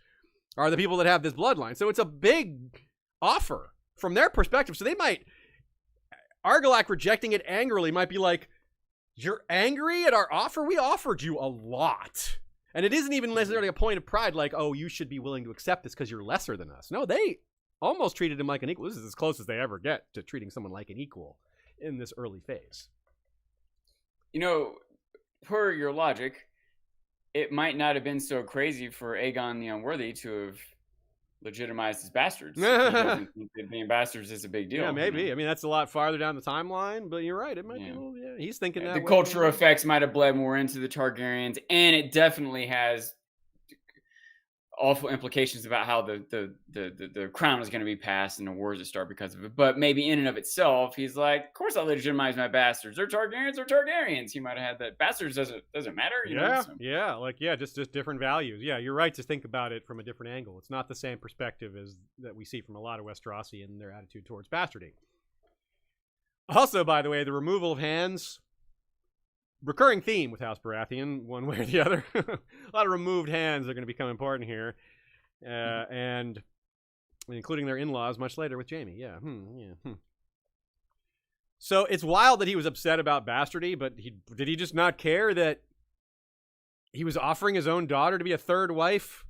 Speaker 1: Are the people that have this bloodline. So it's a big offer from their perspective. So they might... Argilac rejecting it angrily might be like, you're angry at our offer? We offered you a lot. And it isn't even necessarily a point of pride like, oh, you should be willing to accept this because you're lesser than us. No, they almost treated him like an equal. This is as close as they ever get to treating someone like an equal in this early phase.
Speaker 2: Per your logic, it might not have been so crazy for Aegon the Unworthy to have legitimized his bastards. He doesn't think that being bastards is a big deal.
Speaker 1: Yeah, maybe. I mean, that's a lot farther down the timeline, but you're right. It might be a little, he's thinking that
Speaker 2: the
Speaker 1: way.
Speaker 2: cultural effects might have bled more into the Targaryens, and it definitely has awful implications about how the crown is going to be passed and the wars that start because of it. But maybe in and of itself, he's like, of course I'll legitimize my bastards. They're Targaryens, they're Targaryens. He might have had that. Bastards doesn't matter. Just different values. Yeah, you're right to think about it from a different angle. It's not the same perspective as that we see from a lot of Westerosi and their attitude towards bastardy. Also, by the way, the removal of hands, recurring theme with House Baratheon, one way or the other. A lot of removed hands are going to become important here, and including their in-laws much later with Jaime. So it's wild that he was upset about bastardy, but did he just not care that he was offering his own daughter to be a third wife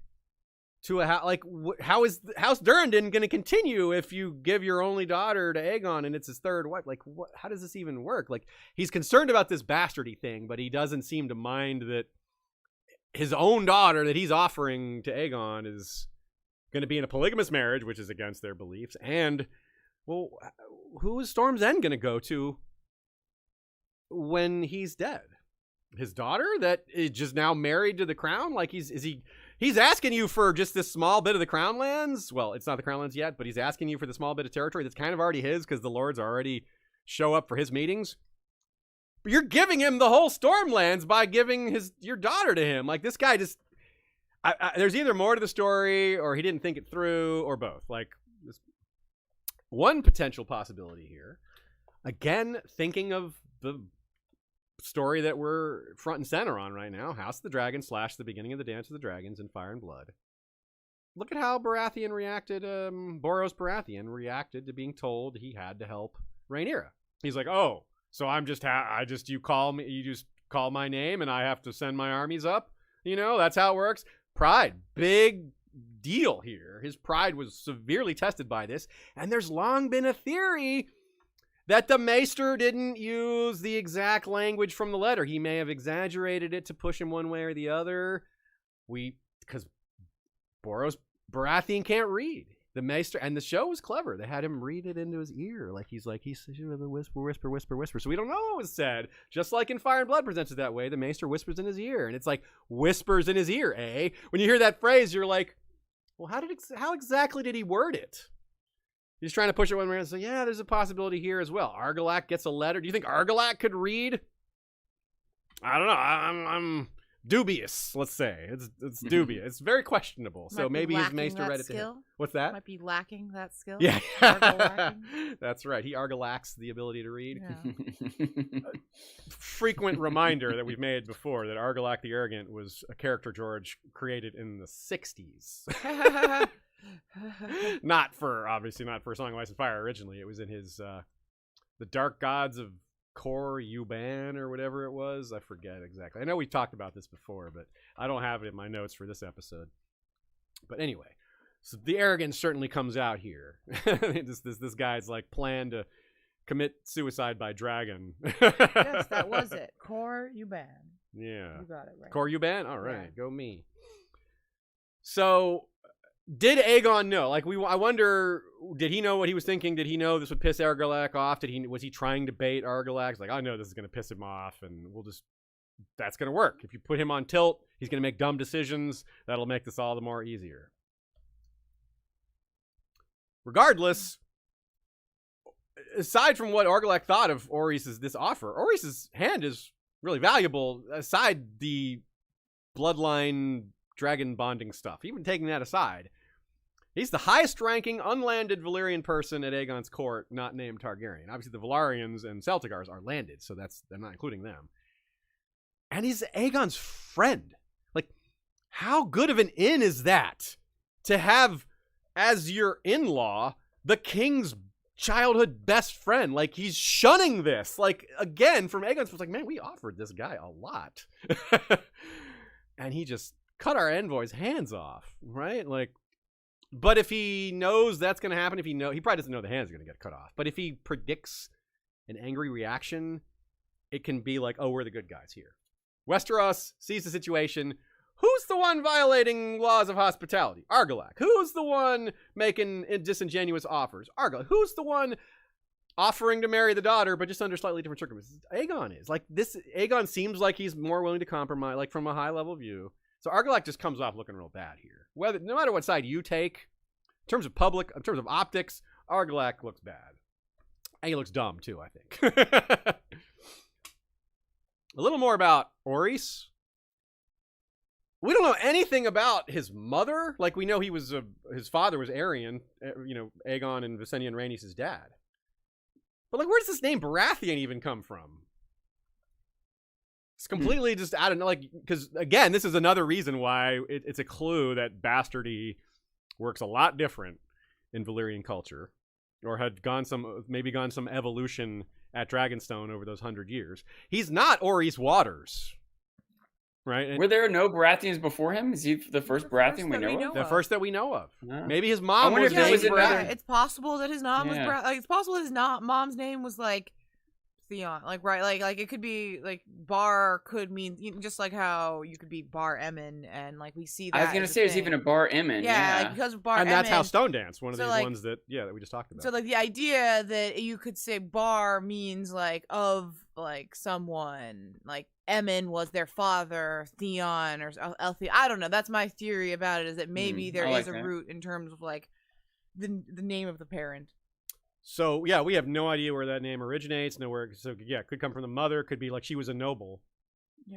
Speaker 2: to a house? Like, how is House Durrandon going to continue if you give your only daughter to Aegon and it's his third wife? Like, how does this even work? Like, he's concerned about this bastardy thing, but he doesn't seem to mind that his own daughter that he's offering to Aegon is going to be in a polygamous marriage, which is against their beliefs. And, well, who is Storm's End going to go to when he's dead? His daughter that is just now married to the crown? Like, he's asking you for just this small bit of the crown lands. Well, it's not the crown lands yet, but he's asking you for the small bit of territory that's kind of already his because the lords already show up for his meetings. But you're giving him the whole Stormlands by giving your daughter to him. Like, this guy just... there's either more to the story or he didn't think it through or both. Like, one potential possibility here, again, thinking of the
Speaker 1: story that we're front and center on right now, House of the Dragon / the beginning of the Dance of the Dragons in Fire and Blood. Look at how Baratheon reacted, Boros Baratheon reacted to being told he had to help Rhaenyra. He's like, oh, so you just call my name and I have to send my armies up? You know, that's how it works. Pride, big deal here. His pride was severely tested by this, and there's long been a theory that the Maester didn't use the exact language from the letter. He may have exaggerated it to push him one way or the other. Because Boros Baratheon can't read. The Maester, and the show was clever. They had him read it into his ear. He said, whisper, whisper, whisper. So we don't know what was said. Just like in Fire and Blood presents it that way, the Maester whispers in his ear. And it's like, whispers in his ear, eh? When you hear that phrase, you're like, well, how exactly did he word it? He's trying to push it one way and say, yeah, there's a possibility here as well. Argilac gets a letter. Do you think Argilac could read? I don't know. I'm dubious, let's say. It's dubious. It's very questionable. So maybe his Maester read it to him. What's that?
Speaker 3: Might be lacking that skill.
Speaker 1: Yeah. That's right. He Argilacs the ability to read.
Speaker 3: Yeah.
Speaker 1: Frequent reminder that we've made before that Argilac the Arrogant was a character George created in the 60s. Obviously not for Song of Ice and Fire originally. It was in his The Dark Gods of Kor Yuban or whatever it was. I forget exactly. I know we've talked about this before, but I don't have it in my notes for this episode. But anyway, so the arrogance certainly comes out here. this guy's like planned to commit suicide by dragon.
Speaker 3: Yes, that was it. Kor Yuban.
Speaker 1: Yeah.
Speaker 3: You got it right.
Speaker 1: Kor Yuban? All right.
Speaker 3: Yeah.
Speaker 1: Go me. So did Aegon know? I wonder, did he know what he was thinking? Did he know this would piss Argilac off? Was he trying to bait Argilac? He's like, I know this is going to piss him off, and that's going to work. If you put him on tilt, he's going to make dumb decisions. That'll make this all the more easier. Regardless, aside from what Argilac thought of this offer, Orys's hand is really valuable, aside the bloodline dragon bonding stuff. Even taking that aside, he's the highest ranking unlanded Valyrian person at Aegon's court, not named Targaryen. Obviously, the Valarians and Celticars are landed, so they're not including them. And he's Aegon's friend. Like, how good of an in is that to have as your in-law the king's childhood best friend? Like, he's shunning this. Like, again, from Aegon's perspective, like, man, we offered this guy a lot. And he just cut our envoy's hands off, right? Like, but if he knows that's going to happen, he probably doesn't know the hand's going to get cut off. But if he predicts an angry reaction, it can be like, oh, we're the good guys here. Westeros sees the situation. Who's the one violating laws of hospitality? Argilac. Who's the one making disingenuous offers? Argilac. Who's the one offering to marry the daughter, but just under slightly different circumstances? Aegon is. Like, this, Aegon seems like he's more willing to compromise, like, from a high level view. So Argilac just comes off looking real bad here. No matter what side you take, in terms of optics, Argilac looks bad. And he looks dumb too, I think. A little more about Orys. We don't know anything about his mother. Like, we know his father was Aerion, Aegon and Visenya Rhaenys' dad. But like, where does this name Baratheon even come from? It's completely just out of, like, because again, this is another reason why it's a clue that Bastardy works a lot different in Valyrian culture, or had gone some evolution at Dragonstone over those 100 years. He's not Orys Waters, right? And
Speaker 2: were there no Baratheons before him? Is he the first Baratheon we know of?
Speaker 1: The first that we know of.
Speaker 2: No.
Speaker 1: Maybe his mom was named Baratheon.
Speaker 3: It's possible that his mom was it's possible that his mom's name was like Theon, like, right, like it could be like Bar could mean just like how you could be Bar Emin, and like we see that.
Speaker 2: I was gonna say there's even a Bar Emin. Yeah,
Speaker 3: like because of Bar
Speaker 1: and
Speaker 3: Emin,
Speaker 1: that's how Stone Dance, one of these
Speaker 3: like,
Speaker 1: ones that we just talked about.
Speaker 3: So like the idea that you could say Bar means like of like someone, like Emin was their father, Theon or Elthea. I don't know. That's my theory about it, is that maybe there is a root in terms of like the name of the parent.
Speaker 1: So, yeah, we have no idea where that name originates. It could come from the mother. Could be like she was a noble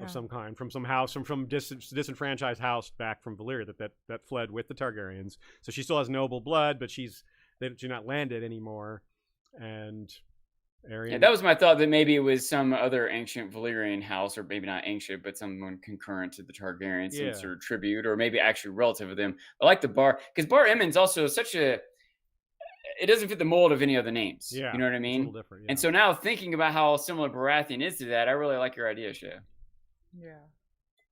Speaker 1: of some kind, from some house, from disenfranchised house back from Valyria that fled with the Targaryens. So she still has noble blood, but she's not landed anymore. And Aryan.
Speaker 2: Yeah, that was my thought, that maybe it was some other ancient Valyrian house, or maybe not ancient, but someone concurrent to the Targaryens, some sort of tribute, or maybe actually relative of them. I like the Bar, because Bar Emmon's also such a, it doesn't fit the mold of any other names.
Speaker 1: Yeah,
Speaker 2: you know what I mean?
Speaker 1: It's a little different. Yeah.
Speaker 2: And so now thinking about how similar Baratheon is to that, I really like your idea, Shay.
Speaker 3: Yeah.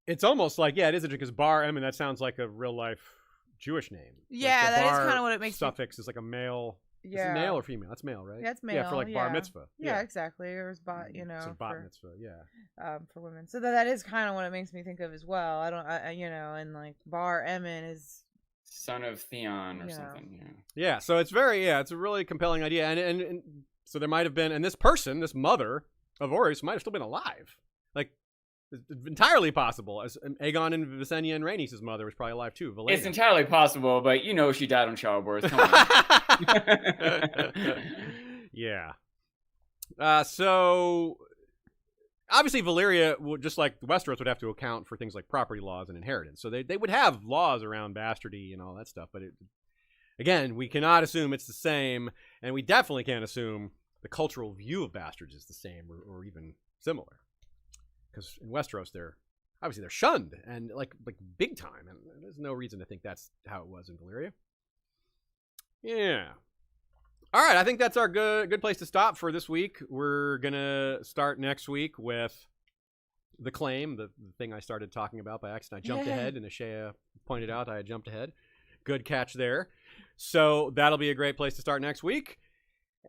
Speaker 1: It's almost like, yeah, it is interesting because Bar Emin, that sounds like a real life Jewish name.
Speaker 3: Yeah,
Speaker 1: like
Speaker 3: that is kind of what it makes.
Speaker 1: Suffix is like a male.
Speaker 3: Yeah.
Speaker 1: Is it male or female? That's male, right?
Speaker 3: Yeah, it's male.
Speaker 1: Yeah, for like bar mitzvah.
Speaker 3: Yeah, exactly. Or it's bat,
Speaker 1: So bat mitzvah, yeah.
Speaker 3: For women. So that is kind of what it makes me think of as well. And like Bar Emin is
Speaker 2: son of Theon or something.
Speaker 1: Yeah. So it's it's a really compelling idea, and so there might have been, and this mother of Orys might have still been alive. Like, it's entirely possible. As Aegon and Visenya and Rhaenys' mother was probably alive too. Valyria.
Speaker 2: It's entirely possible, but she died on childbirth. Come on.
Speaker 1: Yeah. So obviously Valyria would, just like Westeros, would have to account for things like property laws and inheritance. So they would have laws around bastardy and all that stuff. But again, we cannot assume it's the same, and we definitely can't assume the cultural view of bastards is the same or even similar. Because in Westeros, they're shunned and like big time, and there's no reason to think that's how it was in Valyria. Yeah. All right, I think that's our good place to stop for this week. We're gonna start next week with the claim, the thing I started talking about by accident. I jumped ahead, and Ashaya pointed out I had jumped ahead. Good catch there. So that'll be a great place to start next week.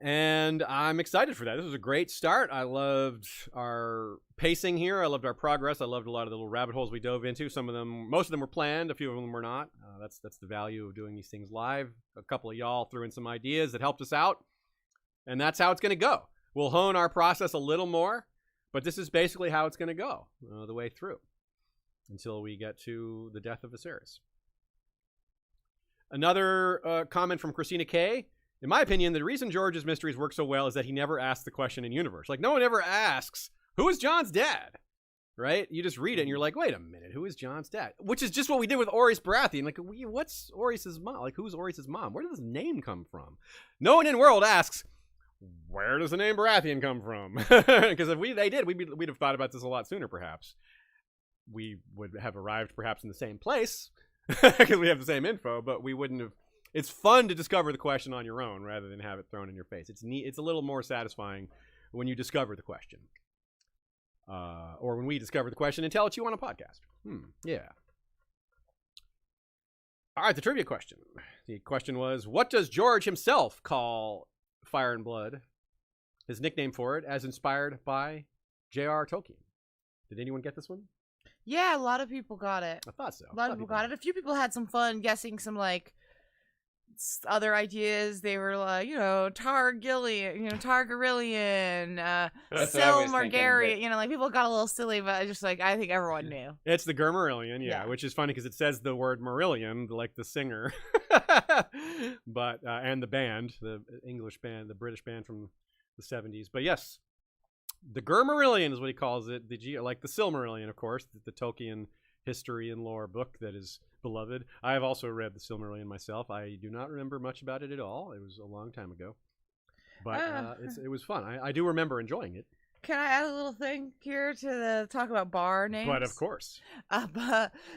Speaker 1: And I'm excited for that. This was a great start. I loved our pacing here. I loved our progress. I loved a lot of the little rabbit holes we dove into. Most of them were planned. A few of them were not. That's the value of doing these things live. A couple of y'all threw in some ideas that helped us out. And that's how it's going to go. We'll hone our process a little more, but this is basically how it's going to go the way through until we get to the death of Viserys. Another comment from Christina K. In my opinion, the reason George's mysteries work so well is that he never asks the question in universe. Like, no one ever asks, who is Jon's dad? Right? You just read it and you're like, wait a minute, who is Jon's dad? Which is just what we did with Orys Baratheon. Like, what's Orys' mom? Like, who's Orys' mom? Where does this name come from? No one in world asks, where does the name Baratheon come from? Because if they did, we'd have thought about this a lot sooner, perhaps. We would have arrived perhaps in the same place because we have the same info, but we wouldn't have. It's fun to discover the question on your own rather than have it thrown in your face. It's neat. It's a little more satisfying when you discover the question, or when we discover the question and tell it to you on a podcast. Yeah. All right, the trivia question. The question was, what does George himself call Fire and Blood? His nickname for it, as inspired by J.R. Tolkien. Did anyone get this one?
Speaker 3: Yeah, a lot of people got it.
Speaker 1: I thought so.
Speaker 3: A lot of people got it. A few people had some fun guessing some other ideas. They were like, Targaryen, Silmargarian, like people got a little silly, but just like, I think everyone knew.
Speaker 1: It's the Gurmarillion, yeah, which is funny because it says the word Marillion, like the singer, but, and the band, the English band, the British band from the 70s. But yes, the Gurmarillion is what he calls it. Like the Silmarillion, of course, the Tolkien history and lore book that is beloved. I have also read the Silmarillion myself. I do not remember much about it at all. It was a long time ago, but it was fun. I do remember enjoying it.
Speaker 3: Can I add a little thing here to talk about bar names?
Speaker 1: But of course.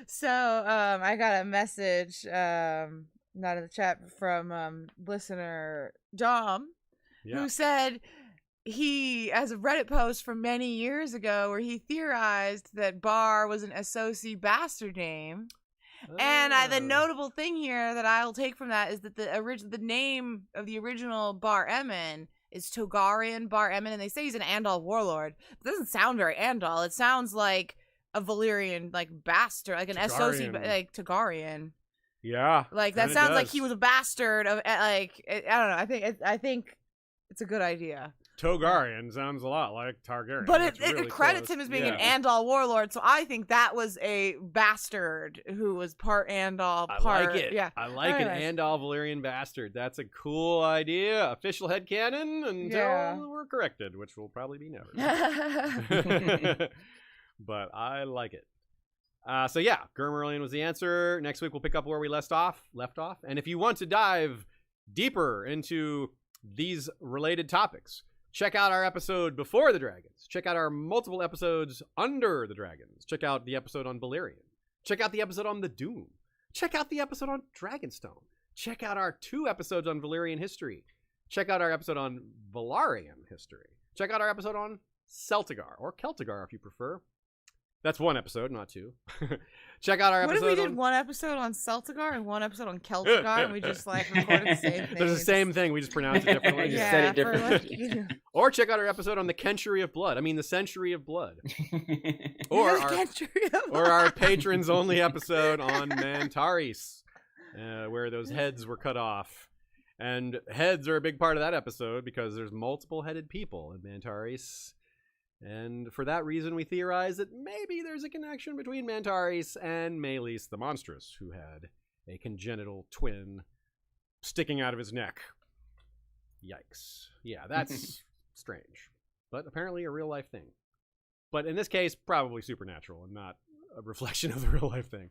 Speaker 3: So I got a message, not in the chat, from listener Dom, who said he has a Reddit post from many years ago where he theorized that Bar was an SOC bastard name. Oh. And the notable thing here that I'll take from that is that the name of the original Bar Emin is Targaryen Bar Emin, and they say he's an Andal warlord. It doesn't sound very Andal. It sounds like a Valyrian bastard, like an
Speaker 1: Targaryen.
Speaker 3: SOC like Targaryen.
Speaker 1: Yeah,
Speaker 3: like that sounds like he was a bastard of I don't know. I think it's a good idea.
Speaker 1: Targaryen sounds a lot like Targaryen.
Speaker 3: But it credits him as being an Andal warlord, so I think that was a bastard who was part Andal, part...
Speaker 1: I like it.
Speaker 3: Yeah.
Speaker 1: I like an Andal Valyrian bastard. That's a cool idea. Official headcanon until we're corrected, which will probably be never. But I like it. So yeah, Gurmarillion was the answer. Next week we'll pick up where we left off. And if you want to dive deeper into these related topics, Check out our episode Before the Dragons. Check out our multiple episodes Under the Dragons. Check out the episode on Valyrian. Check out the episode on the Doom. Check out the episode on Dragonstone. Check out our 2 episodes on Valyrian history. Check out our episode on Valyrian history. Check out our episode on Celtigar, or Celtigar if you prefer. That's 1 episode, not 2. Check out our episode.
Speaker 3: What if we did 1 episode on Celtigar and 1 episode on Celtigar, and we just recorded the same thing?
Speaker 1: There's the same thing. We just pronounce it differently.
Speaker 2: You said it differently.
Speaker 1: Or check out our episode on the Century of Blood. the Century of Blood.
Speaker 3: Or
Speaker 1: our patrons only episode on Mantaris, where those heads were cut off. And heads are a big part of that episode because there's multiple headed people in Mantaris. And for that reason, we theorize that maybe there's a connection between Mantaris and Maelys the Monstrous, who had a congenital twin sticking out of his neck. Yikes. Yeah, that's strange. But apparently a real-life thing. But in this case, probably supernatural and not a reflection of the real-life thing.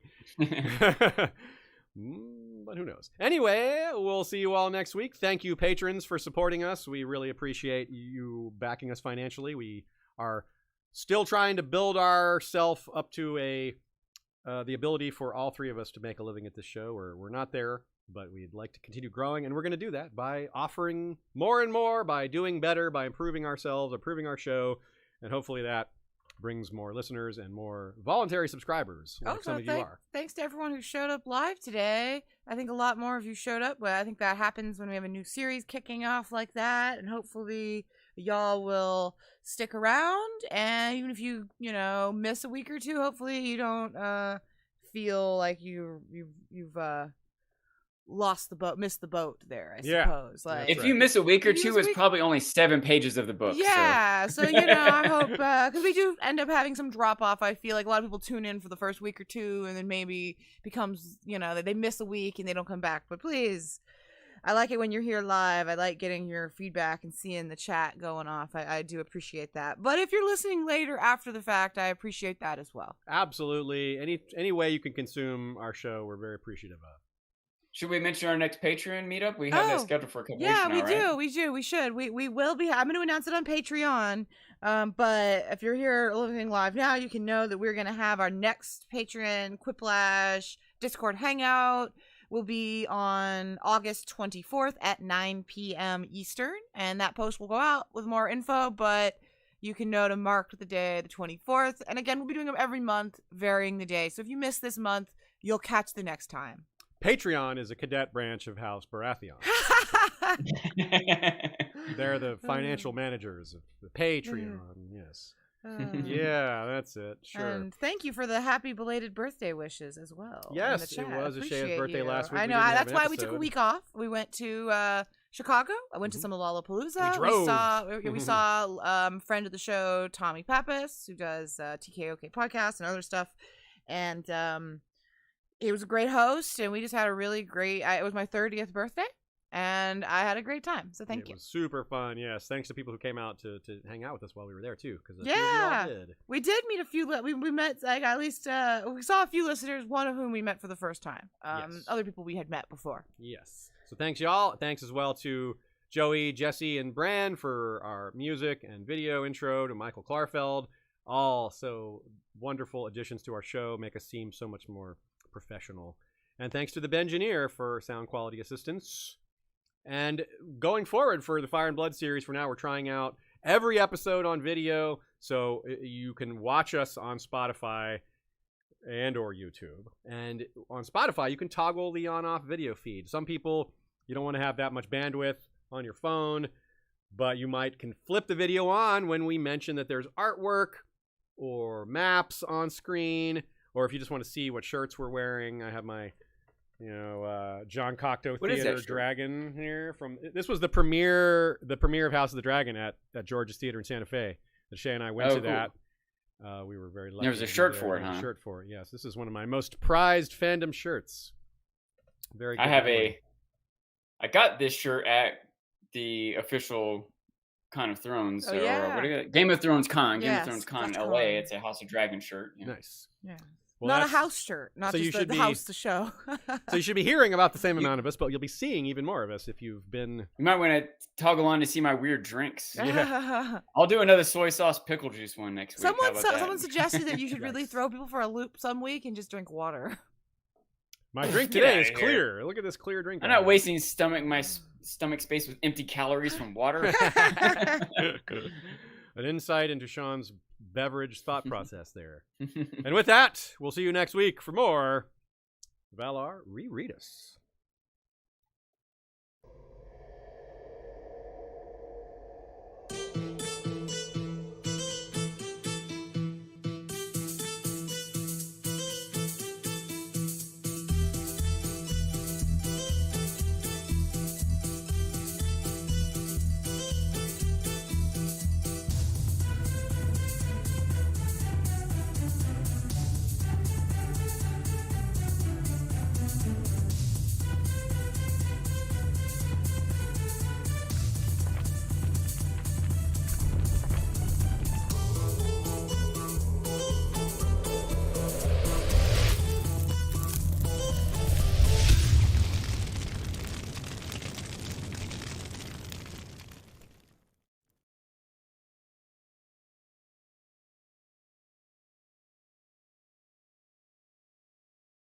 Speaker 1: But who knows? Anyway, we'll see you all next week. Thank you, patrons, for supporting us. We really appreciate you backing us financially. We are still trying to build ourselves up to the ability for all 3 of us to make a living at this show. We're not there, but we'd like to continue growing, and we're going to do that by offering more and more, by doing better, by improving ourselves, improving our show, and hopefully that brings more listeners and more voluntary subscribers, like some of you are.
Speaker 3: Thanks to everyone who showed up live today. I think a lot more of you showed up, but I think that happens when we have a new series kicking off like that, and hopefully y'all will stick around. And even if you miss a week or 2, hopefully you don't feel like you've missed the boat there, I suppose. Like,
Speaker 2: if you miss a week or 2, it's probably only 7 pages of the book.
Speaker 3: Yeah, so I hope, because we do end up having some drop off. I feel like a lot of people tune in for the first week or 2, and then maybe becomes, they miss a week and they don't come back. But please, I like it when you're here live. I like getting your feedback and seeing the chat going off. I do appreciate that. But if you're listening later after the fact, I appreciate that as well.
Speaker 1: Absolutely. Any way you can consume our show, we're very appreciative of.
Speaker 2: Should we mention our next Patreon meetup? We have that scheduled for a couple weeks now,
Speaker 3: we
Speaker 2: right?
Speaker 3: do. We should. We will be. I'm going to announce it on Patreon. But if you're here listening live now, you can know that we're going to have our next Patreon Quiplash Discord Hangout. Will be on August 24th at 9 p.m. Eastern. And that post will go out with more info, but you can know to mark the day, the 24th. And again, we'll be doing them every month, varying the day. So if you miss this month, you'll catch the next time.
Speaker 1: Patreon is a cadet branch of House Baratheon. They're the financial managers of the Patreon, yes. Yeah, that's it. Sure.
Speaker 3: And thank you for the happy belated birthday wishes as well.
Speaker 1: Yes, it was Ashaya's birthday last week.
Speaker 3: I know. That's why we took a week off. We went to Chicago. I went to some of Lollapalooza. We saw friend of the show, Tommy Pappas, who does TKOK podcast and other stuff. And he was a great host, and we just had a really great. It was my 30th birthday, and I had a great time. So thank you.
Speaker 1: It was super fun. Yes, thanks to people who came out to hang out with us while we were there too. Because
Speaker 3: we did meet a few. We met at least we saw a few listeners. One of whom we met for the first time.
Speaker 1: Yes.
Speaker 3: Other people we had met before.
Speaker 1: Yes. So thanks y'all. Thanks as well to Joey, Jesse, and Bran for our music and video intro. To Michael Klarfeld, all so wonderful additions to our show. Make us seem so much more professional. And thanks to the Bengineer for sound quality assistance. And going forward for the Fire and Blood series, for now we're trying out every episode on video, so you can watch us on Spotify and or YouTube. And on Spotify you can toggle the on-off video feed. Some people, you don't want to have that much bandwidth on your phone, but you can flip the video on when we mention that there's artwork or maps on screen. Or if you just want to see what shirts we're wearing, I have my, John Cocteau Theater Dragon here. This was the premiere of House of the Dragon at George's Theater in Santa Fe. Shay and I went to that. We were very lucky.
Speaker 2: There was a shirt for it, huh?
Speaker 1: A shirt for it, yes. This is one of my most prized fandom shirts. Very good.
Speaker 2: I got this shirt at the official Con of Thrones. Game of Thrones Con. Game of Thrones Con in LA. It's a House of Dragon shirt.
Speaker 1: Nice.
Speaker 3: Yeah.
Speaker 1: Well,
Speaker 3: not a
Speaker 1: that's-
Speaker 3: house shirt, not
Speaker 1: so you
Speaker 3: just
Speaker 1: should
Speaker 3: the
Speaker 1: be-
Speaker 3: house to show.
Speaker 1: So you should be hearing about the same amount of us, but you'll be seeing even more of us if you've been.
Speaker 2: You might want to toggle on to see my weird drinks.
Speaker 1: Yeah.
Speaker 2: I'll do another soy sauce pickle juice one next week. How about that?
Speaker 3: Someone suggested that you should really
Speaker 1: Yikes.
Speaker 3: throw people for a loop some week and just drink water.
Speaker 1: My drink
Speaker 2: Get
Speaker 1: today
Speaker 2: outta
Speaker 1: is
Speaker 2: here.
Speaker 1: clear. Look at this clear drink.
Speaker 2: I'm not wasting stomach space with empty calories from water.
Speaker 1: An insight into Sean's beverage thought process there. And with that, we'll see you next week for more Valar Rereadis.